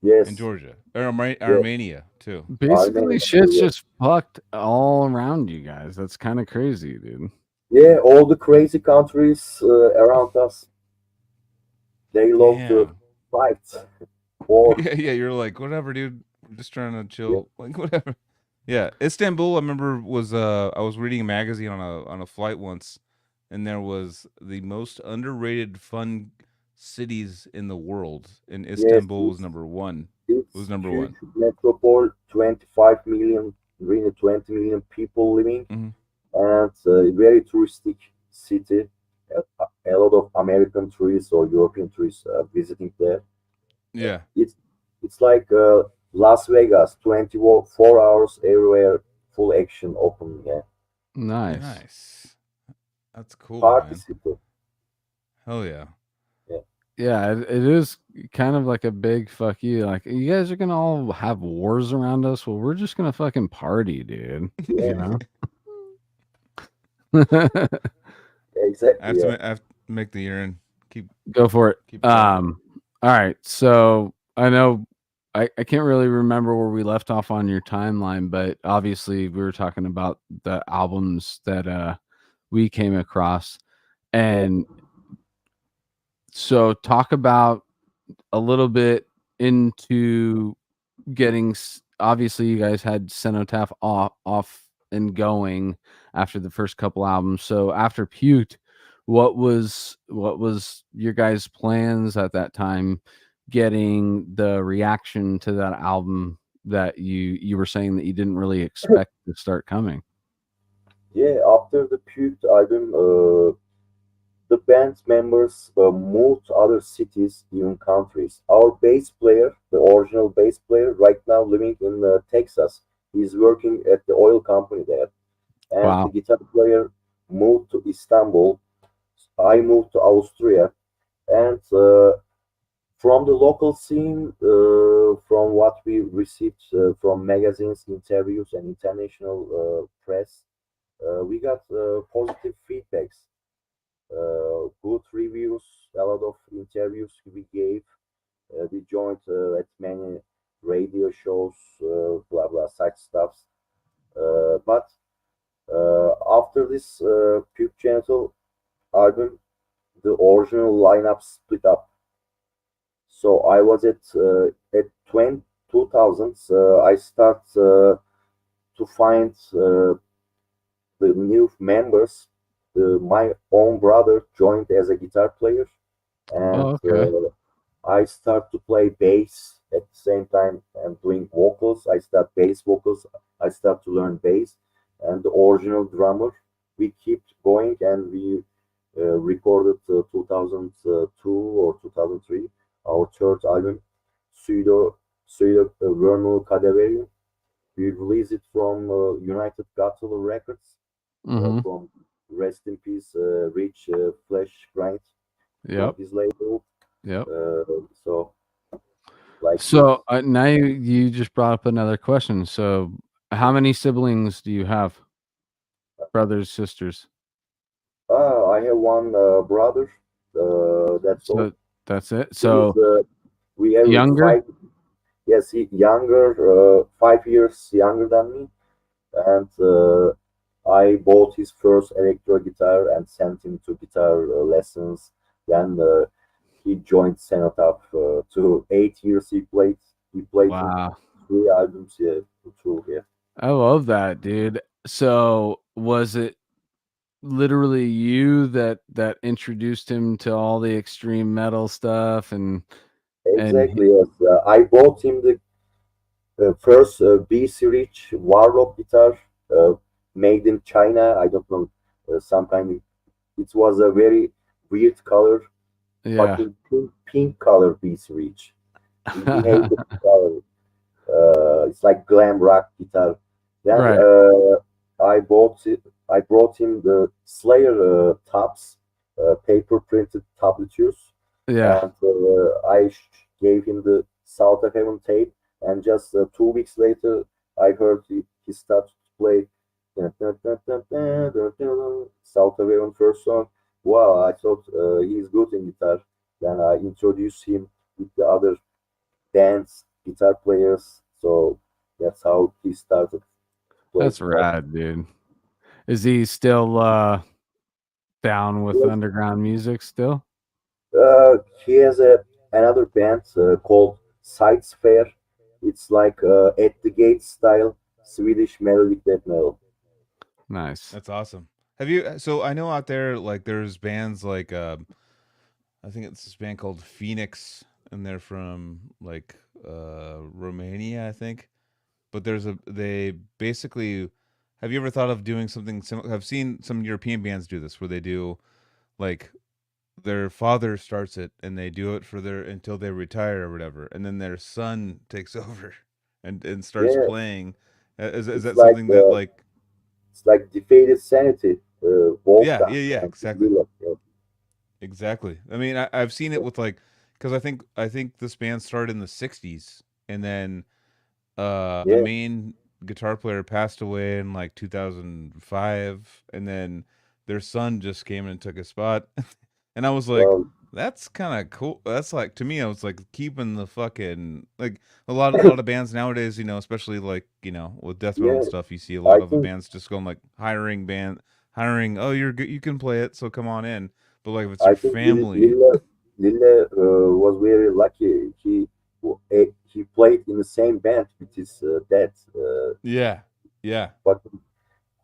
Yes. and Georgia, or Armenia too. basically Armenia, shit's yeah. just fucked all around you guys. That's kind of crazy, dude. Yeah, all the crazy countries around us, they love to Damn. fight. Or Yeah. You're like, whatever, dude. I'm just trying to yeah, chill. Like, whatever. Yeah, Istanbul. I remember was I was reading a magazine on a flight once, and there was the most underrated fun cities in the world, and yes, Istanbul was number one. It was it's number huge one. metropole, 25 million, really 20 million people living, Hmm. and very touristic city. A lot of American tourists or European tourists visiting there. Yeah. It's it's like Las Vegas, 24 hours everywhere, full action, open, yeah, Nice. Nice. That's cool, party man. city. Hell yeah. Yeah, it is kind of like a big fuck you. Like you guys are gonna all have wars around us. Well, we're just gonna fucking party, dude. Yeah, You know. exactly. Yeah. I have to make the urine. Go for it. Keep going. All right. So I know I can't really remember where we left off on your timeline, but obviously we were talking about the albums that we came across. And so talk about a little bit into getting obviously you guys had Cenotaph off and going after the first couple albums. So after Puked, what was your guys' plans at that time, getting the reaction to that album that you were saying that you didn't really expect to start coming? Yeah, after the Puked album, the band members moved to other cities, even countries. Our bass player, the original bass player, right now living in Texas. He's working at the oil company there. And the Wow. guitar player moved to Istanbul. I moved to Austria. And from the local scene, from what we received from magazines, interviews, and international press, we got positive feedbacks, good reviews, a lot of interviews we gave. We joined at many radio shows, blah blah, such stuffs. But after this Puke Gentle album, the original lineup split up. So I was at 2000s. I start to find the new members. My own brother joined as a guitar player, and Oh, okay. I start to play bass at the same time and doing vocals. I start bass vocals. I start to learn bass, and the original drummer. We keep going, and we recorded 2002 or 2003 our third album, Pseudo Vernal Cadaverium. We released it from United Guttural Records, Mm-hmm. from Rest in Peace, Rich Flesh Grind, from Yep. his label. Yep. So, like, So now you just brought up another question. So how many siblings do you have? Brothers, sisters? I have one brother. That's all. So that's it. He's So we have Younger? 5. Yes, he younger, 5 years younger than me, and I bought his first electro guitar and sent him to guitar lessons. Then he joined Cenotaph. To 8 years he played. He played in Wow. 3 albums. Yeah, 2. Yeah. I love that, dude. So was it literally you that introduced him to all the extreme metal stuff and Exactly. Yes. I bought him the first BC Rich Warlock guitar uh, made in China. I don't know, some kind. It was a very weird color, yeah. fucking pink color BC Rich. He hated the color. It's like glam rock guitar. Then Right. I bought it. I brought him the Slayer tops, paper printed tablatures, Yeah. and I gave him the South of Heaven tape. And just 2 weeks later, I heard he started to play South of Heaven first song. Wow, I thought he's good in guitar. Then I introduced him with the other dance guitar players. So that's how he started playing That's guitar. rad, dude. Is he still down with Yes. underground music still? He has another band called Sights Fair. It's like At the Gate style Swedish melodic death metal. Nice. That's awesome. Have you? So I know out there, like, there's bands like I think it's this band called Phoenix, and they're from like Romania, I think. But they basically. Have you ever thought of doing something similar? I've seen some European bands do this, where they do like their father starts it and they do it for their until they retire or whatever, and then their son takes over and starts Yeah, playing. Is it's that like something that like? Defeated Sanity, Yeah, Wolfgang, yeah, and exactly. Lila. Exactly. I mean, I've seen it with like, because I think this band started in the '60s, and then a Yeah, main guitar player passed away in like 2005, and then their son just came in and took his spot, and I was like, well, that's kind of cool. That's like, to me, I was like keeping the fucking like a lot of bands nowadays, especially like with death metal yeah, and stuff, you see a I lot of the think bands just going like hiring. Oh, you're good, you can play it, so come on in. But like if it's your family, Lila was very lucky. He played in the same band with his dad. yeah, yeah, Fucking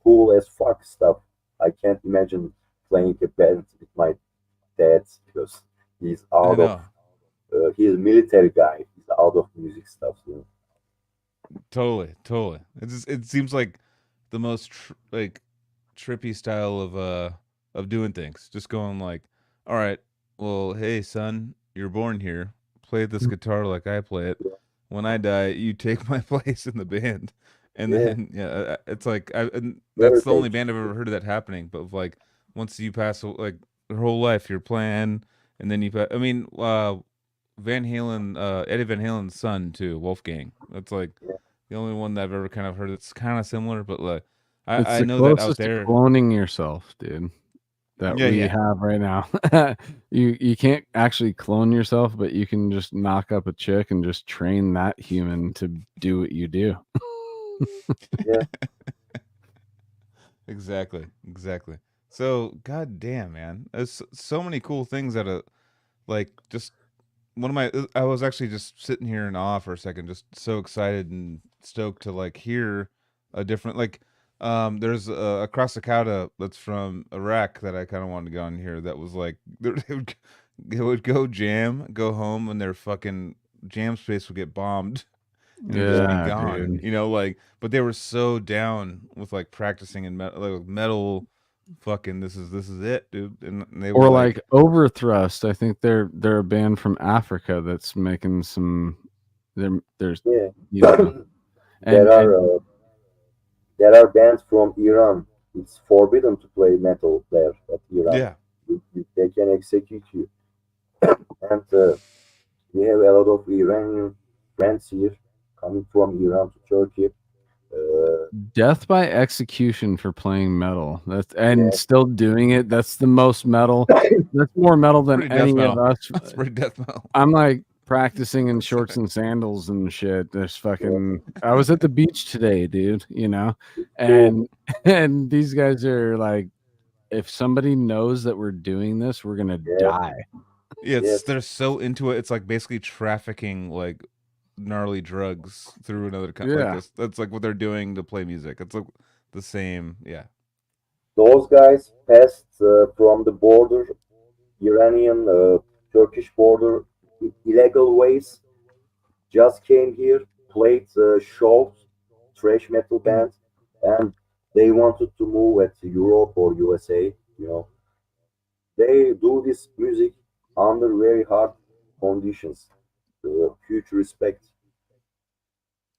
cool as fuck stuff. I can't imagine playing a band with my dad because he's I out of. know. He's a military guy. He's out of music stuff. Totally, totally. It seems like the most like trippy style of doing things. Just going like, all right, well, hey son, you're born here. Play this guitar like I play it. Yeah, When I die, you take my place in the band. And yeah, then it's like and that's the only heritage. band I've ever heard of that happening. But like once you pass like your whole life, you're playing, and then I mean, Van Halen, Eddie Van Halen's son too, Wolfgang. That's like Yeah, the only one that I've ever kind of heard that's kind of similar, but like It's I the know that out closest to there. cloning yourself, dude, that Yeah, we yeah. have right now. You can't actually clone yourself, but you can just knock up a chick and just train that human to do what you do. yeah. Exactly, exactly. So, god damn, man, there's so many cool things that like just one of my. I was actually just sitting here in awe for a second, just so excited and stoked to like hear a different like. There's a Krasakata that's from Iraq that I kind of wanted to go on here. That was like they would go jam, go home, and their fucking jam space would get bombed and just be Yeah, gone. dude. Like, but they were so down with like practicing and metal. Fucking, this is it, dude. And they would Or like, like Overthrust. I think they're a band from Africa that's making some. There's Yeah. you know there and are uh, there are bands from Iran. It's forbidden to play metal there at Iran. yeah, They can execute you. And we have a lot of Iranian friends here coming from Iran to Turkey. death by execution for playing metal. That's and Yeah, still doing it. That's the most metal. That's more metal than pretty death any of metal. us. That's pretty death metal. I'm like practicing in shorts and sandals and shit. There's fucking. I was at the beach today, dude. You know, and and these guys are like, if somebody knows that we're doing this, we're gonna die. Yeah, Yes. they're so into it. It's like basically trafficking like gnarly drugs through another country. Yeah. Like that's like what they're doing to play music. It's like the same. Yeah. Those guys passed from the border, Iranian, Turkish border, illegal ways. Just came here, played shows, thrash metal band, and they wanted to move at Europe or USA. You know, they do this music under very hard conditions. Huge respect.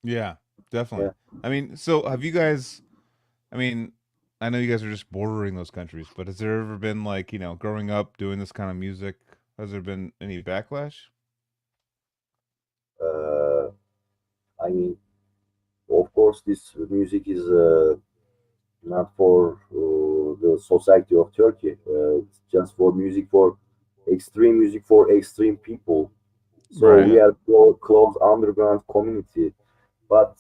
Yeah, definitely. Yeah. I mean, so have you guys? I mean, I know you guys are just bordering those countries, but has there ever been like growing up doing this kind of music? Has there been any backlash? Uh, I mean, of course, this music is not for the society of Turkey. It's just for music for extreme people. So Right. we are close underground community. But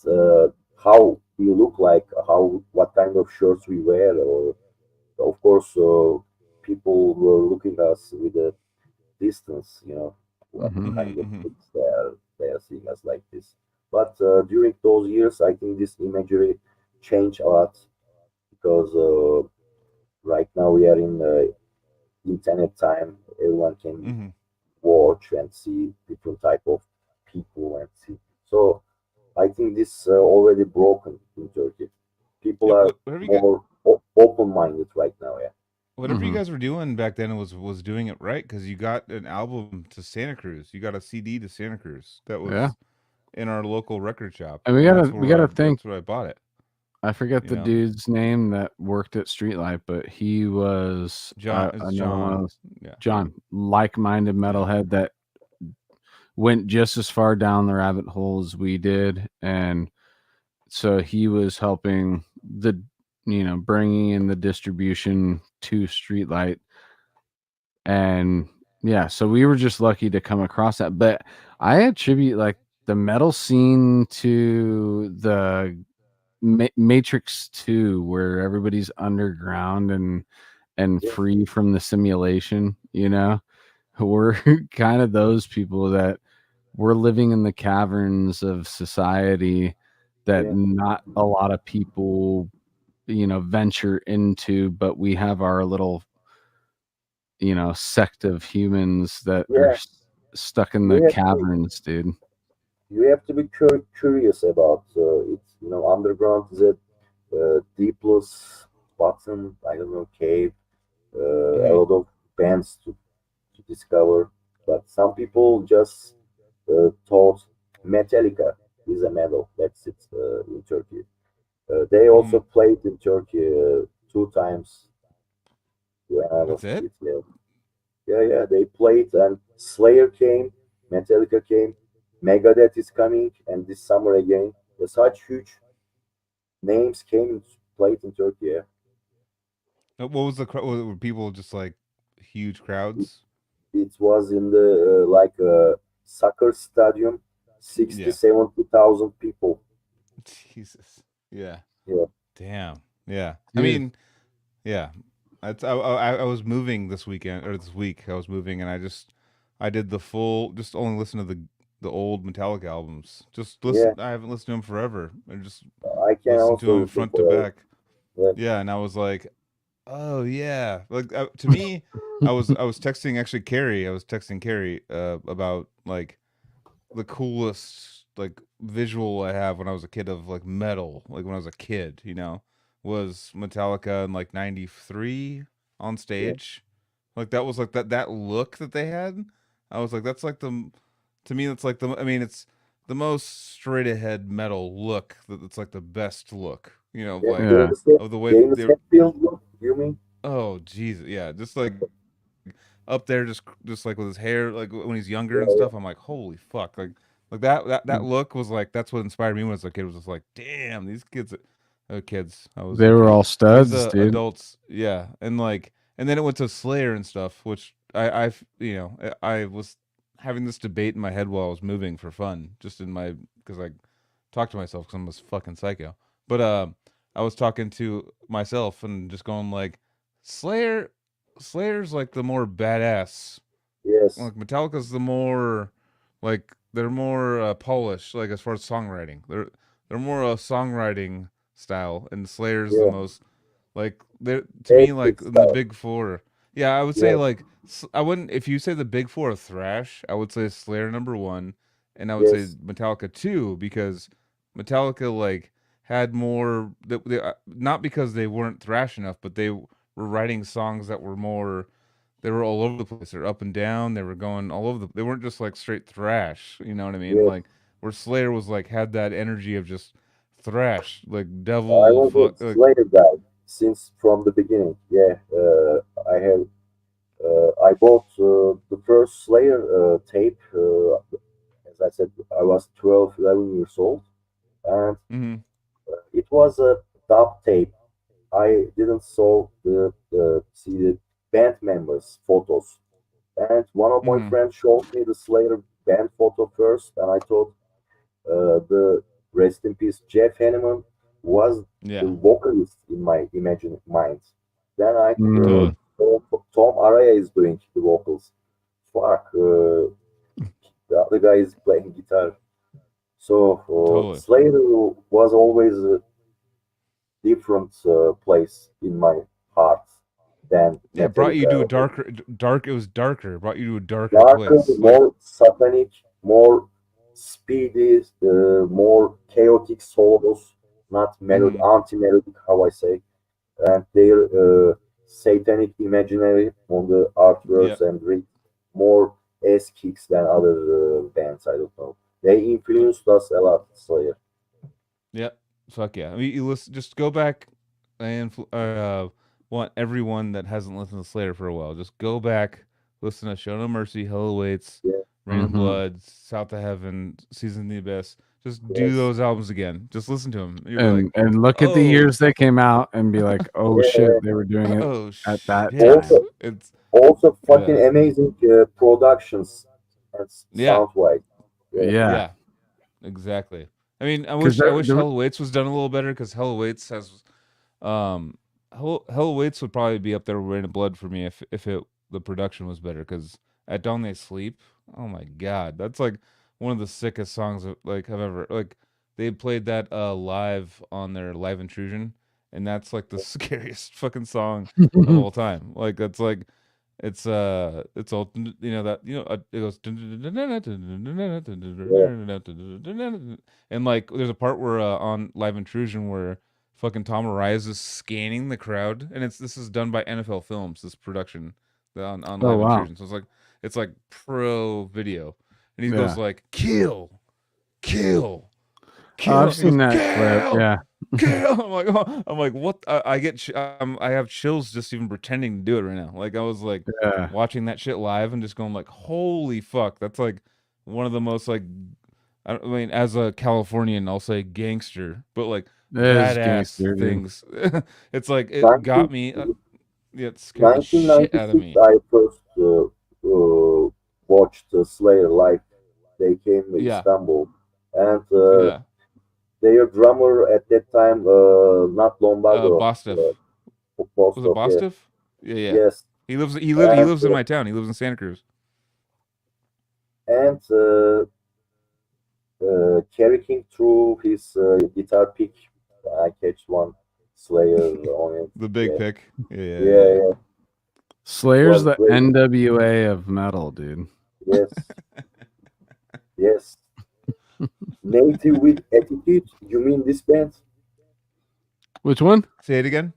how we look like, what kind of shirts we wear, or of course, people were looking at us with a distance. You know, what Mhm. kind of Mm-hmm. things they are seeing us like this. But during those years, I think this imagery changed a lot because right now we are in internet time. Everyone can Mm-hmm. watch and see different type of people and see. So I think this already broken in Turkey. People Yeah. are Whatever you got. more open-minded right now. Yeah. Whatever you Mhm. guys were doing back then was doing it right because you got an album to Santa Cruz. You got a CD to Santa Cruz that Yeah. was in our local record shop, And we and gotta think. that's where I bought it. I forget You the know, dude's name that worked at Streetlight, but he was John. It's another one of John. those Yeah. John, like-minded metalhead that went just as far down the rabbit hole as we did, and so he was helping bringing in the distribution to Streetlight, and yeah, so we were just lucky to come across that. But I attribute like the metal scene to the Matrix 2, where everybody's underground and Yeah. free from the simulation. We're kind of those people that we're living in the caverns of society that Yeah. not a lot of people venture into, but we have our little sect of humans that are Yeah. stuck in You the have to caverns, dude. you have to be curious about it. You know, underground is a deepless bottom. I don't know, cave. A Mm-hmm. lot of bands to discover, but some people just thought Metallica is a metal. That's it in Turkey. They Mm-hmm. also played in Turkey 2 times when I That's was it. kid. Yeah, yeah, yeah. They played, and Slayer came, Metallica came, Megadeth is coming, and this summer again. Such huge names came and played in Turkey. Yeah. What was the were people just like huge It, crowds? it was in the like soccer stadium, 60, Yeah. 70,000 people. Jesus. Yeah. Yeah, Damn. Yeah. I Dude. mean, yeah. I was moving this weekend or this week. I was moving and I did the full just only listen to the old Metallica albums. Just yeah. listen. I haven't listened to them forever. I just I can listened to also them listen front to for back. yeah, Yeah, and I was like, oh yeah. Like to me, I was texting actually Carrie. I was texting Carrie about like the coolest like visual I have when I was a kid of like metal, like when I was a kid, was Metallica in like '93 on yeah, stage. Like that was like that look that they had. I was like, that's like to me that's like I mean it's the most straight ahead metal look. It's like the best look. yeah. Like Yeah. of the way James they're. Hetfield look, you mean? Oh Jesus, yeah, just like up there, just like with his hair, like when he's younger Yeah, and yeah, stuff. I'm like, holy fuck, like that look was like that's what inspired me when I was a kid. Was just like, damn, these kids. I was They a were kid. all These studs, dude. adults, yeah, and then it went to Slayer and stuff, which I was having this debate in my head while I was moving for fun, just in my because I talk to myself because I'm a fucking psycho. But I was talking to myself and just going like, Slayer's like the more badass. Yes. Like Metallica's the more like they're more polished. Like as far as songwriting, they're more a songwriting style, and Slayer's the Yeah. most like they're to me like Basic in the style. big four. Yeah, I would say Yeah. like I wouldn't if you say the big four of thrash, I would say Slayer number one, and I would say Yes. Metallica two because Metallica like had more not because they weren't thrash enough, but they were writing songs that were more they were all over the place. They're up and down. They were going all over they weren't just like straight thrash. You know what I mean? Yeah. Like where Slayer was like had that energy of just thrash, like I devil was fuck a like Slayer guy since from the beginning. Yeah. I have. I bought the first Slayer tape. As I said, I was 12, 11 years old, and mm-hmm. it was a dub tape. I didn't saw the see the band members' photos, and one of my Mm-hmm. friends showed me the Slayer band photo first, and I thought the rest in peace Jeff Hanneman was the Yeah, vocalist in my imagined mind. Then I Mm. totally. saw Tom Araya is doing the vocals. Fuck, the other guy is playing guitar. So Totally. Slayer was always a different place in my heart than Yeah, it brought you to a Metallica. dark. It was darker. Brought you to a darker Darker, place. Like, more satanic, more speedy, more chaotic solos, not melod mm-hmm. anti-melodic, how I say, and their satanic imaginary on the Yeah, artworks and read more ass kicks than other bands. I don't know. They influenced us a lot, Slayer. yeah. Fuck yeah. I mean, you listen. Just go back and want everyone that hasn't listened to Slayer for a while. Just go back, listen to Show No Mercy, Hell Awaits, Yeah, Rain and Mm-hmm. Blood, South of Heaven, Season of the Abyss. Just do yes, those albums again. Just listen to them. You'll be like, And look at the oh, years they came out and be like, oh yeah. shit, they were doing it oh at that shit. Also, time. It's also yeah, fucking amazing productions and yeah, sound wise. Yeah, Yeah, yeah. Exactly. I mean, because I wish Hell Awaits was done a little better because Hell Awaits has Hell Awaits would probably be up there with Rain of Blood for me if it the production was better because At Dawn They Sleep, oh my god, that's like one of the sickest songs like I've ever like they played that live on their Live Intrusion and that's like the scariest fucking song of all time. Like that's like it's all you know that you know it goes yeah, and like there's a part where on Live Intrusion where fucking Tom Araya is scanning the crowd and this is done by NFL Films this production on oh Live wow, Intrusion so it's like pro video and he goes yeah. like kill kill Oh, I've kill he goes seen that clip. kill Yeah, kill. I'm like, oh, I'm like, what? I get, I have chills just even pretending to do it right now. Like I was like yeah. watching that shit live and just going like, holy fuck, that's like one of the most like, I mean, as a Californian, I'll say gangster, but like It is badass gangster, dude. things. It's like it 19, got me. Yeah, it scared the shit out of 1996, me. I first watched Slayer live. They came to Yeah, Istanbul, and yeah. their drummer at that time, not Lombardo, Bostif. Was it Bostov, yeah, Bostif? Yeah, yeah. yes, He and lives in my town. He lives in Santa Cruz. and carrying through his guitar pick. I catch one Slayer on it. The big Yeah, pick. Yeah, yeah, yeah, yeah. yeah. It Slayer's was the great. NWA of metal, dude. Yes, yes. Native with attitude. You mean this band? Which one? Say it again.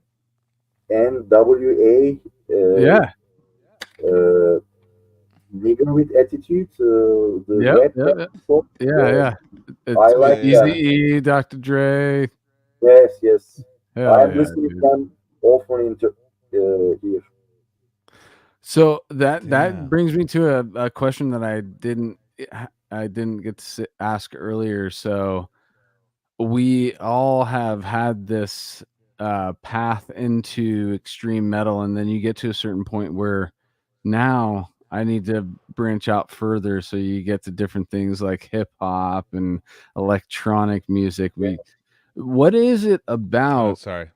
NWA. Yeah, Uh, Nigger with attitude. The yep, rap yep, band. yep. So, Yeah, yeah. I It's with like Yeah, them. Eazy-E, Dr. Dre. Yes, yes. Hell I'm yeah, listening dude. them often here. So that damn. brings me to a question that I didn't get to ask earlier. So we all have had this path into extreme metal, and then you get to a certain point where now I need to branch out further, so you get to different things like hip hop and electronic music. What is it Oh, about? sorry.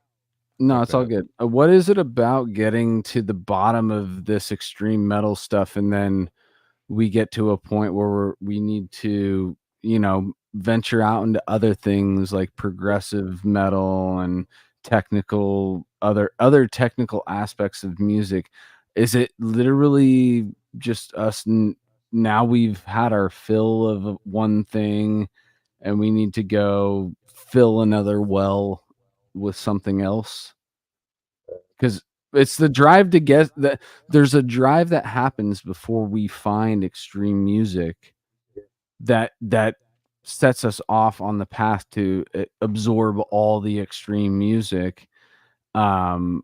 No, Fuck it's all that. good. What is it about getting to the bottom of this extreme metal stuff, and then we get to a point where we need to, venture out into other things like progressive metal and other technical aspects of music? Is it literally just us now we've had our fill of one thing and we need to go fill another well with something else? Because it's the drive to get that. There's a drive that happens before we find extreme music that sets us off on the path to absorb all the extreme music. So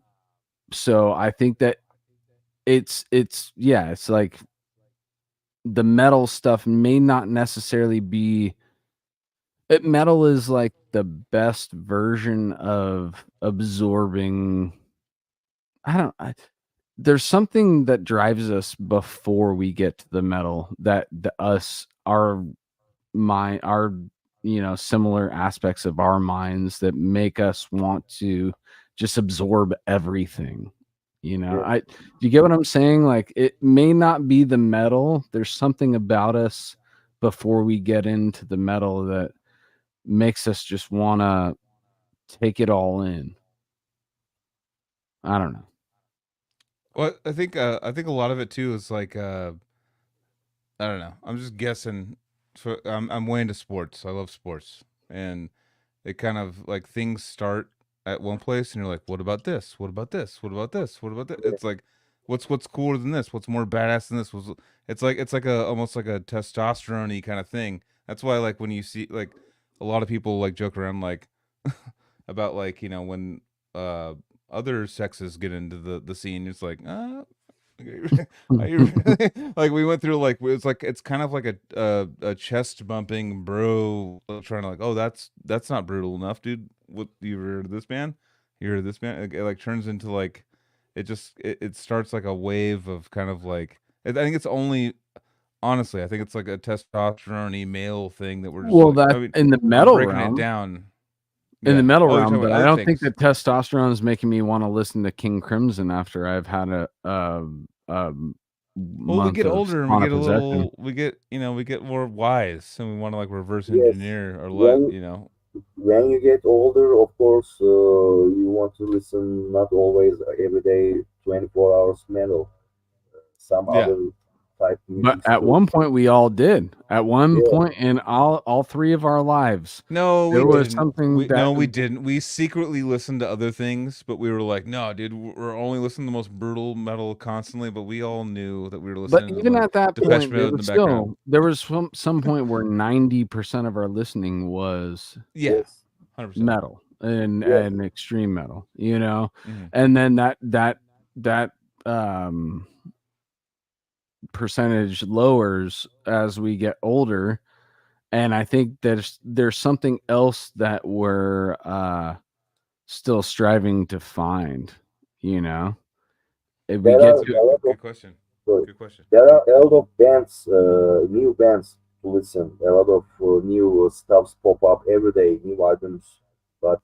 I think that it's like the metal stuff may not necessarily be metal is like the best version of absorbing. There's something that drives us before we get to the metal that our similar aspects of our minds that make us want to just absorb everything. Yeah. Do you get what I'm saying? Like, it may not be the metal. There's something about us before we get into the metal that makes us just want to take it all in. I don't know. Well, I think a lot of it too is like I don't know. I'm just guessing. So I'm way into sports. I love sports, and it kind of like things start at one place, and you're like, what about this? What about this? What about this? What about that? It's like, what's cooler than this? What's more badass than this? It's like a almost like a testosterone-y kind of thing. That's why like when you see like a lot of people like joke around like about like when uh other sexes get into the scene, it's like are you really? Like we went through like it's kind of like a chest bumping bro trying to like, oh, that's not brutal enough, dude. What, you heard of this band? You heard of this band? It like turns into like it starts like a wave of kind of like I think it's only honestly I think it's like a testosterone male thing that we're just Well, like, that I mean, in the I'm metal breaking it realm. down. In the Yeah. metal Oh, you're realm, talking but about I other don't think things. that testosterone is making me want to listen to King Crimson after I've had a Well, we month get of older and we sauna get a possession. little, we get more wise, and we want to like reverse Yes. engineer or When when you get older, of course, you want to listen not always every day, 24 hours metal. Some Yeah. other type But music at too. one point, we all did. At one Yeah. point in all three of our lives, No, we there was didn't. something that. No, we didn't. We secretly listened to other things, but we were like, no, dude, we're only listening to the most brutal metal constantly. But we all knew that we were But listening to even like at that Depeche point, Mode in the background. there was some point where 90% of our listening was Yeah, Yes. 100%. metal and Yes. extreme metal, Mm-hmm. and then that um percentage lowers as we get older, and I think there's something else that we're still striving to find. If we There get are That's a to a lot of good question. sorry, Good question. there are a lot of bands, new bands to listen. A lot of new stuffs pop up every day, new albums. But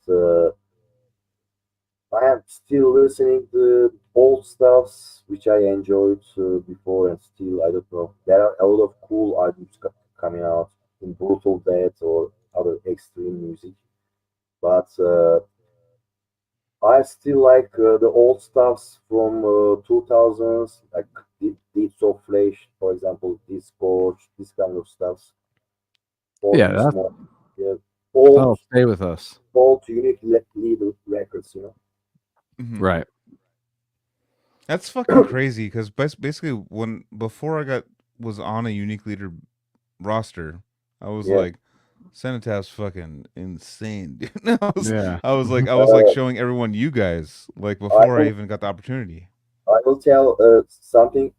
I am still listening to old stuffs which I enjoyed before, and still I don't know. There are a lot of cool albums coming out in brutal death or other extreme music, but I still like the old stuffs from 2000s, like Deep of Flesh, for example, Discord, this kind of stuffs. yeah, Volume Small, yeah, that'll stay with us, old unique leader records, Mm-hmm. right? That's fucking crazy because basically when before I was on a unique leader roster, I was Yeah. like, Cenotaph's fucking insane, dude. Yeah. I was like showing everyone you guys like I before I will, even got the opportunity. I will tell something.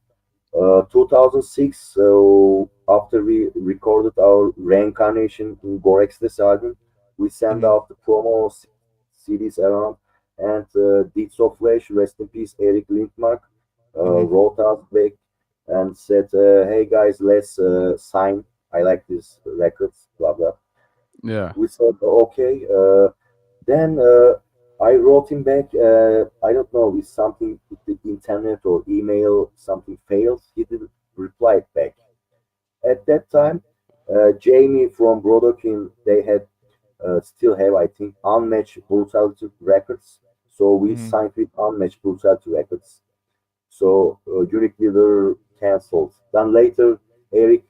2006, so after we recorded our Reincarnation in Gorex's album, we sent Hmm. out the promo CDs around, and Deeds of Flesh, rest in peace, Eric Lindmark, Hmm. wrote us back. and said, "Hey guys, let's sign. I like these records." Blah blah. Yeah. We said, "Okay." Then I wrote him back. I don't know if something with the internet or email something failed. He didn't reply back. At that time, Jamie from Brodokin, they had still have, I think, Unmatched Brutality Records. So we Mhm. signed with Unmatched Brutality Records. So Unique Leader canceled. Then later, Eric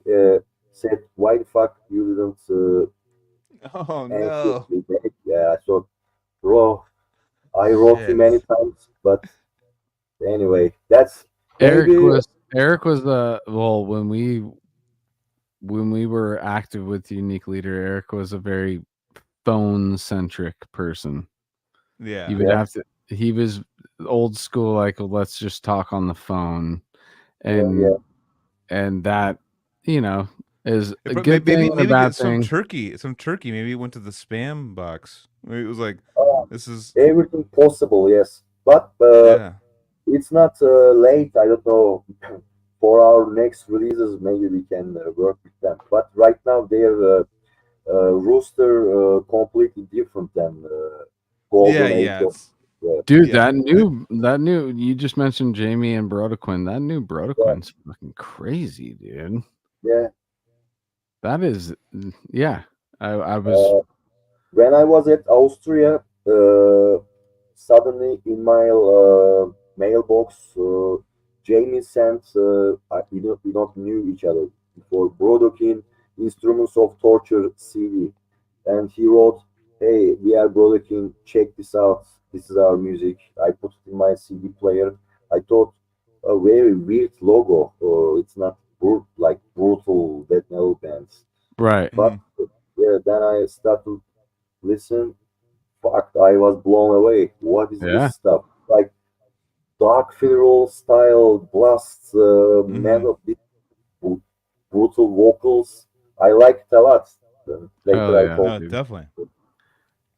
said, "Why the fuck you didn't Oh answer no. me back?" Yeah, so bro, I wrote him Shit. many times, but anyway, that's Eric maybe was well, when we were active with Unique Leader, Eric was a very phone centric person. Yeah. You would yeah, have to. He was old school, like let's just talk on the phone, yeah. and that is a Maybe good thing and a maybe bad get some thing. turkey. Some turkey. Maybe it went to the spam box. Maybe it was like, Uh, this is Everything possible, yes, but yeah. it's not late. I don't know. For our next releases, maybe we can work with them. But right now, their roster completely different than Yeah, Golden Age yeah. of. It's Dude, yeah. that new you just mentioned Jamie and Brodequin. That new Yeah, Brodequin's fucking crazy, dude. yeah. That is, yeah. I was Uh, when I was at Austria, suddenly in my mailbox, Jamie sent. We don't knew each other before. Brodokin Instruments of Torture CD, and he wrote, "Hey, we are Brodokin. Check this out. This is our music." I put it in my CD player. I thought a very weird logo. It's not like brutal death metal bands, right. but Mhm. yeah, then I started listen. Fuck, I was blown away. What is this Yeah. stuff? Like dark funeral style blasts, Mhm. metal, bru- brutal vocals. I liked it a lot. Later Hell I yeah, told, No, dude. definitely.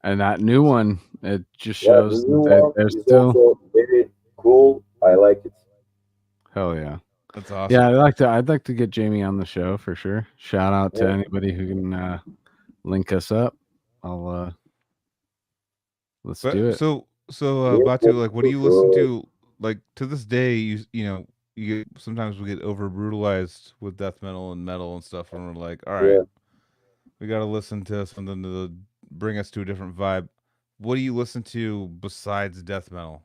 And that new one, it just yeah, the shows new that one they're is still. also very cool. I like it. Hell yeah. That's Yeah, awesome. I'd like to get Jamie on the show for sure. Shout out to Yeah, anybody who can link us up. I'll let's do But it. yeah, Batu, that's like, what do you listen good. to? Like to this day, you get, sometimes we get over brutalized with death metal and metal and stuff, and we're like, all right, Yeah. we got to listen to something to bring us to a different vibe. What do you listen to besides death metal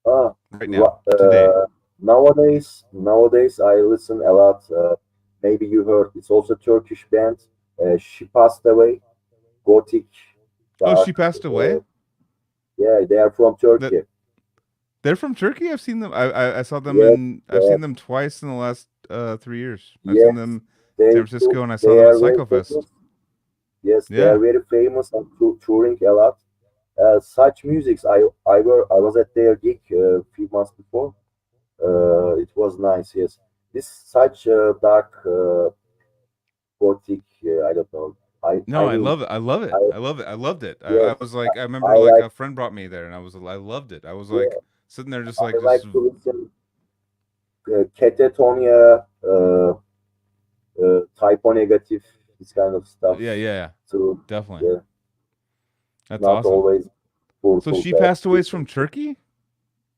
Ah, right now, today? nowadays I listen a lot. Maybe you heard. It's also Turkish band. She passed away. Gothic, Oh, she dark. passed Uh, away. yeah, they are from That Turkey. they're from Turkey. I've seen them. I saw them Yes, in. I've uh, seen them twice in the last 3 years. I've seen yes, them in San Francisco, and I saw they them at are very Psychofest. famous. Yes, they are Yeah. very famous and touring a lot. Such musics. I was at their gig a few months before. It was nice. Yes, this such dark gothic. I don't know. No, I I mean love it. I love it. I I love it. I loved it. I yes was like, I I remember like like a friend brought me there, and I loved it. I was like yeah, sitting there, I just like to listen catatonia, typo negative, this kind of stuff. yeah, yeah, yeah, So definitely. yeah, That's not awesome. always So brutal she bad. passed away from Turkey.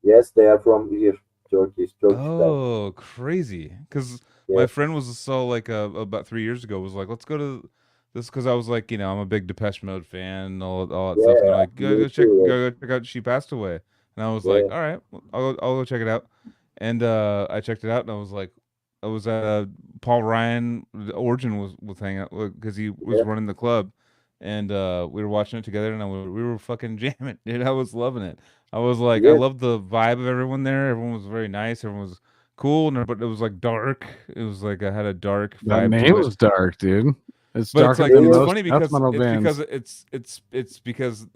Yes, they are from here, Turkish band. Oh, crazy! Because my Yeah, friend was so like about 3 years ago was like, let's go to this because I was like, I'm a big Depeche Mode fan and all that stuff, and they're yeah, like, me too. go check out. She passed away, and I was Yeah, like, all right, well, I'll go check it out, and I checked it out, and I was like, I was at Paul Ryan, the Origin was hanging out because he was yeah, running the club, and we were watching it together, and we were fucking jamming, dude. I was loving it. I was like, I yeah, loved the vibe of everyone there. Everyone was very nice. Everyone was cool, but it was like dark. It was like I had a dark That vibe name to it. was dark, dude. It's But it's darker like than they it's are, most funny death metal it's because bands. it's because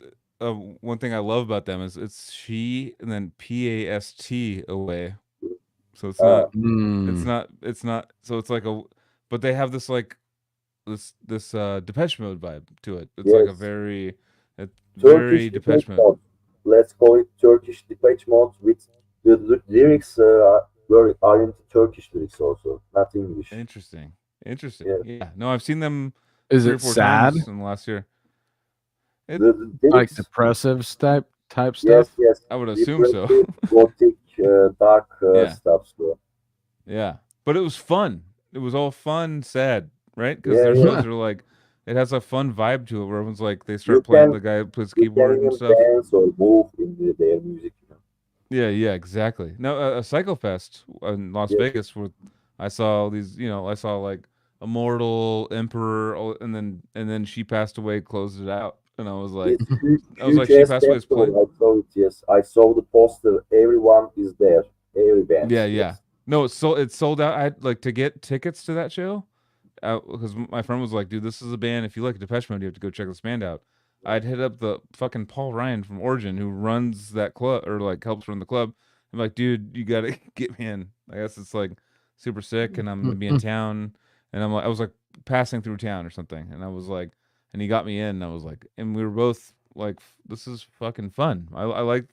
one thing I love about them is it's she and then PAST away. So uh, Mm, it's not so it's like a but they have this like this Depeche Mode vibe to it. It's like yes, very Turkish Depeche Depeche Mode. Mode. Let's call it Turkish Depeche Mode with the lyrics. are into Turkish lyrics also, not English. Interesting. Yeah. Yeah. No, I've seen them Is 3 or it 4 sad? times in the last year. It, The Like lyrics, depressive type yes, stuff? yes, I would assume so. depressive, gothic, dark Yeah. stuff. So. Yeah, but it was fun. It was all fun, sad, right? Because Yeah, their yeah. shows are like, it has a fun vibe to it, where everyone's like, they You start playing. can The guy plays you can keyboard and even stuff. dance or move in their music. Yeah, exactly. No, a Psychofest in Las Yeah. Vegas, where I saw all these, I saw like Immortal, Emperor, and then She Passed Away closed it out, and I was like, It's huge, I was like, huge She ass Passed Away is festival. playing. I saw it. Yes, I saw the poster. Everyone is there. Every band. Yeah. Yes. No, it's sold out. I had like to get tickets to that show, because my friend was like, "Dude, this is a band. If you like Depeche Mode, you have to go check this band out." I'd hit up the fucking Paul Ryan from Origin, who runs that club, or like helps run the club. I'm like, "Dude, you gotta get me in." I guess it's like super sick, and I'm gonna be in town, and I was like passing through town or something, and I was like, and he got me in, and I was like, and we were both like, "This is fucking fun." I like,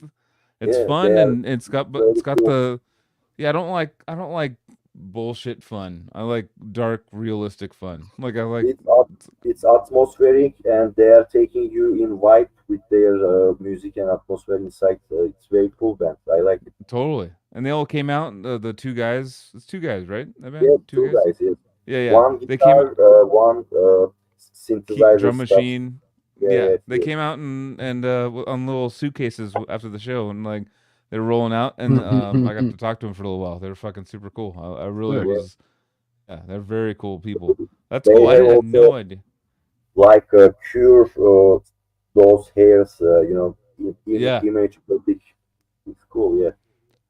it's Yeah, fun, they are and it's got very cool. the yeah, I don't like bullshit fun. I like dark, realistic fun. Like I like It's atmospheric, and they are taking you in vibe with their music and atmosphere inside. It's very cool band. I like it. totally. And they all came out. The two guys. It's two guys, right? That band? Yeah, Two two guys. guys. Yes. Yeah. One They came guitar, one synthesizer drum stuff. machine. Yeah, They came out and on little suitcases after the show, and like they were rolling out, and I got to talk to them for a little while. They were fucking super cool. I really Sick. was. Yeah, they're very cool people. That's They cool. I have had also no idea. like a cure for those hairs. Yeah. Image. It's cool. Yeah.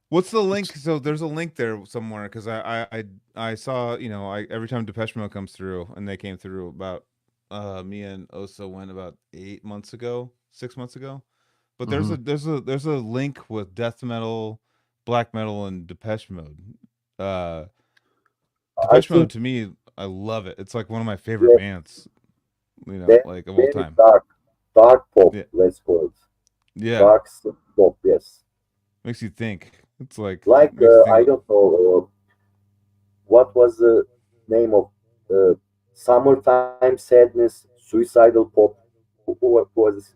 What's the link? So there's a link there somewhere, because I saw, every time Depeche Mode comes through, and they came through about me and Osa went about 8 months ago, 6 months ago. But there's a link with death metal, black metal, and Depeche Mode. I Depeche Mode, think to me, I love it. It's like one of my favorite bands, they're like of all very time. dark pop. Yeah. Let's call it Yeah, dark pop. Yes. makes you think. It's like Like makes you think. I don't know what was the name of summertime sadness, suicidal pop. What was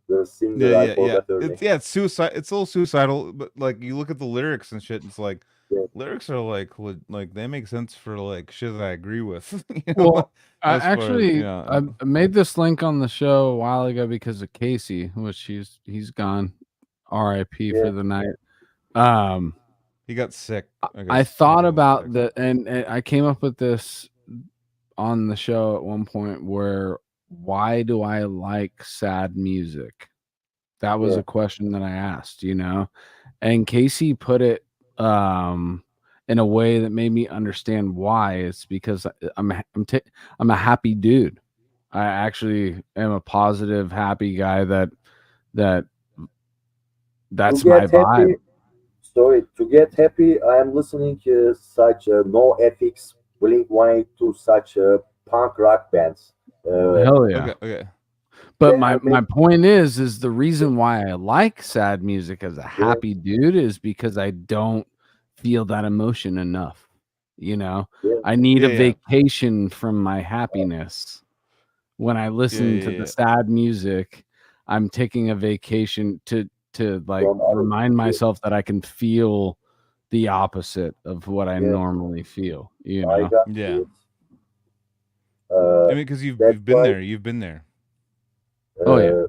the singer? I forgot her name. It's suicide. It's a little suicidal, but like you look at the lyrics and shit, it's like Yeah. lyrics are like they make sense for like shit that I agree with. Well, I as far as, actually I made this link on the show a while ago because of Casey, which he's gone, R.I.P. Yeah. for the night. he got sick. I thought about and I came up with this on the show at one point, where why do I like sad music? That was Yeah. a question that I asked, and Casey put it in a way that made me understand why. It's because I'm a happy dude. I actually am a positive, happy guy that's To my get vibe. happy, sorry, to get happy, I am listening to such No FX, Blink 182, such punk rock bands. Hell yeah. Okay. But Yeah, my point is the reason why I like sad music as a happy dude is because I don't feel that emotion enough. Yeah. I need a Yeah. vacation from my happiness. When I listen to the sad music, I'm taking a vacation to like From other remind people. myself that I can feel the opposite of what I Yeah. normally feel. I got Yeah. it. I mean, because you've That's been why- there. You've been there. Oh, yeah.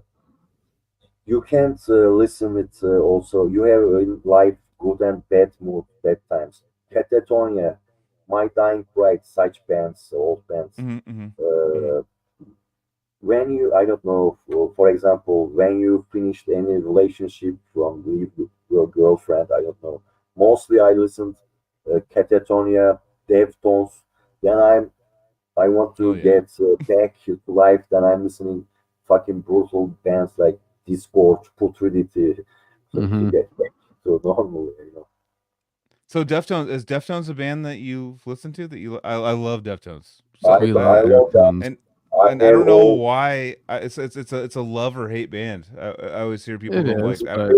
You can't listen it also. You have in life good and bad mood, bad times. Catatonia, My Dying Bride, such bands, old bands. Mm-hmm. When you, I don't know, for example, when you finished any relationship from your girlfriend, I don't know. Mostly I listened Catatonia, Deftones. Then I want to get back to life. Then I'm listening fucking brutal bands like Discord, Putridity to get back to normal. So Deftones, is Deftones a band that you've listened to? That you I love Deftones. I We love love that. Deftones. And I don't know why. It's a love or hate band. I always hear people It go is, like, but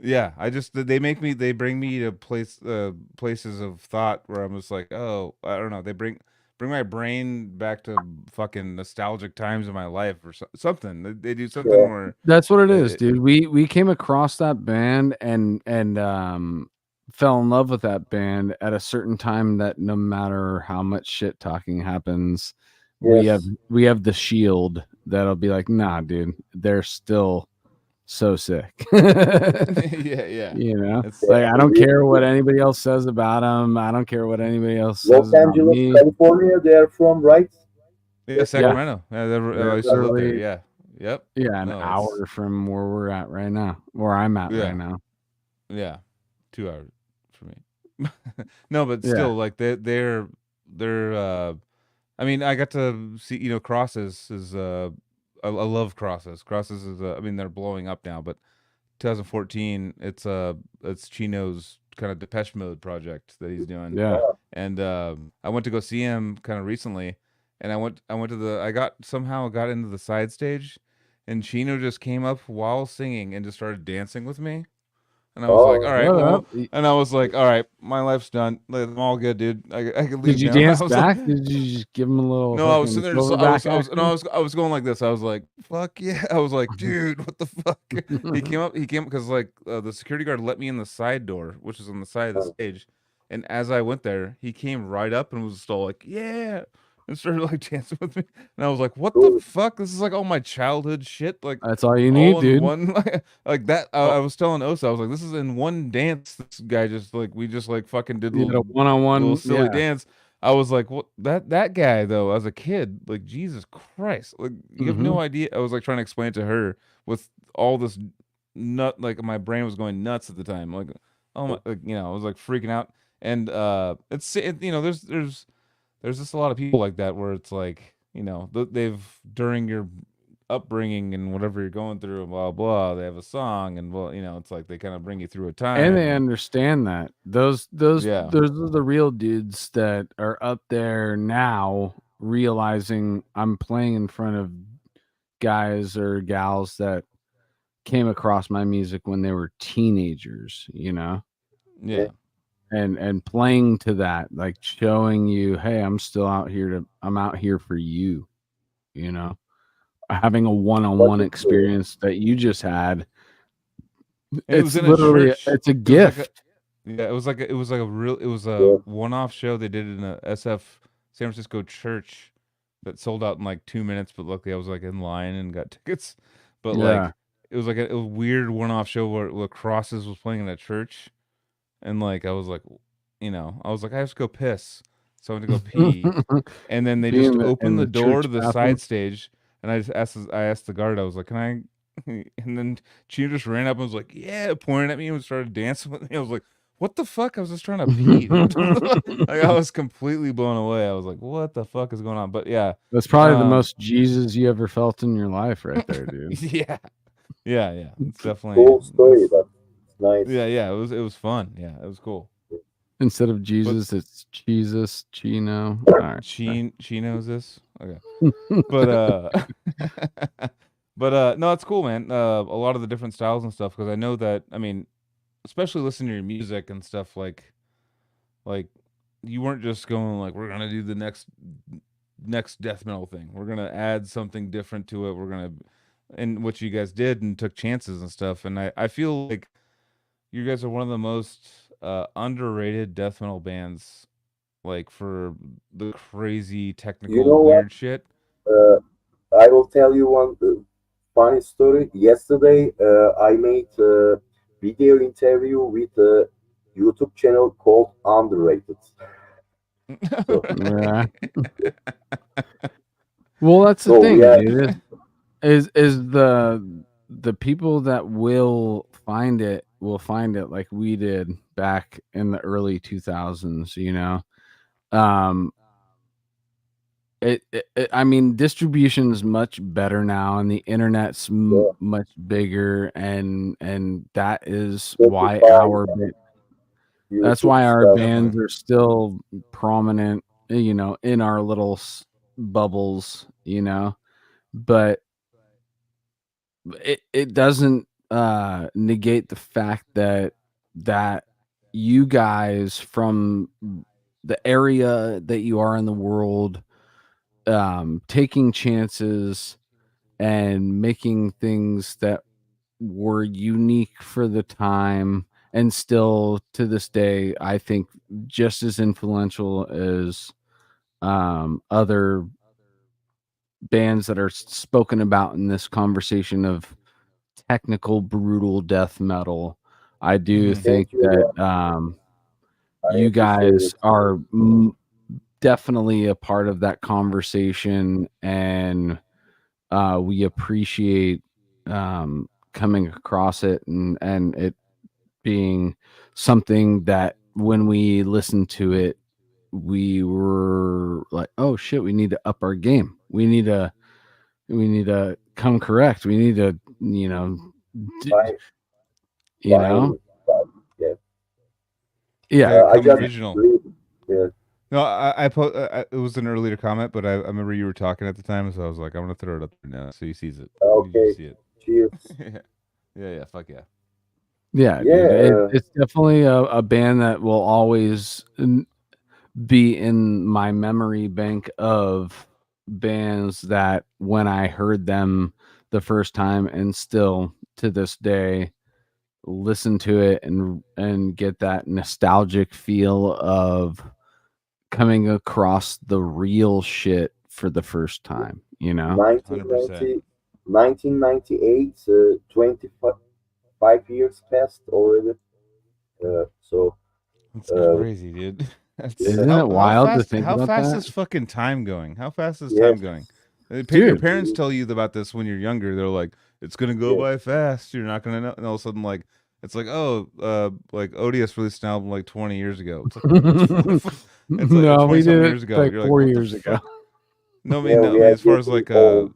Yeah, they bring me to places of thought where I'm just like, oh, I don't know. They bring my brain back to fucking nostalgic times in my life or something. They do something Yeah. where That's what it is, it, dude. We came across that band and fell in love with that band at a certain time that no matter how much shit talking happens, Yes. we have the shield that'll be like, nah, dude, they're still so sick. yeah. You know, It's like I don't We- care what anybody else says about them. I don't care what anybody else Los says about Angeles, me. California. They are from, right? yeah, Sacramento. Yeah, They're I used to live there. literally Yeah. Yep. an No, hour from where we're at right now, where I'm at yeah. right now. Yeah. 2 hours for me. No, but Yeah. still, like they're I mean, I got to see, Crosses is I love Crosses. Crosses is I mean, they're blowing up now, but 2014, it's Chino's kind of Depeche Mode project that he's doing. Yeah. And I went to go see him kind of recently, and I went to somehow got into the side stage, and Chino just came up while singing and just started dancing with me. And I was like, Oh, all right, What well, up? and I was like, all right, my life's done. Like, I'm all good, dude. I can leave Did you now. dance I was back? like, Did you just give him a little no, I was fucking sitting there just silverback I was going like this. I was like, fuck yeah. I was like, dude, what the fuck? He came because like the security guard let me in the side door, which is on the side of the stage. And as I went there, he came right up and was still like, yeah, and started like dancing with me. And I was like, what the fuck? This is like all my childhood shit. Like That's all you need, all in dude. one like that. I was telling Osa, I was like, this is in one dance. This guy just like we just like fucking did You had a little one-on-one, silly yeah. dance. I was like, what that guy though, as a kid, like Jesus Christ, like you have no idea. I was like trying to explain it to her with all this nut, like my brain was going nuts at the time. Like, oh my, like, I was like freaking out. And there's just a lot of people like that where it's like, they've during your upbringing and whatever you're going through, blah blah. They have a song, and well, it's like they kind of bring you through a time. And they understand that. Those those Yeah. are the real dudes that are up there now realizing I'm playing in front of guys or gals that came across my music when they were teenagers, Yeah. and playing to that, like showing you, hey, I'm out here for you, having a one-on-one experience that you just had. It was in literally a church. it's a gift. It was like a one-off show they did in a SF San Francisco church that sold out in like 2 minutes, but luckily I was like in line and got tickets. But like it was like a weird one-off show where Crosses was playing in a church, and like I was like, I have to go piss, so I went to go pee, and then they just opened the door to the side stage, and I asked the guard, I was like, can I? And then she just ran up and was like, yeah, pointing at me and started dancing with me. I was like, what the fuck? I was just trying to pee. Like, I was completely blown away. I was like, what the fuck is going on? But yeah. That's probably the most Jesus you ever felt in your life right there, dude. Yeah. It's definitely cool story, but it's nice. Yeah. It was fun. Yeah, it was cool. Instead of Jesus, it's Jesus, Chino. All right. Chino's this? Okay. But But no, it's cool, man. A lot of the different styles and stuff, because I know that, I mean, especially listening to your music and stuff, like you weren't just going like, we're gonna do the next death metal thing. We're gonna add something different to it. We're gonna, and what you guys did and took chances and stuff. And I feel like you guys are one of the most underrated death metal bands, like for the crazy technical weird shit. I will tell you one funny story. Yesterday, I made a video interview with a YouTube channel called Underrated. Yeah. Well, that's the thing, dude. Is the people that will find it like we did back in the early 2000s, I mean, distribution is much better now, and the internet's much bigger, and that is why that's why our bands are still prominent, in our little bubbles, but it doesn't negate the fact that you guys from the area that you are in the world, taking chances and making things that were unique for the time and still to this day, I think just as influential as other bands that are spoken about in this conversation of technical, brutal death metal. I do think Thank you. that I you appreciate guys it. are definitely a part of that conversation, and we appreciate coming across it and it being something that when we listened to it, we were like, oh shit, we need to up our game. We need to come correct. We need to, Fine, you know, yeah. yeah. I Come just original. yeah. No, it was an earlier comment, but I remember you were talking at the time, so I was like, I'm gonna throw it up there now so he sees it. You Okay. see it. Cheers. Yeah, fuck yeah. Yeah, Yeah, dude. It's definitely a band that will always be in my memory bank of bands that when I heard them the first time and still to this day listen to it and get that nostalgic feel of coming across the real shit for the first time, 1990, 1998, 25 years passed already. So That's uh, crazy, dude. That's Isn't Yeah. it wild to think how about fast that? is fucking time going? How fast is Yes. time going? Your Dude. parents tell you about this when you're younger. They're like, it's gonna go Yeah. by fast. You're not gonna know. And all of a sudden, like, it's like, like ODS released an album like 20 years ago. It's like, it's like No, 20 we something did years it ago. like You're like, 4 what the years ago. fuck? No, I Yeah, mean, we are as far as getting like old.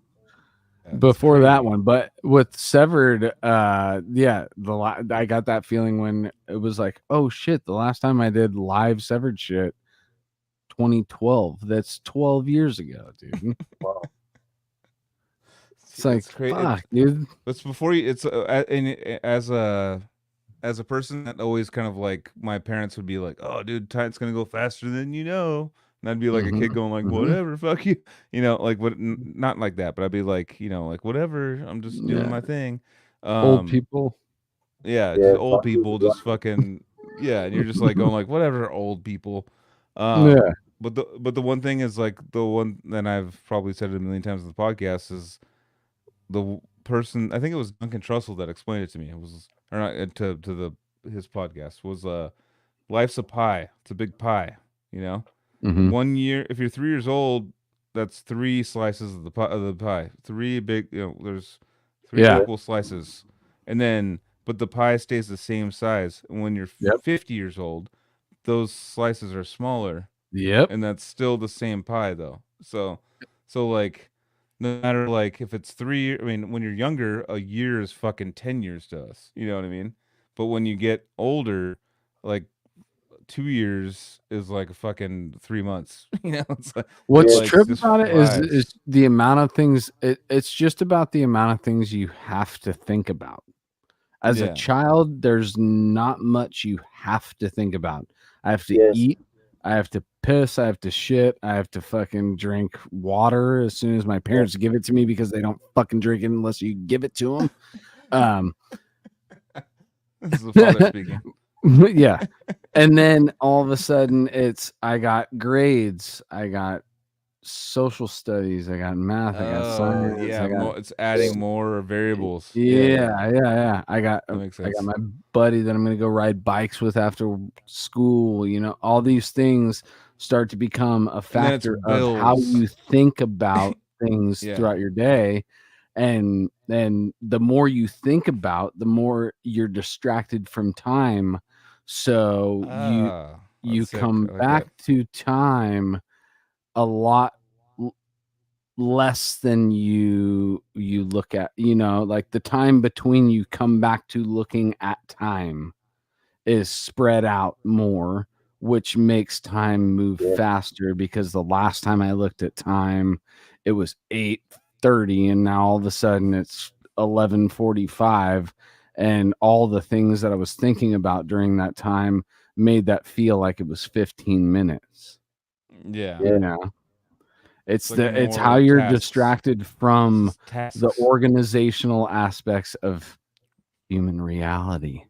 it's Before that crazy. one, but with Severed, yeah, I got that feeling when it was like, oh shit, the last time I did live Severed shit, 2012. That's 12 years ago, dude. Wow. It's like, fuck, dude. It's before you. It's as a person that always kind of like my parents would be like, "Oh, dude, time's gonna go faster than you know," and I'd be like a kid going like, "Whatever, fuck you," like what? Not like that, but I'd be like, like whatever. I'm just doing Yeah. my thing. Old people. Yeah, Yeah, just old fuck you, people, just fucking and you're just like going like, whatever, old people. Yeah. But the one thing is like the one that I've probably said it a million times in the podcast is the person, I think it was Duncan Trussell that explained it to me. It was or not to his podcast was life's a pie. It's a big pie, Mhm. 1 year if you're 3 years old, that's 3 slices of the pie. 3 big, there's 3 Yeah. equal slices. And then but the pie stays the same size. And when you're Yep. 50 years old, those slices are smaller. Yep. And that's still the same pie though. So like no matter like if it's 3, I mean when you're younger, a year is fucking 10 years to us. You know what I mean? But when you get older, like 2 years is like a fucking 3 months. It's like What's like, trip just about it flies. is the amount of things. It's just about the amount of things you have to think about. As a Yeah. child, there's not much you have to think about. I have to Yes. eat. I have to piss. I have to shit. I have to fucking drink water as soon as my parents give it to me because they don't fucking drink it unless you give it to them. This is the father speaking. Yeah. And then all of a sudden I got grades. I got social studies. I got math. I got science. Yeah, I got, it's adding more variables. yeah. I got That makes I sense. got my buddy that I'm gonna go ride bikes with after school. All these things start to become a then it's factor of how bills. you think about things Yeah. throughout your day. And the more you think about, the more you're distracted from time. So you That's sick. come I like back that. to time a lot less than you look at, like the time between you come back to looking at time is spread out more, which makes time move faster, because the last time I looked at time it was 8:30 and now all of a sudden it's 11:45, and all the things that I was thinking about during that time made that feel like it was 15 minutes. Yeah. You know, it's It's like it's more how you're tasks. distracted from Tasks. the organizational aspects of human reality.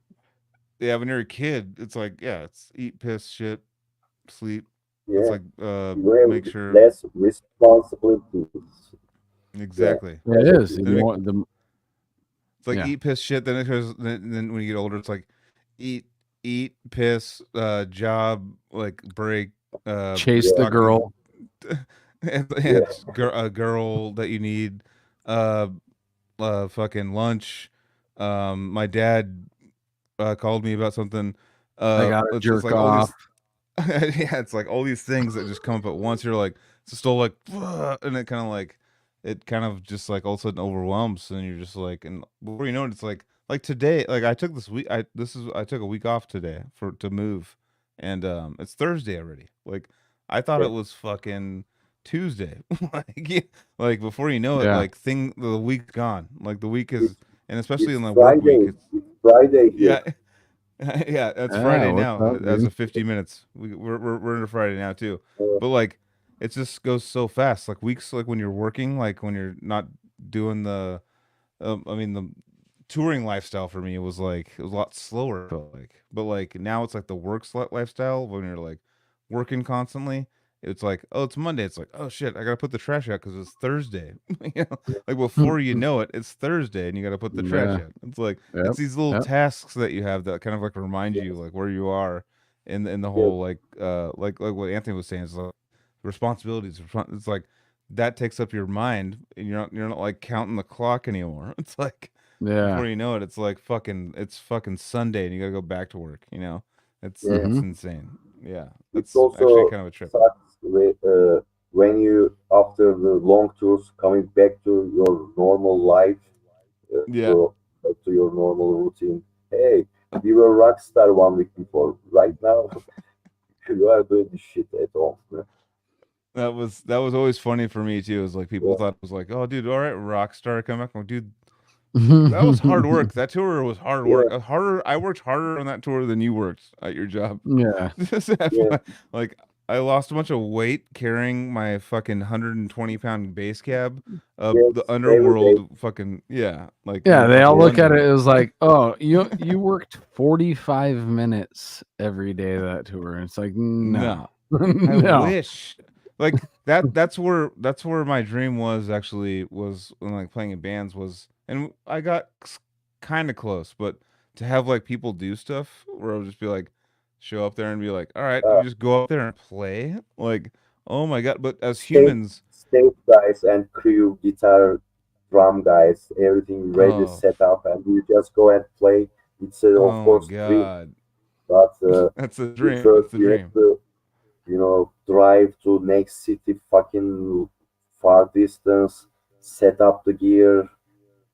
Yeah, when you're a kid, it's like, yeah, it's eat, piss, shit, sleep. Yeah, It's like you have make sure less responsibilities. exactly. It is. Then it's like Yeah. eat, piss, shit. Then it goes. Then when you get older, it's like eat, piss, job, like break, Chase the talk- girl. and Yeah. it's a girl that you need, uh, fucking lunch. My dad called me about something. I gotta It's jerk like all off. these. Yeah, it's like all these things that just come up at once. You're like, it's just all like, and it kind of just like all of a sudden overwhelms, and you're just like, and before you know it, it's like today, like I took this week, I took a week off today to move, and it's Thursday already. Like I thought Yeah. it was fucking Tuesday. Like yeah, like before you know it, Yeah. like the week's gone. Like the week is, and especially It's in the work week, Friday. It's Friday here. yeah. Yeah, that's Yeah, Friday what's now. up, As dude? of 50 minutes, we're into Friday now too. Uh, But like, it just goes so fast. Like weeks, like when you're working, like when you're not doing the, I mean the touring lifestyle for me was like it was a lot slower. I felt like, but like now it's like the lifestyle when you're like working constantly. It's like, oh, it's Monday. It's like, oh shit, I gotta put the trash out because it's Thursday. You know, like before you know it, it's Thursday and you gotta put the trash Yeah. out. It's like Yep. it's these little Yep. tasks that you have that kind of like remind you like where you are in the whole like what Anthony was saying is like responsibilities. It's like that takes up your mind and you're not like counting the clock anymore. It's like Yeah. before you know it, it's like it's fucking Sunday and you gotta go back to work. You know, it's Yeah. insane. Yeah, It's that's actually also kind of a trip. sucks when you, after the long tours, coming back to your normal life, Yeah. to, to your normal routine. Hey, we were rock star 1 week before. Right now, you are doing this shit at home. That was always funny for me too. It was like people Yeah. thought it was like, oh, dude, all right, Rockstar, come back. I'm like, dude, that was hard work. That tour was hard work. Harder. I worked harder on that tour than you worked at your job. Yeah. Yeah. Like I lost a bunch of weight carrying my fucking 120-pound bass cab up Yes, the every day. underworld. Fucking yeah, like Yeah, they up all look at London. it as like, oh, you worked 45 minutes every day of that tour. It's like, no. I No. wish. Like that's where my dream was actually was when like playing in bands was, and I got kind of close, but to have like people do stuff where I would just be like show up there and be like, all right, you Uh, just go up there and play. Like, oh my god, but as stage, humans, stage guys and crew, guitar, drum guys, everything ready, oh, set up, and you just go and play. It's of oh my course dream, god. but That's the you dream. first That's the you have dream. to, drive to next city, fucking far distance, set up the gear,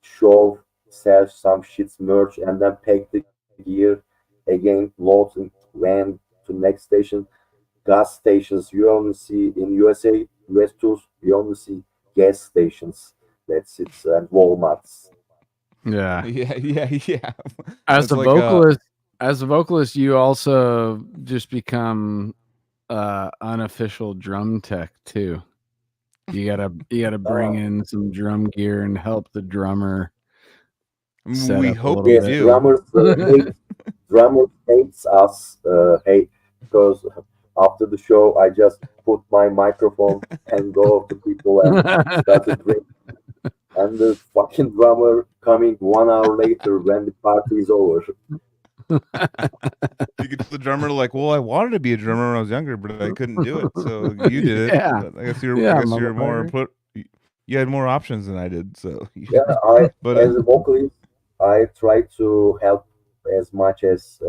show, sell some shits, merch, and then pack the gear again, load in van to next station. Gas stations you only see in USA, US tours, you only see gas stations. That's it, and Walmarts. Yeah. Yeah. As It's a like vocalist, you also just become unofficial drum tech too. You gotta bring in some drum gear and help the drummer set we up a hope little you Yes, bit. do. drummers hates us. Hey, because after the show, I just put my microphone and go up to people and start to drink. And the fucking drummer coming 1 hour later when the party is over. You get the drummer like, well, I wanted to be a drummer when I was younger, but I couldn't do it. So you did it. Yeah. But I guess Yeah, you're more motherfucker. you had more options than I did. So Yeah, but as a vocalist, I try to help as much as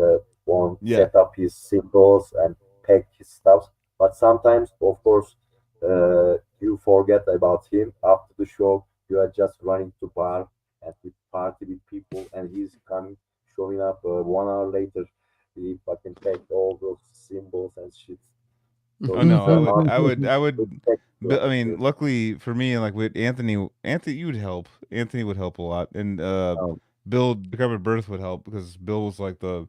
one yeah. set up his cymbals and pack his stuff. But sometimes, of course, you forget about him after the show. You are just running to bar and we party with people, and he's coming, showing up 1 hour later. He fucking packed all those cymbals and shit. So Oh it's no, hard I to would pack but I drums mean, here. luckily for me, like with Anthony you would help. Anthony would help a lot. And Oh, Bill Decrepit Birth would help because Bill was like the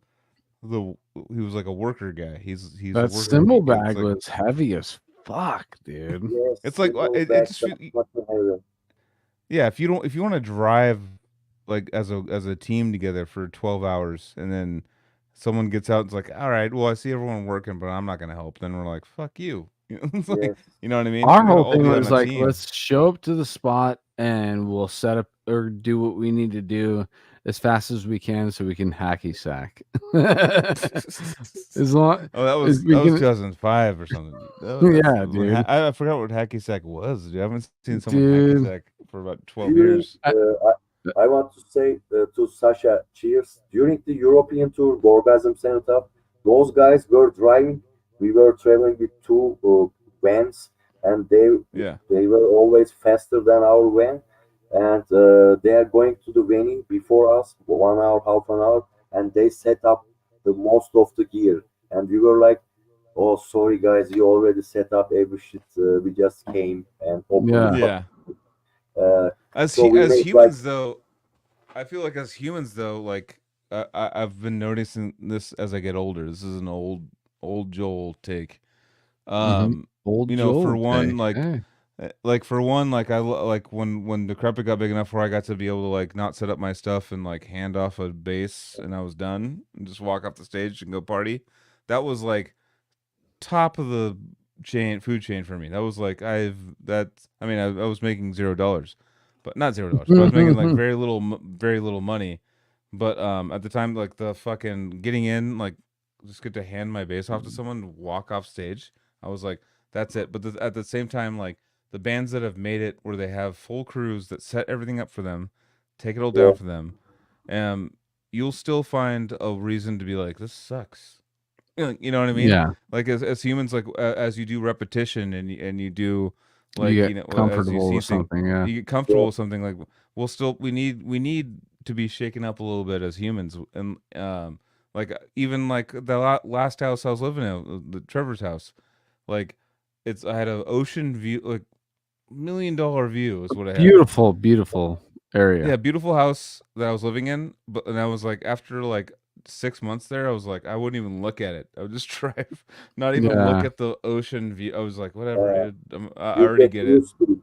he was like a worker guy. He's a That worker. cymbal It's bag like, was heavy as fuck, dude. Yes, it's like single it back just much heavier. yeah. If you want to drive like as a team together for 12 hours and then someone gets out and it's like, all right, well I see everyone working, but I'm not gonna help. Then we're like, fuck you. You know, it's like, Yes. you know what I mean? Our We gotta whole all thing be on was a like, team. let's show up to the spot and we'll set up or do what we need to do as fast as we can so we can hacky sack. As long Oh, that as was we can, 2005 or something. That's yeah, when dude. I forgot what hacky sack was. Dude. I haven't seen someone hacky Dude. sack for about 12 During, years. I want to say to Sasha, cheers. During the European tour, Orgasm Cenotaph, those guys were driving. We were traveling with two vans, and Yeah. they were always faster than our van. And they are going to the venue before us, 1 hour, half an hour, and they set up the most of the gear. And we were like, "Oh, sorry guys, you already set up every shit. We just came and opened." Yeah. Yeah. So we As made like humans though, I feel like as humans though, like I've been noticing this as I get older. This is an old Joel take. Old You know, for Joel one, take. like Hey. like for one, like like when Decrepit got big enough where I got to be able to like not set up my stuff and like hand off a bass and I was done and just walk off the stage and go party. That was like top of the food chain for me. That was like I mean I was making $0, but not $0, but I was making like very little money. But at the time, like the fucking getting in, like just get to hand my bass off to someone, walk off stage. I was like, that's it. But at the same time, like the bands that have made it where they have full crews that set everything up for them, take it all yeah, down for them, you'll still find a reason to be like, this sucks. You know what I mean? Yeah. Like as humans, like as you do repetition and you do You like get you know as you comfortable see with things, something. Yeah. you get comfortable with something. Like we need to be shaken up a little bit as humans, and like even like the last house I was living in, the Trevor's house, like I had an ocean view, like $1 million view is what I had. Beautiful, beautiful area. Yeah, beautiful house that I was living in, but and I was like after like 6 months there, I was like I wouldn't even look at it. I would just drive, not even look Yeah. at the ocean view. I was like, whatever, uh, dude. I you already get get it. used to it.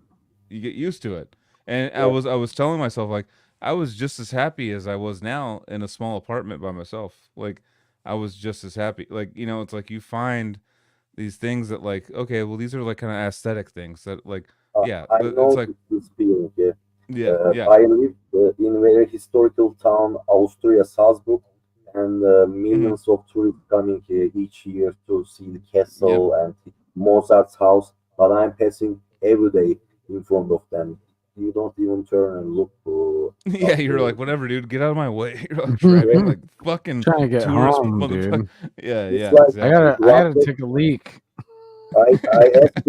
You get used to it, and Yeah. I was telling myself like I was just as happy as I was now in a small apartment by myself. Like I was just as happy. Like you know, it's like you find these things that like okay, well these are like kind of aesthetic things that like yeah, I it's know like this feeling. Yeah. yeah. I live in a very historical town, Austria, Salzburg, and Hmm. millions of tourists coming here each year to see the Yep. castle and Mozart's house. But I'm passing every day in front of them. You don't even turn and look Yeah, up. you're like, whatever, dude, get out of my way. You're like driving like fucking Trying to get tourist home, motherfucker. dude. Yeah, It's yeah, like exactly. I what gotta take a leak. I asked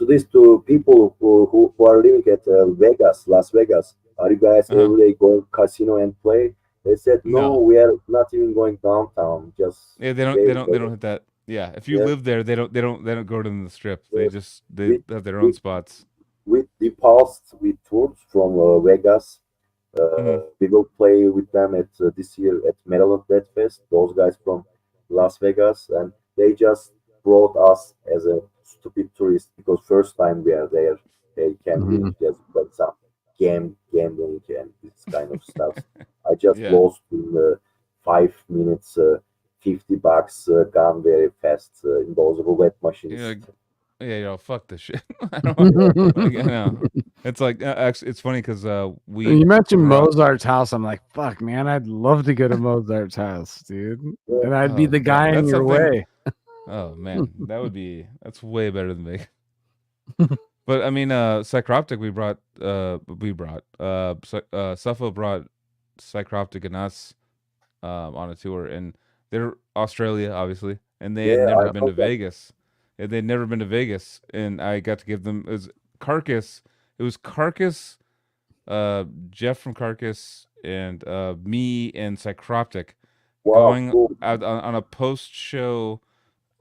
this to people who are living at Vegas, Las Vegas. Are you guys Uh-huh. every day going casino and play? They said no, No. we are not even going downtown. Just Yeah, very they don't hit that. Yeah, if you yeah. live there, they don't go to the strip. They Yes. just they With have their own with spots. with the past we toured from Vegas. Hmm. We will play with them at this year at Metallica Death Fest. Those guys from Las Vegas, and they just brought us as a stupid tourist because first time we are there, they can be Mhm. just like some gambling and this kind of stuff. I just Yeah. lost in 5 minutes, $50 gone very fast in those roulette You're machines. like, yeah, fuck this shit. I don't Yeah, like, I know. It's like actually, it's funny because You mentioned we're Mozart's house. I'm like, fuck, man, I'd love to go to Mozart's house, dude. yeah. And I'd be oh the yeah, guy in that's your something. way. Oh man, that's way better than Vegas. But I mean, Psychroptic Suffolk brought Psychroptic and us on a tour, and they're Australia, obviously, and they had Yeah, I never been know to that. Vegas. And they'd never been to Vegas, and I got to give them Carcass. It was Carcass, Jeff from Carcass, and me and Psychroptic Wow, going cool. out on a post show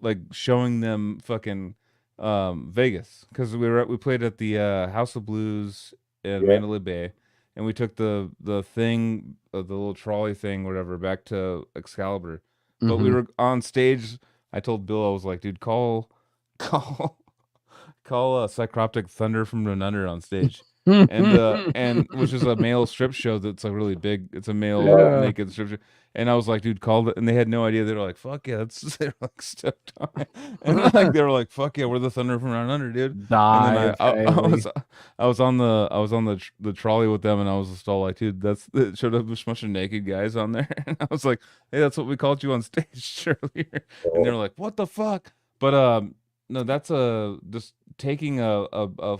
like showing them fucking Vegas because we played at the House of Blues in Yeah, Mandalay Bay, and we took the thing, the little trolley thing, whatever, back to Excalibur. But we were on stage. I told Bill, I was like, dude, call Psychroptic Thunder from Down Under on stage. And which is a male strip show that's like really big. It's a male naked strip show. And I was like, dude, call it. And they had no idea. They were like, fuck yeah, they're like stoked on it. And like they were like, fuck yeah, we're the Thunder from Down Under, dude. Die, And then I was on the trolley with them, and I was just all like, dude, it showed up a bunch of naked guys on there, and I was like, hey, that's what we called you on stage earlier. And they were like, what the fuck? But no, that's just taking a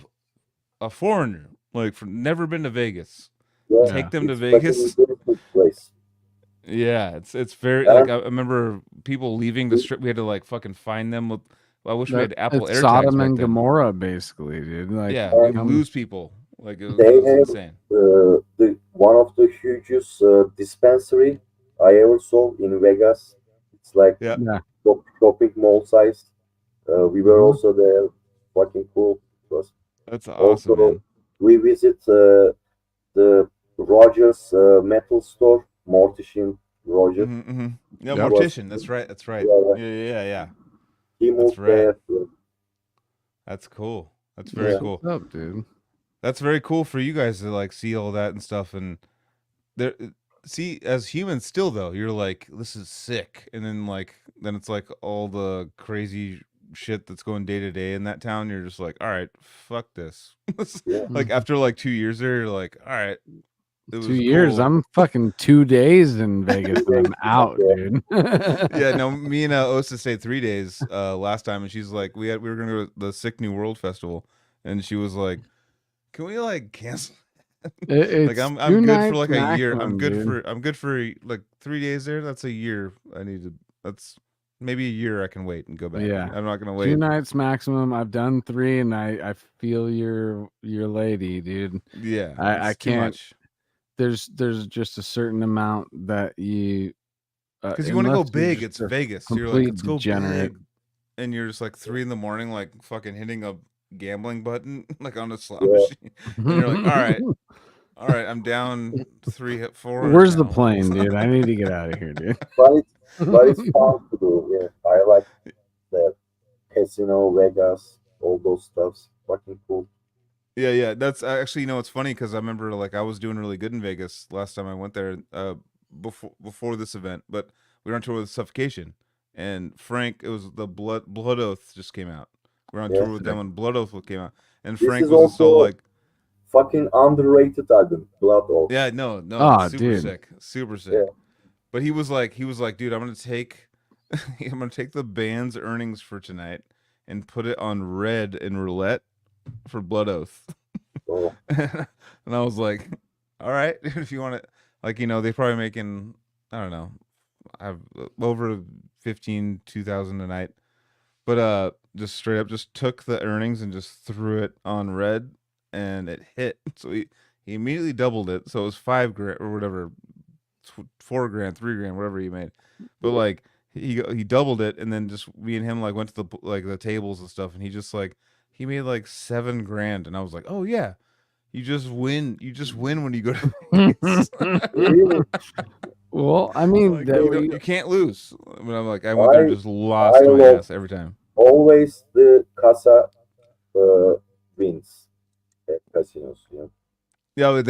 foreigner, like never been to Vegas. Yeah, Take them to it's Vegas. fucking beautiful place. Yeah, it's very Yeah. like I remember people leaving the strip. We had to like fucking find them with. I wish we had Apple It's AirTags Sodom back and then. Gomorrah, basically, dude. Like, Yeah, we lose people. Like it They was have insane. the one of the hugest dispensary I ever saw in Vegas. It's like Yeah. shopping mall size. We were also there. Fucking cool. It was That's awesome, also man. we visit the Rogers metal store, Mortician Rogers. Yeah, Yep. Mortician. That's right. That's right. Yeah. Yeah. He moved right. there. That's cool. That's very Yeah. cool. What's up, dude? That's very cool for you guys to like see all that and stuff. And there, see, as humans, still though, you're like, this is sick. And then it's like all the crazy shit that's going day to day in that town. You're just like, all right, fuck this. Yeah. Like after like 2 years there, you're like, all right. It was 2 years. cool. I'm fucking 2 days in Vegas and I'm out, dude. Yeah, no, me and Osa stayed 3 days last time, and she's like, we were gonna go to the Sick New World Festival, and she was like, can we like cancel? Like I'm good for like a year. I'm good for like 3 days there. That's a year. That's maybe a year I can wait and go back. Yeah. I'm not gonna 2 wait. nights maximum. I've done 3, and I feel your lady, dude. Yeah, I it's too can't. much. There's just a certain amount that you Because you want to go unless you're big. just It's a Vegas. You're like, complete let's go degenerate. big, and you're just like 3 a.m, like fucking hitting a gambling button like on a slot Yeah. machine, and you're like, all right, I'm down 4. Where's the plane, dude? I need to get out of here, dude. But it's fun to do. Yeah, I like that casino, Vegas, all those stuffs. Fucking cool. Yeah. That's actually, it's funny because I remember like I was doing really good in Vegas last time I went there before this event, but we were on tour with Suffocation, and Frank, it was the Blood Oath just came out. We were on tour with them when Blood Oath came out, and This Frank is was so also like, fucking underrated album, Blood Oath. yeah, no, Oh, super dude. sick. Yeah. But he was like, dude, I'm gonna take the band's earnings for tonight and put it on red in roulette for Blood Oath. Oh. And I was like, all right, if you want to, like, they probably making, I don't know, I've over 2,000 a night, but just straight up just took the earnings and just threw it on red, and it hit. So he immediately doubled it. So it was $5,000 or whatever, $4,000, $3,000, whatever he made. But like he doubled it, and then just me and him like went to the tables and stuff, and he made like $7,000, and I was like, oh yeah, you just win when you go to Vegas. Really? Well, I mean, Like, you can't lose. But I'm like, I went there and just I lost my love- ass every time. Always the casa wins at casinos. Yeah,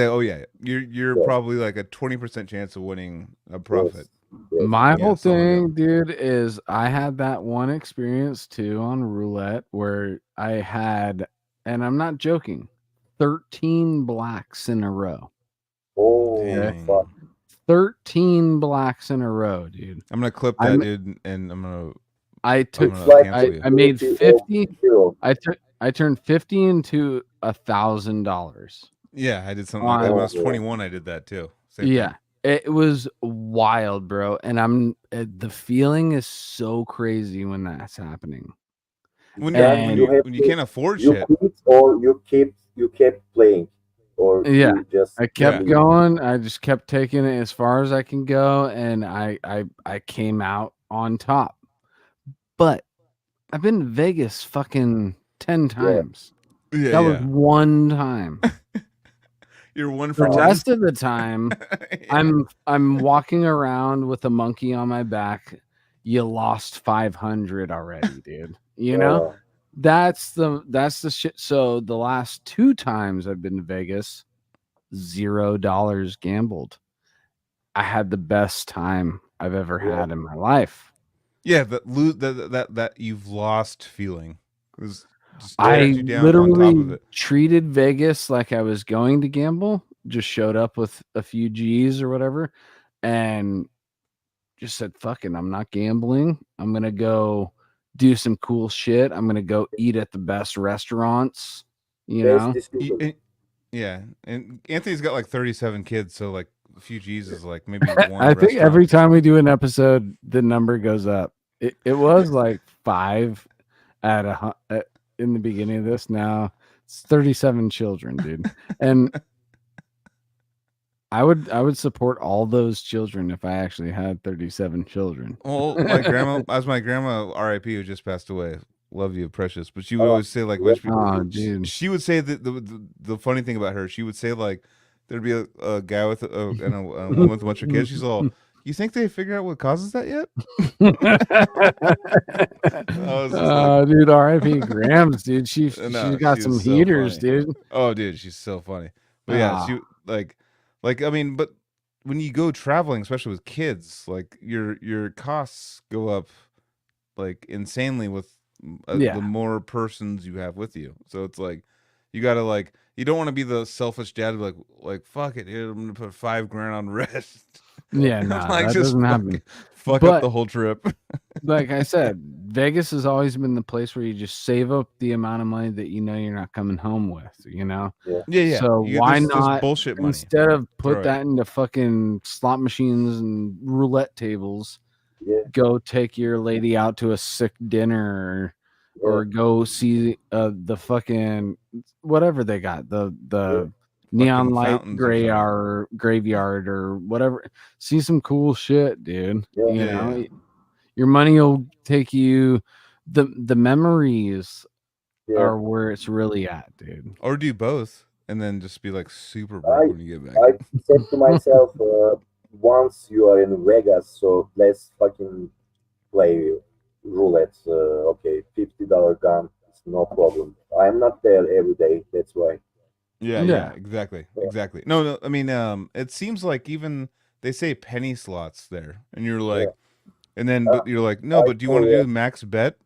you're Yeah. probably like a 20% chance of winning a profit. Yes. my Yeah, whole something thing, dude, is I had that one experience too on roulette where I had, and I'm not joking, 13 blacks in a row. Oh, Dang. fuck. 13 blacks in a row, dude. I'm gonna clip I'm- that, dude, and I'm gonna. I took, gonna like- cancel you. I made 50. Hero. I turned 50 into $1,000. Yeah, I did something like that when I was Oh, yeah. 21. I did that too. Same Yeah, thing. it was wild, bro. And the feeling is so crazy when that's happening. When And you can't afford You shit. quit or you kept playing, or Yeah, you just I kept leave. going. I just kept taking it as far as I can go, and I came out on top. But I've been to Vegas fucking 10 times. Yeah, That was one time. You're 1 The for 10. rest of the time, Yeah. I'm walking around with a monkey on my back. You lost 500 already, dude. You know, that's the shit. So the last 2 times I've been to Vegas, $0 gambled. I had the best time I've ever had in my life. Yeah, that you've lost feeling. It was just I dragged you down on top of literally it. treated Vegas like I was going to gamble. Just showed up with a few G's or whatever, and just said, "Fuck it, I'm not gambling. I'm gonna go do some cool shit. I'm gonna go eat at the best restaurants." You know, Yeah, and Anthony's got like 37 kids, so like a few G's is like maybe one. I think restaurant. every time we do an episode, the number goes up. It was like 5 in the beginning of this. Now it's 37 children, dude. And I would support all those children if I actually had 37 children. Well, my grandma, RIP, who just passed away. Love you, precious. But she would always say like, dude. she would say that the funny thing about her, she would say like, there'd be a guy with and a woman with a bunch of kids. She's all, you think they figure out what causes that yet? Dude, RIP Grams, dude. She's got some heaters, funny. dude. Oh, dude, she's so funny. But yeah, she like I mean, but when you go traveling, especially with kids, like your costs go up like insanely with the more persons you have with you. So it's like you gotta like, you don't want to be the selfish dad like fuck it, dude, I'm gonna put $5,000 on rest. Yeah, no, like, that just doesn't happen. Fuck up the whole trip. Like I said, Vegas has always been the place where you just save up the amount of money that you know you're not coming home with, you know? Yeah. So why not bullshit money instead of put that into fucking slot machines and roulette tables, go take your lady out to a sick dinner or go see the fucking whatever they got, the neon light graveyard or whatever. See some cool shit, dude. You know, your money will take you. The memories are where it's really at, dude. Or do both and then just be like super broke when you get back. I said to myself, once you are in Vegas, so let's fucking play roulette. Okay, $50 gun, it's no problem. I'm not there every day, that's why. Yeah, exactly. No, I mean, it seems like even they say penny slots there, and you're like, and then but you're like, no, but do you want to do max bet?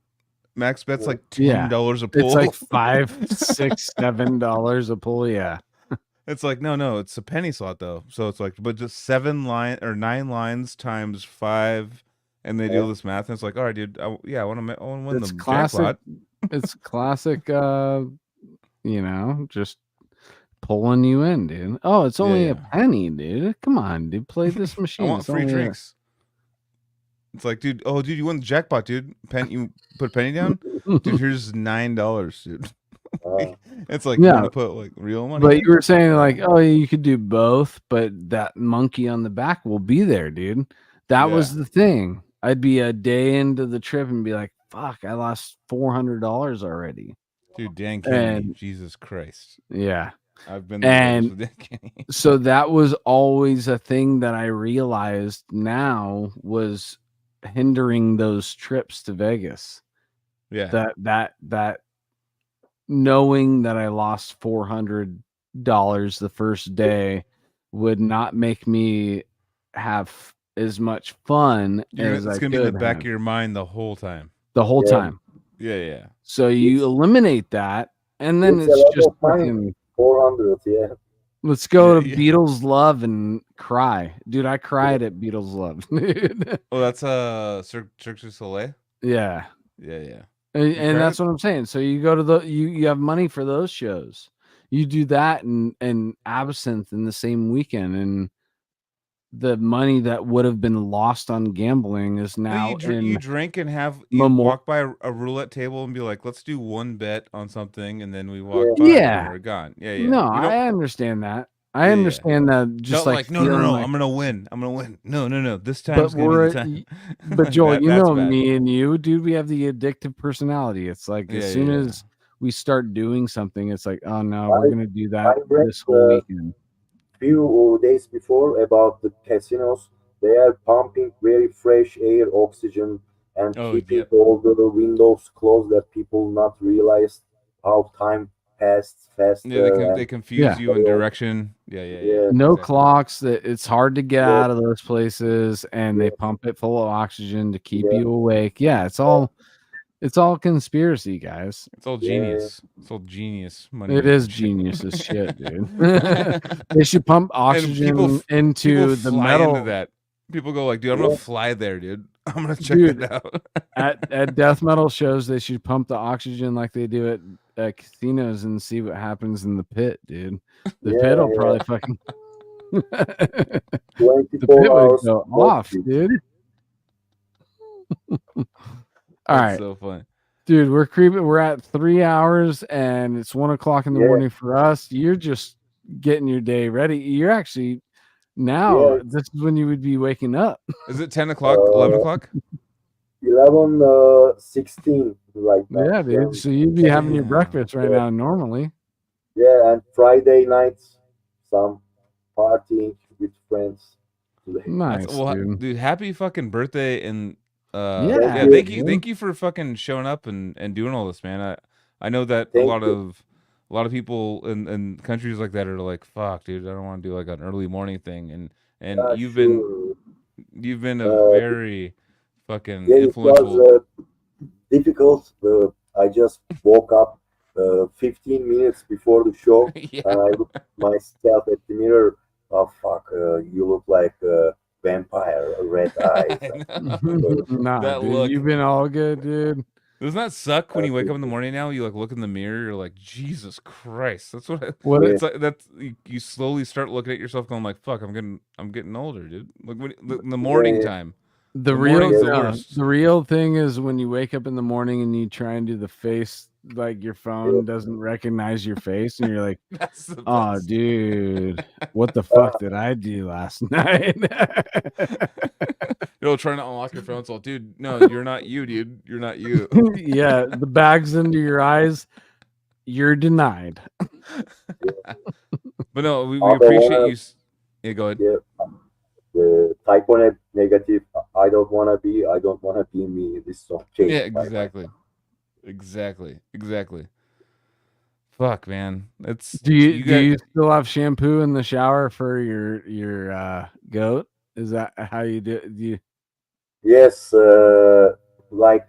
Max bet's like $10 a pull. It's like $5, $6, $7 a pull. Yeah. It's like no, it's a penny slot though. So it's like, but just 9 lines times 5, and they do all this math, and it's like, all right, dude, I want to win the jackpot. It's classic. You know, just pulling you in, dude. Oh, it's only a penny, dude. Come on, dude. Play this machine. I want free drinks. It's like, dude, you won the jackpot, dude. You put a penny down? Dude, here's $9, dude. It's like, you want to put like real money. But you were saying like, oh, you could do both, but that monkey on the back will be there, dude. That was the thing. I'd be a day into the trip and be like, fuck, I lost $400 already. Dude, Dan Kenny, Jesus Christ. Yeah. I've been there with Dan Kenny. So that was always a thing that I realized now was hindering those trips to Vegas. Yeah. That knowing that I lost $400 the first day would not make me have as much fun as it's I gonna be in the back of your mind the whole time. Time. Yeah. So you eliminate that, and then it's just fucking 400. Yeah. Let's go to Beatles Love and cry, dude. I cried at Beatles Love. Oh, that's Cirque du Soleil. Yeah. And that's what I'm saying. So you go to you have money for those shows. You do that and Absinthe in the same weekend, and the money that would have been lost on gambling is now you drink and walk by a roulette table and be like, let's do one bet on something, and then we walk by and we're gone. Yeah. No, I understand that. I understand that. Just like no, I'm gonna win. No. This time's gonna be the time. But Joel, you know me and you, dude. We have the addictive personality. It's like as soon as we start doing something, it's like, oh no, we're gonna do that this whole weekend. few days before about the casinos. They are pumping very fresh air, oxygen, and Oh, keeping yeah. all the windows closed that people not realize how time passed Yeah, they faster. they And confuse Yeah. you in direction. Yeah. yeah, No Exactly. clocks. That it's hard to get Yeah. out of those places, and they Yeah. pump it full of oxygen to keep Yeah. you awake. Yeah, it's all conspiracy, guys. It's all Yeah. genius. It's all genius money It making is shit. genius as shit, dude. They should pump And people oxygen into the fly into metal. that. People go like, dude, I'm Yeah. gonna fly there, dude. I'm gonna check Dude, that out. at death metal shows, they should pump the oxygen like they do at casinos and see what happens in the pit, dude. The Yeah, pit will yeah. probably fucking the 24 pit would hours. go no off, sleep. dude. All That's right, so funny. dude, we're creeping. We're at 3 hours and it's 1 o'clock in the Yeah. morning for us. You're just getting your day ready. You're actually now. Yeah. This is when you would be waking up. Is it 10 o'clock, 11 o'clock? 11:16 right now. Yeah, dude. Then- So you'd be having your Damn. breakfast right now normally. yeah, and Friday nights, some partying with friends. Nice, Well, dude. dude, happy fucking birthday and Yeah, yeah, dude. thank you for fucking showing up and doing all this, man. I know that Thank a lot you. of people in countries like that are like, fuck, dude, I don't want to do like an early morning thing, and you've been a very fucking Yeah, it influential. was difficult. I just woke up 15 minutes before the show, Yeah. and I looked myself at the mirror. Oh fuck! You look like a vampire, red eyes. Nah, That dude, look. you've been all good, dude. Doesn't that suck when you wake up in the morning now? You like look in the mirror, you're like, Jesus Christ. That's what What it's like. That's you slowly start looking at yourself, going like, fuck, I'm getting older, dude. Like in the morning time. The real morning's the worst. the real thing is when you wake up in the morning and you try and do the face, like your phone doesn't recognize your face, and you're like, That's the "Oh, best. dude, what the fuck did I do last night?" You're trying to unlock your phone. It's all, dude, no, you're not you, dude. You're not you. Yeah, the bag's under your eyes. You're denied. But no, we Other appreciate one- you. Yeah, go ahead. Yeah, the type 1 negative. I don't wanna be. I don't wanna be me. This song changed Yeah, my mind. exactly. Fuck, man. It's Do you guys- still have shampoo in the shower for your goat? Is that how you do it? Do you? Yes, like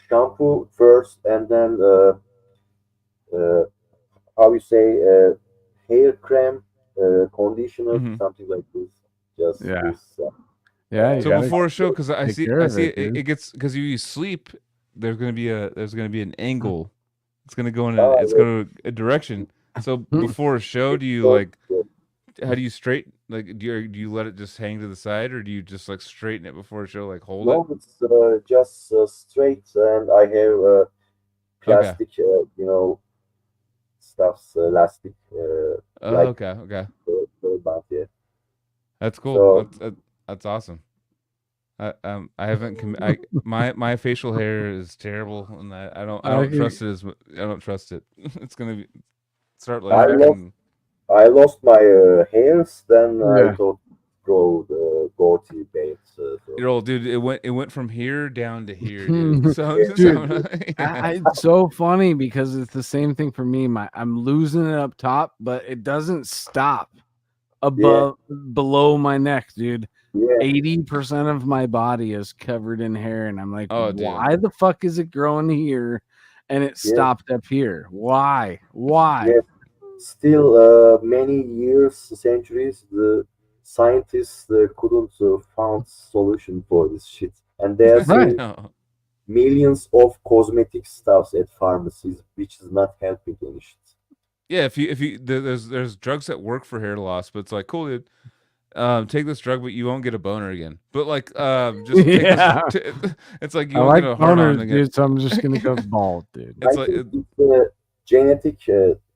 shampoo first, and then how you say hair cream, conditioner, Mhm. something like this. Just Yeah. this. Yeah. You So gotta before a show, because I take see care of it, it, dude. it gets because you sleep. There's gonna be an angle. It's gonna go in Oh, it's yeah. going a direction. So before a show, do you like? How do you straighten? Like, do you let it just hang to the side, or do you just like straighten it before a show? Like hold No, it. it's just straight, and I have plastic, stuffs, elastic, Oh, like okay. band, yeah. That's cool. So- That's awesome. I haven't my facial hair is terrible, and I don't trust it I don't trust it. It's gonna be start like I fucking- I lost my hairs, then Yeah. I thought grow the goatee bait. So. You're old, dude. It went from here down to here, dude. So, Dude, it's so funny because it's the same thing for me. I'm losing it up top, but it doesn't stop below my neck, dude. Yeah, 80% of my body is covered in hair, and I'm like, Oh, dude. why the fuck is it growing here and it stopped up here? Why? yeah. Still, many years, centuries, the scientists couldn't found solution for this shit, and they are Right. selling No. millions of cosmetic stuffs at pharmacies, which is not helping any shit. Yeah, if you there's drugs that work for hair loss, but it's like, cool, dude. Take this drug, but you won't get a boner again. But like, just take Yeah. it's like you I won't like get a hard on boners, again. dude, so I'm just gonna go bald, dude. It's I like think it's a genetic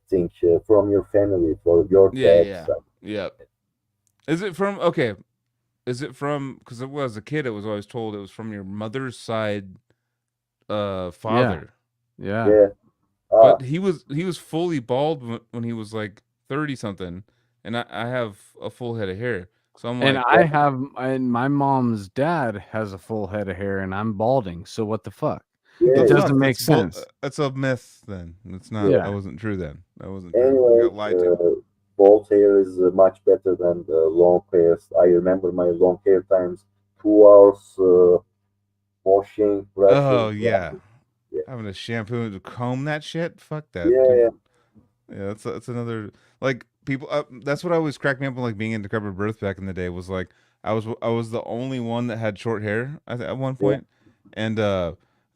thing from your family, for your Yeah, dad. yeah. side. Yeah. Is it from okay? Is it from because as a kid, it was always told it was from your mother's side, father. Yeah. Yeah. But he was fully bald when he was like 30 something, and I have a full head of hair. So I'm And like, and my mom's dad has a full head of hair, and I'm balding. So what the fuck? Yeah, It the doesn't fuck? make sense. That's a myth. Then it's not. Yeah. That wasn't true. Then that wasn't true. I anyway, got lied to. bald hair is much better than the long hairs. I remember my long hair times, 2 hours washing, Oh brushing. yeah, Yeah, having a shampoo to comb that shit. Fuck that, yeah, dude. yeah. Yeah, that's another like people. That's what always cracked me up on like being in Decrepit Birth back in the day was like I was the only one that had short hair at one Yeah. point, and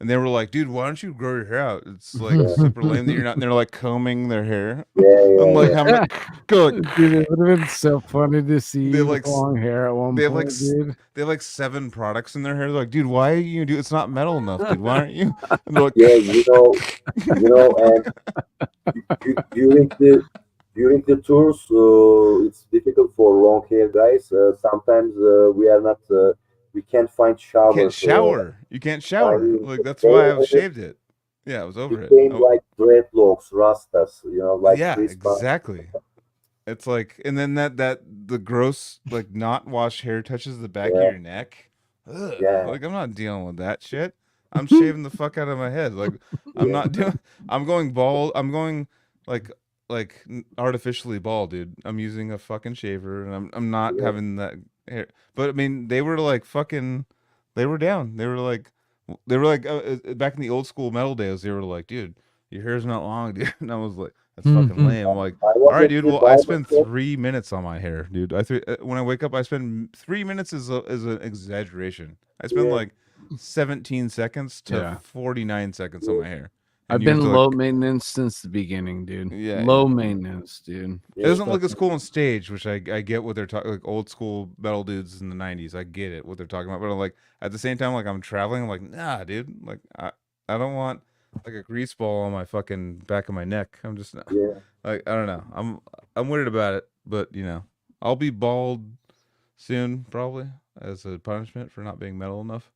they were like, dude, why don't you grow your hair out? It's like Yeah. super lame that you're not. And they're like combing their hair. Yeah, I'm yeah, like yeah. having to go like Dude, it would have been so funny to see they you like with long hair at one they have like point, dude. they have like 7 products in their hair. They're like, dude, why are you do? It's not metal enough, dude. Why aren't you? And they're like, Yeah, and during the tours, it's difficult for long hair guys. Sometimes we can't find you can't showers. shower. You can't I shower. mean, Like that's why I've they shaved it. Yeah, I was over it. became like dreadlocks, rastas, like Yeah, Christmas. exactly. It's like, and then that the gross like not washed hair touches the back of Yeah, your neck. Ugh. yeah, Like I'm not dealing with that shit. I'm shaving the fuck out of my head. Like I'm yeah, not doing. I'm going bald. I'm going like artificially bald, dude. I'm using a fucking shaver, and I'm not yeah, having that hair. But I mean, they were like fucking. They were down. They were like back in the old school metal days. They were like, dude, your hair's not long, dude. And I was like, that's fucking lame. I'm like. I All was right, at dude. the Well, I barber spend shop. 3 minutes on my hair, dude. When I wake up, I spend 3 minutes is an exaggeration. I spend Yeah, like 17 seconds to Yeah. 49 seconds on my hair, and I've you have to been like, low maintenance since the beginning, dude. yeah, Low yeah. maintenance, dude. It yeah, doesn't look as cool on stage, which I get what they're talking like old school metal dudes in the 90s. I get it what they're talking about, but I'm like at the same time, like I'm traveling, I'm like nah, dude. Like I don't want like a grease ball on my fucking back of my neck. I'm just not. yeah. Like I don't know. I'm worried about it, but I'll be bald soon probably as a punishment for not being metal enough.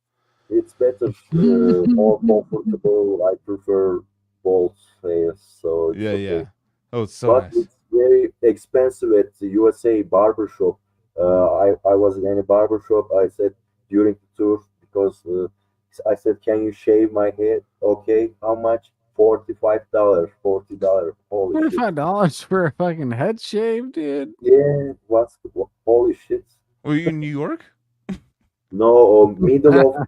It's better, more comfortable. I prefer bald hair, so it's Yeah, okay. yeah. Oh, it's so But nice. it's very expensive at the USA barber shop. I was in any barber shop. I said during the tour because I said, "Can you shave my head?" Okay, how much? $45, $40. Holy shit! $45 for a fucking head shave, dude. Yeah, holy shit? Were you in New York? No, middle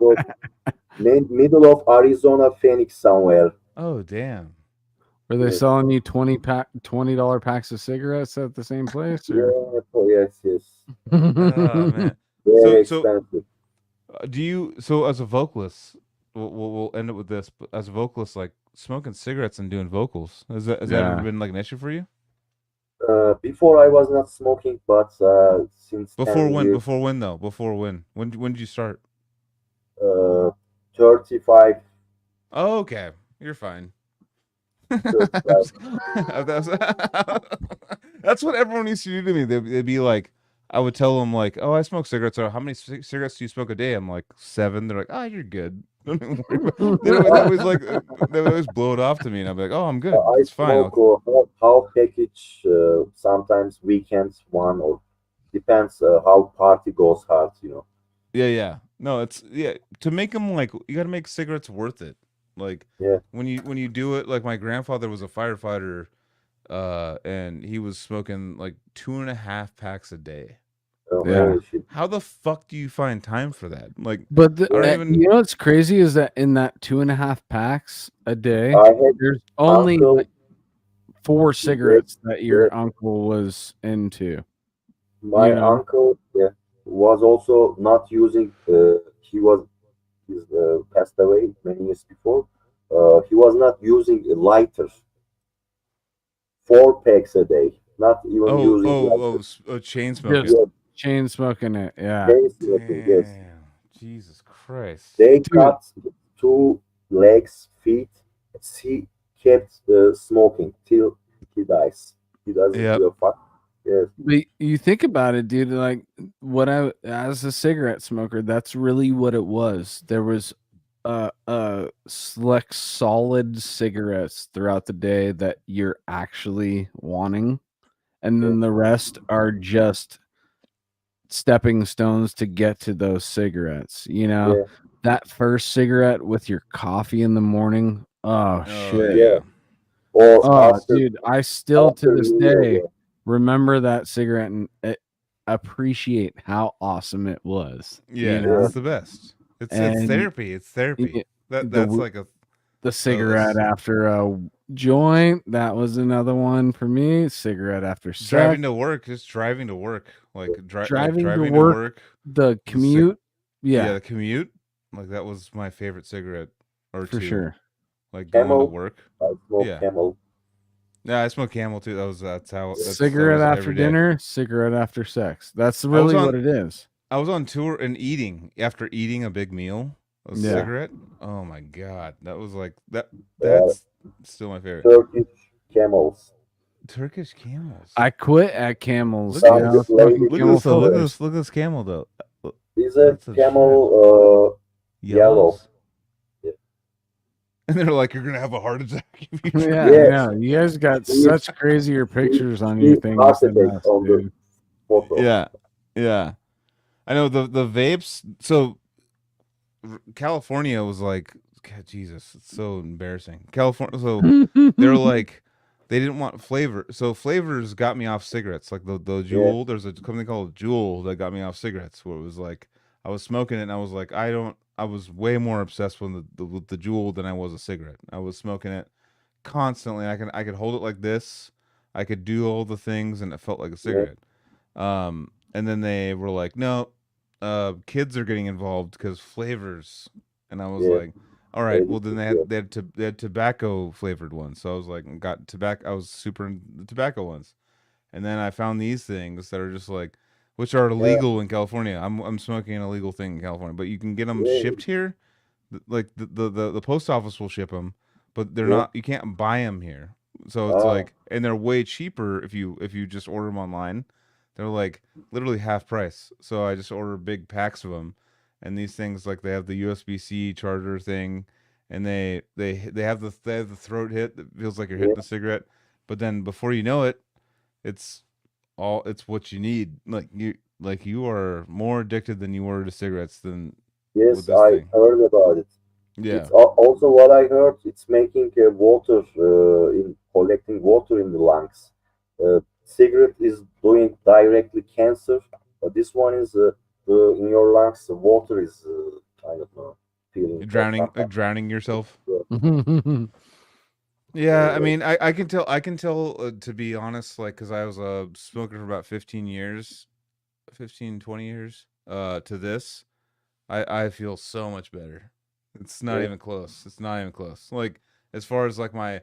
of Arizona, Phoenix somewhere. Oh, damn. Were they Yes, selling you $20 packs of cigarettes at the same place, yeah, or? oh, yes. Oh man. Very So expensive. do you so as a vocalist, we'll end it with this, but as a vocalist, like smoking cigarettes and doing vocals, has that ever Yeah. been like an issue for you? Before I was not smoking, but since Before 10 when? years, Before when though? Before when? When did you start? uh, 35, Oh, okay. You're fine. 35. that's, that's what everyone used to do to me. They'd be like, I would tell them like, "Oh, I smoke cigarettes." Or how many cigarettes do you smoke a day? I'm like 7. They're like, "Oh, you're good." Don't even worry about. They would always blow it off to me, and I'd be like, "Oh, I'm good. I It's fine." smoke half package, sometimes weekends one, or depends how party goes hard. Yeah, yeah. No, it's yeah. To make them like, you got to make cigarettes worth it. Like Yeah, when you do it, like my grandfather was a firefighter, and he was smoking like 2.5 packs a day. Yeah. holy shit. How the fuck do you find time for that? Like, But I don't even. you know what's crazy is that in that 2.5 packs a day, I had there's only uncle, like 4 yeah, cigarettes that yeah, your uncle was into. my You know? uncle, yeah, was also not using. He's passed away many years before. He was not using lighters. 4 packs a day. Not even Oh, using lighters. chain Just smoking. Yeah, chain smoking it. Yeah. chain smoking. Yes, Damn, Jesus Christ. they Dude. cut 2 legs, feet. He kept smoking till he dies. He doesn't Yep. give a fuck. Yes, But you think about it, dude, like as a cigarette smoker, that's really what it was. There was like solid cigarettes throughout the day that you're actually wanting. and then the rest are just stepping stones to get to those cigarettes. You know, Yeah. that first cigarette with your coffee in the morning. Oh, shit. yeah. Or Oh, after, dude, I still to after this New Year, day remember that cigarette and appreciate how awesome it was. Yeah, you know, it's the best. It's And therapy. It's therapy. it- That's the like a the cigarette after a joint, that was another one for me. Cigarette after sex, driving to work. Just driving to work, like driving to driving work, the The commute. Yeah, the commute. Like that was my favorite cigarette or for two. sure. Like going to Camel. work. I smoke Yeah. Camel. Yeah, I smoke Camel too. That Cigarette was after every day. dinner, cigarette after sex. That's really on- what it is. I was on tour and after eating a big meal, a Yeah. cigarette. Oh my god, that was like that. That's still my favorite. Turkish Camels. Turkish camels. I quit at Camels. Look you at know, this smoking lady. Look at Camel this though. Look at filters. this. Look at this camel though. Is a That's a Camel yellow. Yellows? And they're like, you're gonna have a heart attack if you Yeah, try Yes. yeah. You guys got He's- such crazier pictures on he's your things than architect us, on the dude. photo. Yeah. I know the vapes. So California was like, God, Jesus, it's so embarrassing. California. So they're like, they didn't want flavor. So flavors got me off cigarettes. Like the Juul. There's a company called Juul that got me off cigarettes. Where it was like, I was smoking it and I was like, I was way more obsessed with the Juul than I was a cigarette. I was smoking it constantly. I could hold it like this. I could do all the things, and it felt like a cigarette. And then they were like, no, kids are getting involved because flavors. And I was Yeah. like, all right, well then they had tobacco flavored ones. So I was like, got tobacco. I was super into the tobacco ones. And then I found these things that are just like, which are illegal in California. I'm smoking an illegal thing in California, but you can get them shipped here. Like the post office will ship them, but they're not. You can't buy them here. So it's like, and they're way cheaper if you just order them online. They're like literally half price. So I just order big packs of them, and these things like they have the USB-C charger thing, and they have the throat hit that feels like you're hitting a cigarette, but then before you know it, it's what you need. Like you are more addicted than you were to cigarettes than Yes, with this I thing. heard about it. Yeah. It's also what I heard. It's making water in collecting water in the lungs. Cigarette is doing directly cancer, but this one is in your lungs. The water is I don't know, feeling You're drowning yourself. Yeah, I mean, I can tell to be honest, like, because I was a smoker for about 15 years, 20 years, to this, I feel so much better. It's not even close. It's not even close. Like, as far as like my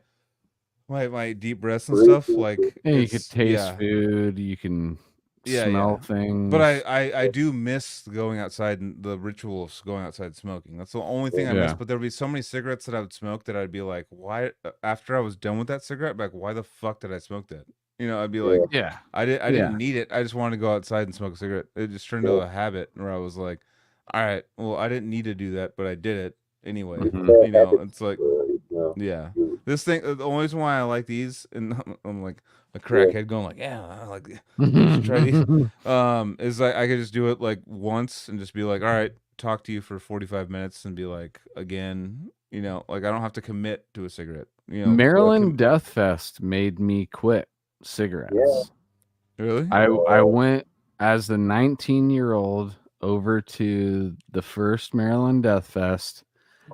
deep breaths and stuff, like, Yeah, you could it's- taste food. You can smell things. But I do miss going outside and the ritual of going outside smoking. That's the only thing I miss. Yeah. But there'd be so many cigarettes that I would smoke that I'd be like, why? After I was done with that cigarette, I'd be like, why the fuck did I smoke that? You know, I'd be like, Yeah. I didn't need it. I just wanted to go outside and smoke a cigarette. It just turned into a habit where I was like, all right, well, I didn't need to do that, but I did it anyway. Mhm. You know, it's like, yeah. This thing, the only reason why I like these, and I'm like a crackhead going like, yeah, I like should try these. Is like I could just do it like once and just be like, all right, talk to you for 45 minutes and be like, again, you know, like I don't have to commit to a cigarette. You know, Maryland Death Fest made me quit cigarettes. Really? I went as the 19-year-old over to the first Maryland Death Fest,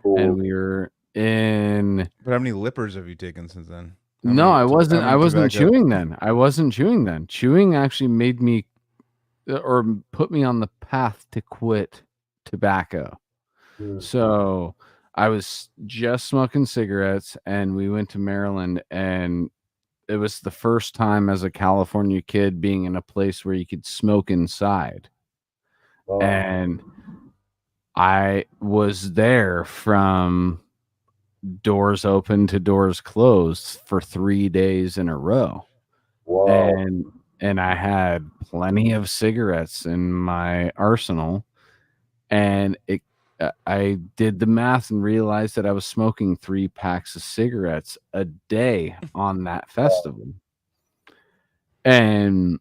and we were in. But how many lippers have you taken since then? No, I wasn't. I wasn't tobacco? chewing then. I wasn't chewing then. Chewing actually made me, or put me on the path to quit tobacco. So I was just smoking cigarettes, and we went to Maryland, and it was the first time as a California kid being in a place where you could smoke inside. And I was there from doors open to doors closed for 3 days in a row. And I had plenty of cigarettes in my arsenal, and I did the math and realized that I was smoking 3 packs of cigarettes a day on that festival. And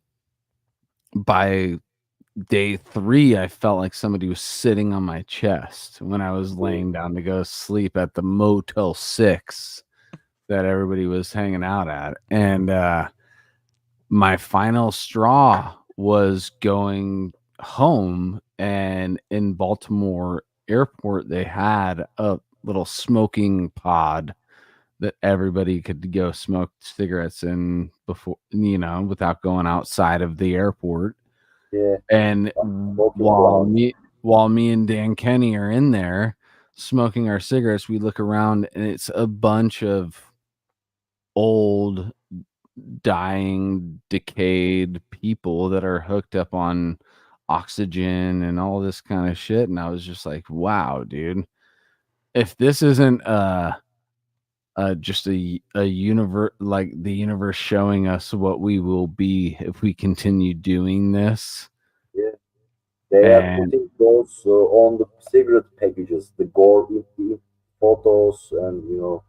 by day 3, I felt like somebody was sitting on my chest when I was laying down to go sleep at the Motel 6 that everybody was hanging out at. And my final straw was going home, and in Baltimore airport they had a little smoking pod that everybody could go smoke cigarettes in before, without going outside of the airport. Yeah. And Smoking while ground. me and Dan Kenny are in there smoking our cigarettes, we look around and it's a bunch of old, dying, decayed people that are hooked up on oxygen and all this kind of shit. And I was just like, wow, dude, if this isn't just a universe, like the universe showing us what we will be if we continue doing this. Yeah. They are And putting those on the cigarette packages, the gore photos, and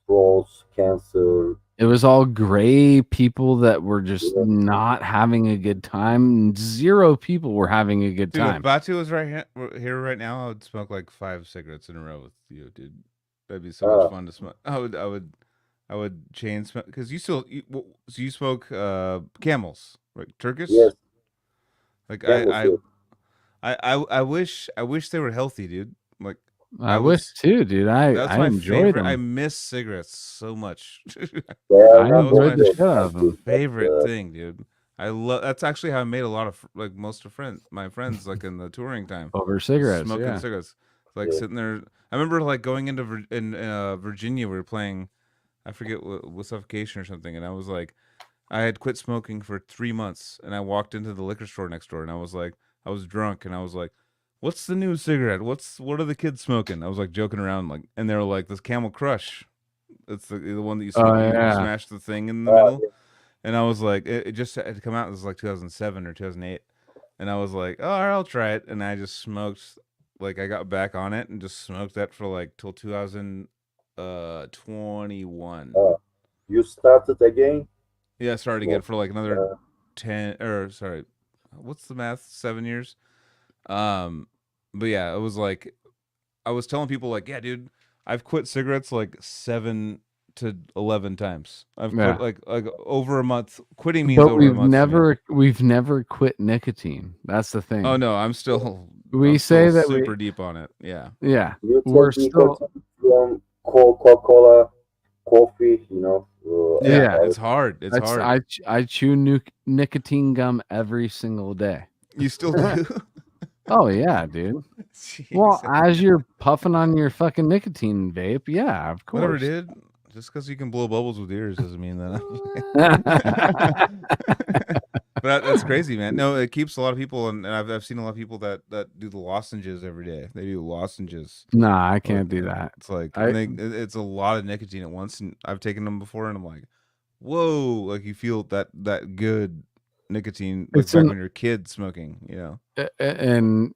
trolls, cancer. it was all gray people that were just Yeah. not having a good time. 0 people were having a good Dude, if time. Batu was here right now, I would smoke like 5 cigarettes in a row with you, dude. That'd be so much fun to smoke. I would chain smoke because so you smoke Camels, right? Turkish. Yes. Like Camels, I wish they were healthy, dude. Like I wish too, dude. that's I my enjoy favorite. I them. miss cigarettes so much. they are I not enjoyed the also shit out of them. expensive, but, Favorite thing, dude. I love. That's actually how I made a lot of like most of my friends, like in the touring time, Over cigarettes, smoking yeah. cigarettes, like Yeah. sitting there. I remember like going into Virginia, we were playing. I forget what Suffocation or something, and I was like, I had quit smoking for 3 months, and I walked into the liquor store next door, and I was like, I was drunk, and I was like, "What's the new cigarette? What are the kids smoking?" I was like joking around, like, and they were like, "This Camel Crush." It's the one that you Oh, you yeah. smash the thing in the Oh, middle. yeah. And I was like, it just had come out. It was like 2007 or 2008, and I was like, oh, all right, I'll try it. And I just smoked, like I got back on it and just smoked that for like till 2021. You started again? Yeah, I started again for like another Uh, 10 or sorry, what's the math? 7 years. But yeah, it was like I was telling people like, yeah, dude, I've quit cigarettes like 7 to 11 times. I've Yeah. quit like over a month. Quitting means But over a month. to me. we've never quit nicotine. That's the thing. Oh no, I'm still. We I'm say still that super deep on it. Yeah. yeah, you we're take still nicotine from Coca-Cola, coffee, Yeah. It's hard. It's hard. I chew nicotine gum every single day. You still do? Oh yeah, dude. Well, as you're puffing on your fucking nicotine vape, yeah, of course. Whatever, dude. Just because you can blow bubbles with ears doesn't mean that. But that's crazy, man. No, it keeps a lot of people, and I've seen a lot of people that do the lozenges every day. They do lozenges. Nah, I can't do that. It's like it's a lot of nicotine at once, and I've taken them before, and I'm like, whoa! Like you feel that good nicotine, like back when you're a kid smoking, And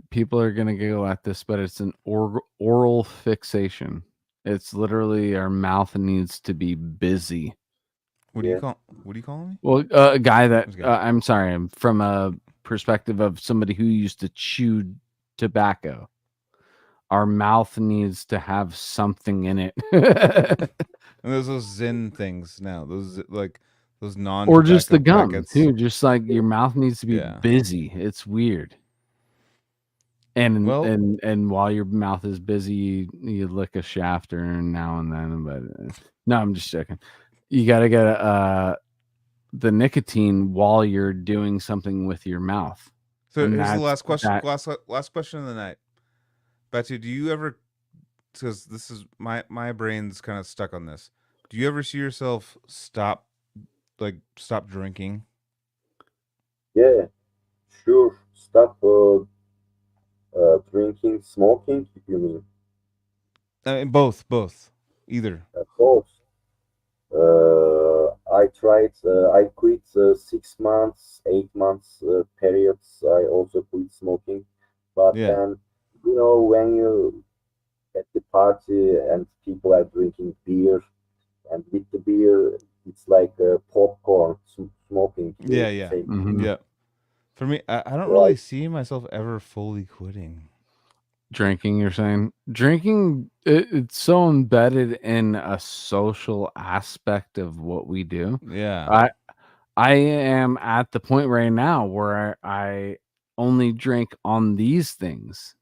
people are gonna giggle at this, but it's an oral fixation. It's literally our mouth needs to be busy. What do you call me? Well, a guy that Okay. I'm sorry, I'm from a perspective of somebody who used to chew tobacco. Our mouth needs to have something in it. And there's those Zen things now. Those like those non or just the gum packets. too. Just like your mouth needs to be Yeah. busy. It's weird. And Well- and while your mouth is busy, you lick a shaft or now and then. But no, I'm just joking. You gotta get the nicotine while you're doing something with your mouth. So And here's the last question. that- Last question of the night. Batu, do you ever? Because this is my brain's kind of stuck on this. Do you ever see yourself stop drinking? Yeah, sure. Stop drinking, smoking, you mean? Both, either. Of course. I tried, I quit 6 months, 8 months periods. I also quit smoking. But Yeah. then, when you at the party and people are drinking beer, and with the beer, it's like popcorn smoking. Yeah, yeah, Same. Mhm. yeah. For me, I don't So really see myself ever fully quitting. Drinking, you're saying? Drinking, it's so embedded in a social aspect of what we do. Yeah, I am at the point right now where I only drink on these things.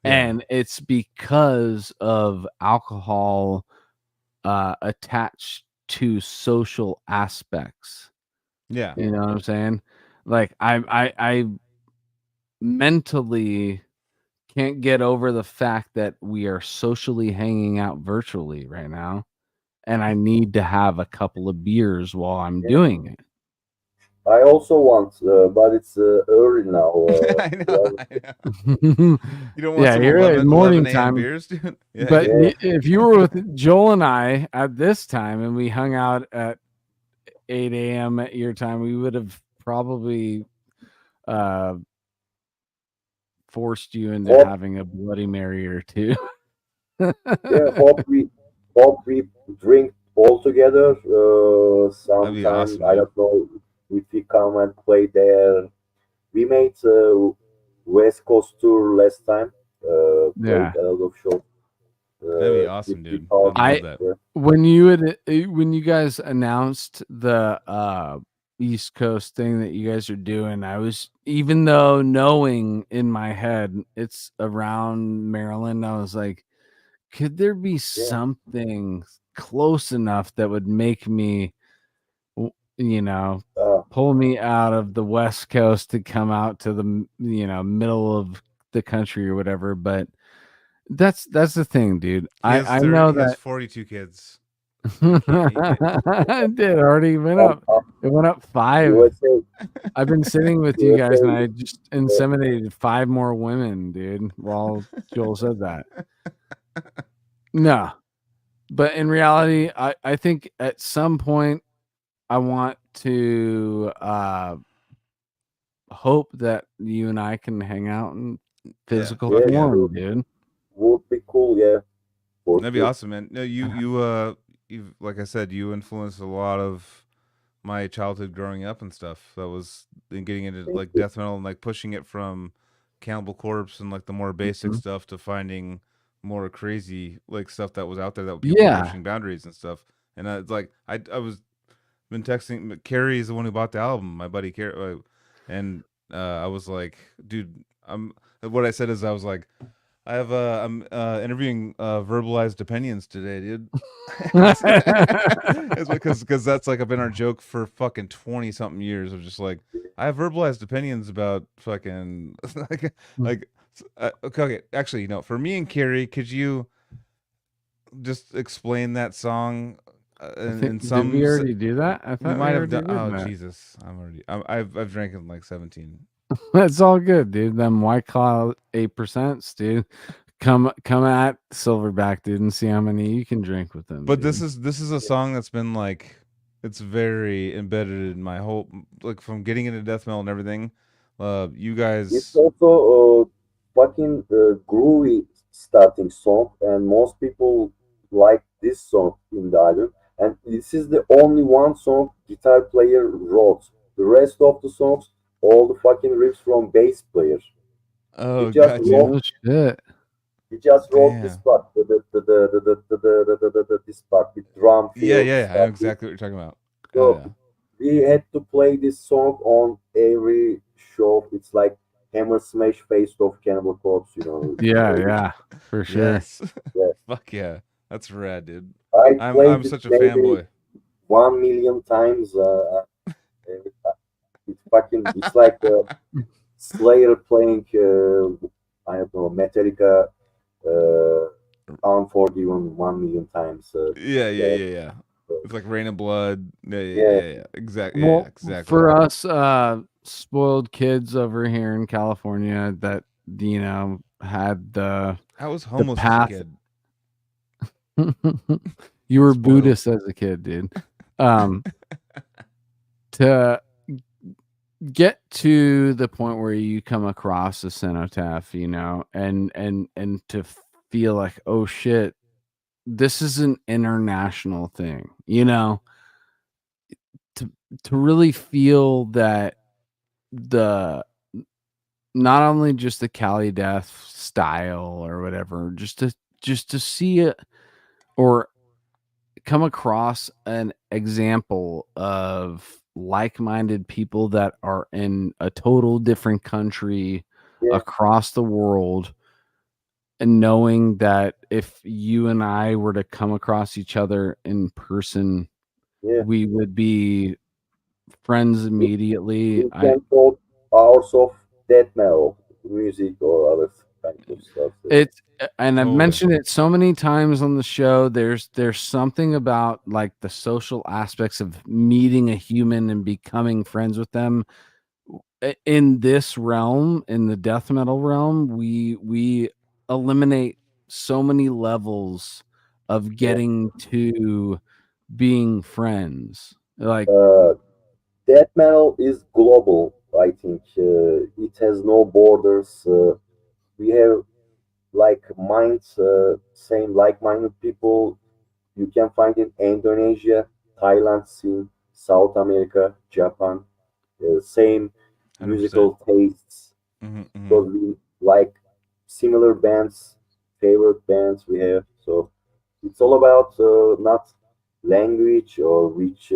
yeah, And it's because of alcohol attached to social aspects. yeah, You know what I'm saying? Like I mentally can't get over the fact that we are socially hanging out virtually right now, and I need to have a couple of beers while I'm yeah, doing it. I also want, but it's early now. I know, To I know. You don't want Yeah, some you're at 11 morning a.m. time. beers, dude? Yeah, I But get Yeah. it. if you were with Joel and I at this time and we hung out at 8 a.m. at your time, we would have probably uh, forced you into hope, having a Bloody Mary or two. yeah, hope we drink all together That'd be sometime. awesome, I dude. don't know if we come and play there. We made West Coast tour last time. Played Yeah. a lot of shows. That'd be With awesome, dude. guitar. I'd love I that. Yeah. when you guys announced the East Coast thing that you guys are doing, I was, even though knowing in my head it's around Maryland, I was like, could there be Yeah. something close enough that would make me, you know, Uh, pull me out of the West Coast to come out to the middle of the country or whatever? But that's the thing, dude. I know He has that 42 kids. it did already went um, up. It went up 5. USA, I've been sitting with you guys and USA. I just inseminated 5 more women, dude, while Joel said that. No. But in reality, I think at some point I want to hope that you and I can hang out in Yeah, physical fuck Yeah, yeah. form, dude. would be cool. Yeah, for That'd be sure. awesome, man. No, you've like I said, you influenced a lot of my childhood growing up and stuff. That was in getting into Thank like you. death metal and like pushing it from Cannibal Corpse and like the more basic Mhm. stuff to finding more crazy like stuff that was out there that people were Yeah. pushing boundaries and stuff. And it's like I was been texting. Carrie is the one who bought the album, my buddy Carrie, and I was like, dude, I'm. What I said is I was like, I'm interviewing verbalized opinions today, dude. It's because that's like been our joke for fucking 20 something years of just like I have verbalized opinions about fucking like okay, actually for me and Carrie, could you just explain that song I in, think, in did we some already do that? I we thought we might have already done. did Oh that. Jesus, I've drank in like 17. It's all good, dude. Them White Claw 8%, dude. Come at Silverback, dude, and see how many you can drink with them. But dude. this is a song that's been like it's very embedded in my whole like from getting into death metal and everything. You It's guys, also fucking groovy starting song, and most people like this song in the album. And this is the only one song guitar player wrote. The rest of the songs, all the fucking riffs from bass player. He oh just god, dude, wrote. Oh shit. He just wrote this damn, part, this part with drum yeah, fill yeah, yeah, I know stuff. exactly what you're talking about. Oh So yeah, we had to play this song on every show. It's like Hammer Smash Face of Cannibal Corpse, Yeah, yeah, for sure. yes, Yeah. fuck yeah, that's rad, dude. I I'm played it such a maybe fanboy. 1 million times. It's like Slayer playing, I don't know, Metallica, Unforgiven 1 million times. Yeah, yeah, Yeah, yeah, yeah. It's like Rain of Blood. Yeah, yeah, yeah, yeah, yeah. Exactly. Yeah, yeah, Well, exactly. for us spoiled kids over here in California that had the I was homeless as a path. kid. You were Spoiled. Buddhist as a kid, dude. To get to the point where you come across a cenotaph, and to feel like, oh shit, this is an international thing, to really feel that the not only just the Cali death style or whatever, just to see it or come across an example of like-minded people that are in a total different country Yeah. across the world, and knowing that if you and I were to come across each other in person, Yeah. we would be friends immediately. We can talk hours of death metal music or other kind of stuff. It's and I've Totally. mentioned it so many times on the show. There's something about like the social aspects of meeting a human and becoming friends with them. In this realm, in the death metal realm, we eliminate so many levels of getting to being friends. Like Death metal is global. I think it has no borders. We have same like-minded people. You can find in Indonesia, Thailand scene, South America, Japan. Same 100%. musical tastes. Mm-hmm, Because we like similar bands, favorite bands we have. So it's all about not language or which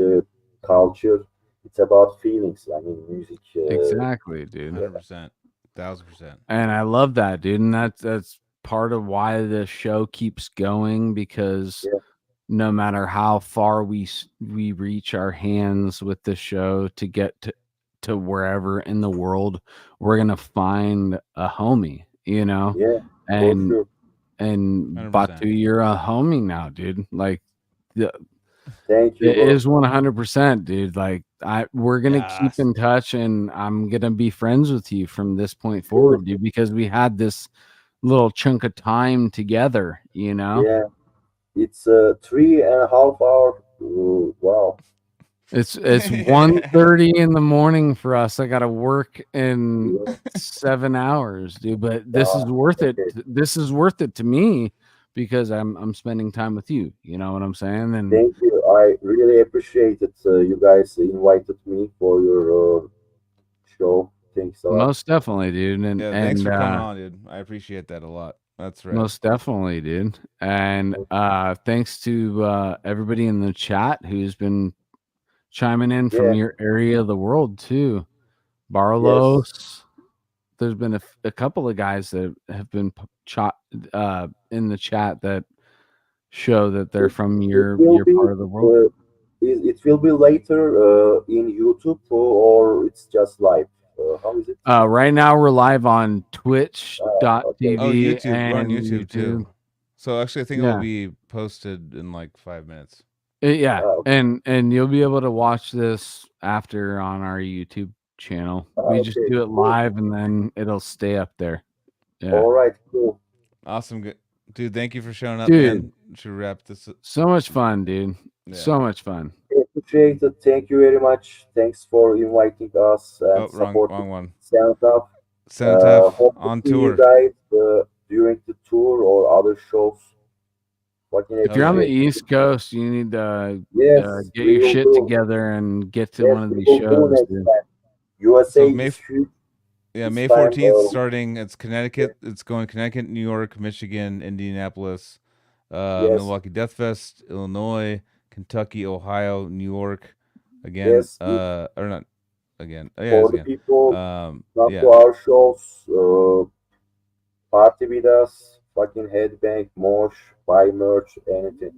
culture. It's about feelings. I mean, music. exactly, dude. 100%. 1,000%. And I love that, dude. And that's part of why the show keeps going, because Yeah. no matter how far we reach our hands with the show to get to wherever in the world, we're gonna find a homie, you know. Yeah, for And sure. and 100%. Batu, you're a homie now, dude. Like Thank you, it bro. is 100%, dude. Like we're gonna keep Yes. in touch, and I'm gonna be friends with you from this point forward, dude, because we had this little chunk of time together, you know. Yeah, it's 3.5 hour. Wow. It's 1:30 in the morning for us. I gotta work in Yeah. 7 hours, dude. But this is worth it. Okay. This is worth it to me because I'm spending time with you. You know what I'm saying? And Thank you. I really appreciate it. You guys invited me for your show. Thanks a lot. most definitely, dude. And Yeah, thanks for coming on, dude. I appreciate that a lot. That's right. most definitely, dude. And thanks to everybody in the chat who's been chiming in from Yeah. your area of the world too. Barlos. There's been a couple of guys that have been in the chat that show that they're from your part of the world. It will be later in YouTube or it's just live. How is it? Right now we're live on twitch.tv Okay. Oh, YouTube. We're on and YouTube too. So actually, I think Yeah. it'll be posted in like 5 minutes. Yeah, Okay. and you'll be able to watch this after on our YouTube channel. We just Okay, do it cool. live and then it'll stay up there. Yeah. All right, cool. Awesome, dude. Thank you for showing up, Dude. man. Should wrap this. So much fun, dude. Yeah. So much fun. Appreciate it. Thank you very much. Thanks for inviting us and Oh, supporting wrong one. Cenotaph. Cenotaph Hope on to see you tour. guys during the tour or other shows. If you're on the East Coast, you need to Yes, get we your will shit do. together and get to Yes, one of we these will do shows, next dude. time. USA So is huge. Yeah, This May time, 14th starting. It's Connecticut. It's going Connecticut, New York, Michigan, Indianapolis, Yes. Milwaukee Death Fest, Illinois, Kentucky, Ohio, New York. Again, Yes, or not again. Yeah, for it's the again. people not Yeah. to our shows, party with us, fucking headbang, mosh, buy merch, anything.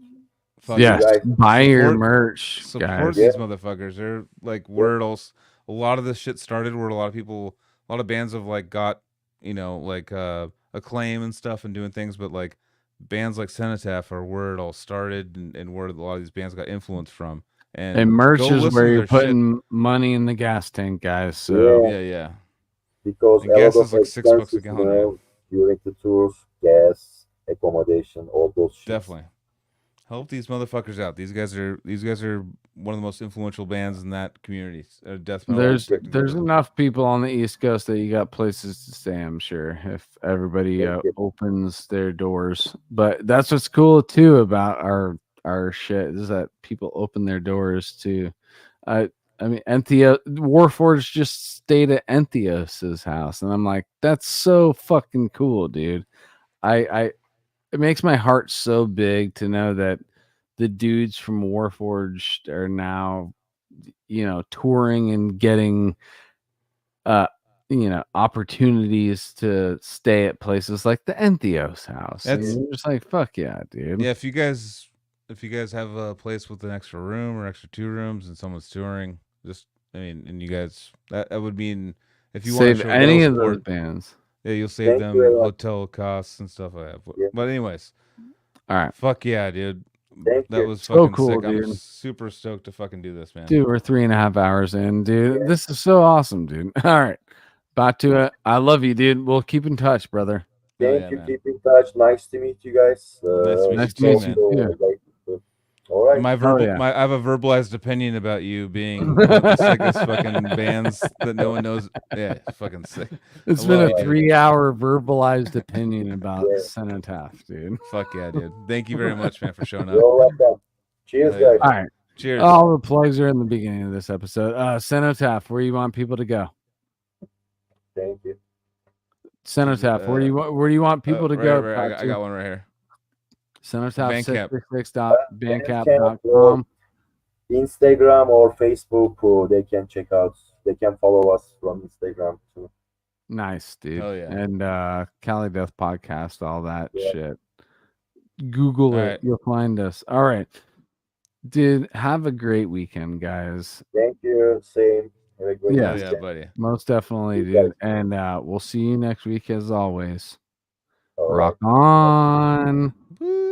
Fuck Yes, guys. buy your Support- merch, Support guys. these motherfuckers. They're like wordles. A lot of this shit started where a lot of bands have like got, like acclaim and stuff and doing things, but like bands like Cenotaph are where it all started and where a lot of these bands got influence from. And merch go is listen where to you're their shit. putting money in the gas tank, guys. So Yeah. Because And a gas lot is of like $6 a expenses, gallon, man. during the tours, gas, accommodation, all those shit. Definitely. Help these motherfuckers out. These guys are one of the most influential bands in that community. Death metal. there's technically. enough people on the East Coast that you got places to stay, I'm sure, if everybody Thank you. opens their doors. But that's what's cool too about our shit is that people open their doors to I mean, Warforged just stayed at Entheos's house, and I'm like, that's so fucking cool, dude. It makes my heart so big to know that the dudes from Warforged are now, touring and getting, opportunities to stay at places like the Entheos house. And you're just like, fuck yeah, dude. Yeah, if you guys have a place with an extra room or extra 2 rooms and someone's touring, and you guys, that would mean if you want Save to show any those of those support, bands. yeah, you'll save Thank them you very much. hotel costs and stuff like that. Yeah. But anyways, All right. fuck yeah, dude. Thank That you. was So fucking cool, sick. I'm dude. super stoked to fucking do this, man. Dude, we're 3.5 hours in, dude. Yeah. This is so awesome, dude. All right. Batu, I love you, dude. We'll keep in touch, brother. Thank yeah, you. man. Keep in touch. Nice to meet you guys. Nice to meet you too, man. All right. My yeah. I have a verbalized opinion about you being one of the sickest fucking bands that no one knows. Yeah, fucking sick. It's I been love a you, dude. 3-hour verbalized opinion about Yeah. Cenotaph, dude. Fuck yeah, dude. Thank you very much, man, for showing up. You're welcome. Cheers, Hell yeah. guys. All right. Cheers. All the plugs are in the beginning of this episode. Cenotaph, where you want people to go? Thank you. Cenotaph, where do you want people to right, go? Right, I got one right here. Cenotaph Bandcamp. 666.bandcamp.com. Instagram or Facebook, they can check out. They can follow us from Instagram too. Nice, dude. Oh, yeah. And Cali Death Podcast, all that Yeah. shit. Google All it. right. You'll find us. All right. Dude, have a great weekend, guys. Thank you. Same. Have a great Yeah. Oh, yeah, weekend. buddy. Most definitely, You guys. dude. And we'll see you next week as always. All Rock right. on. Woo.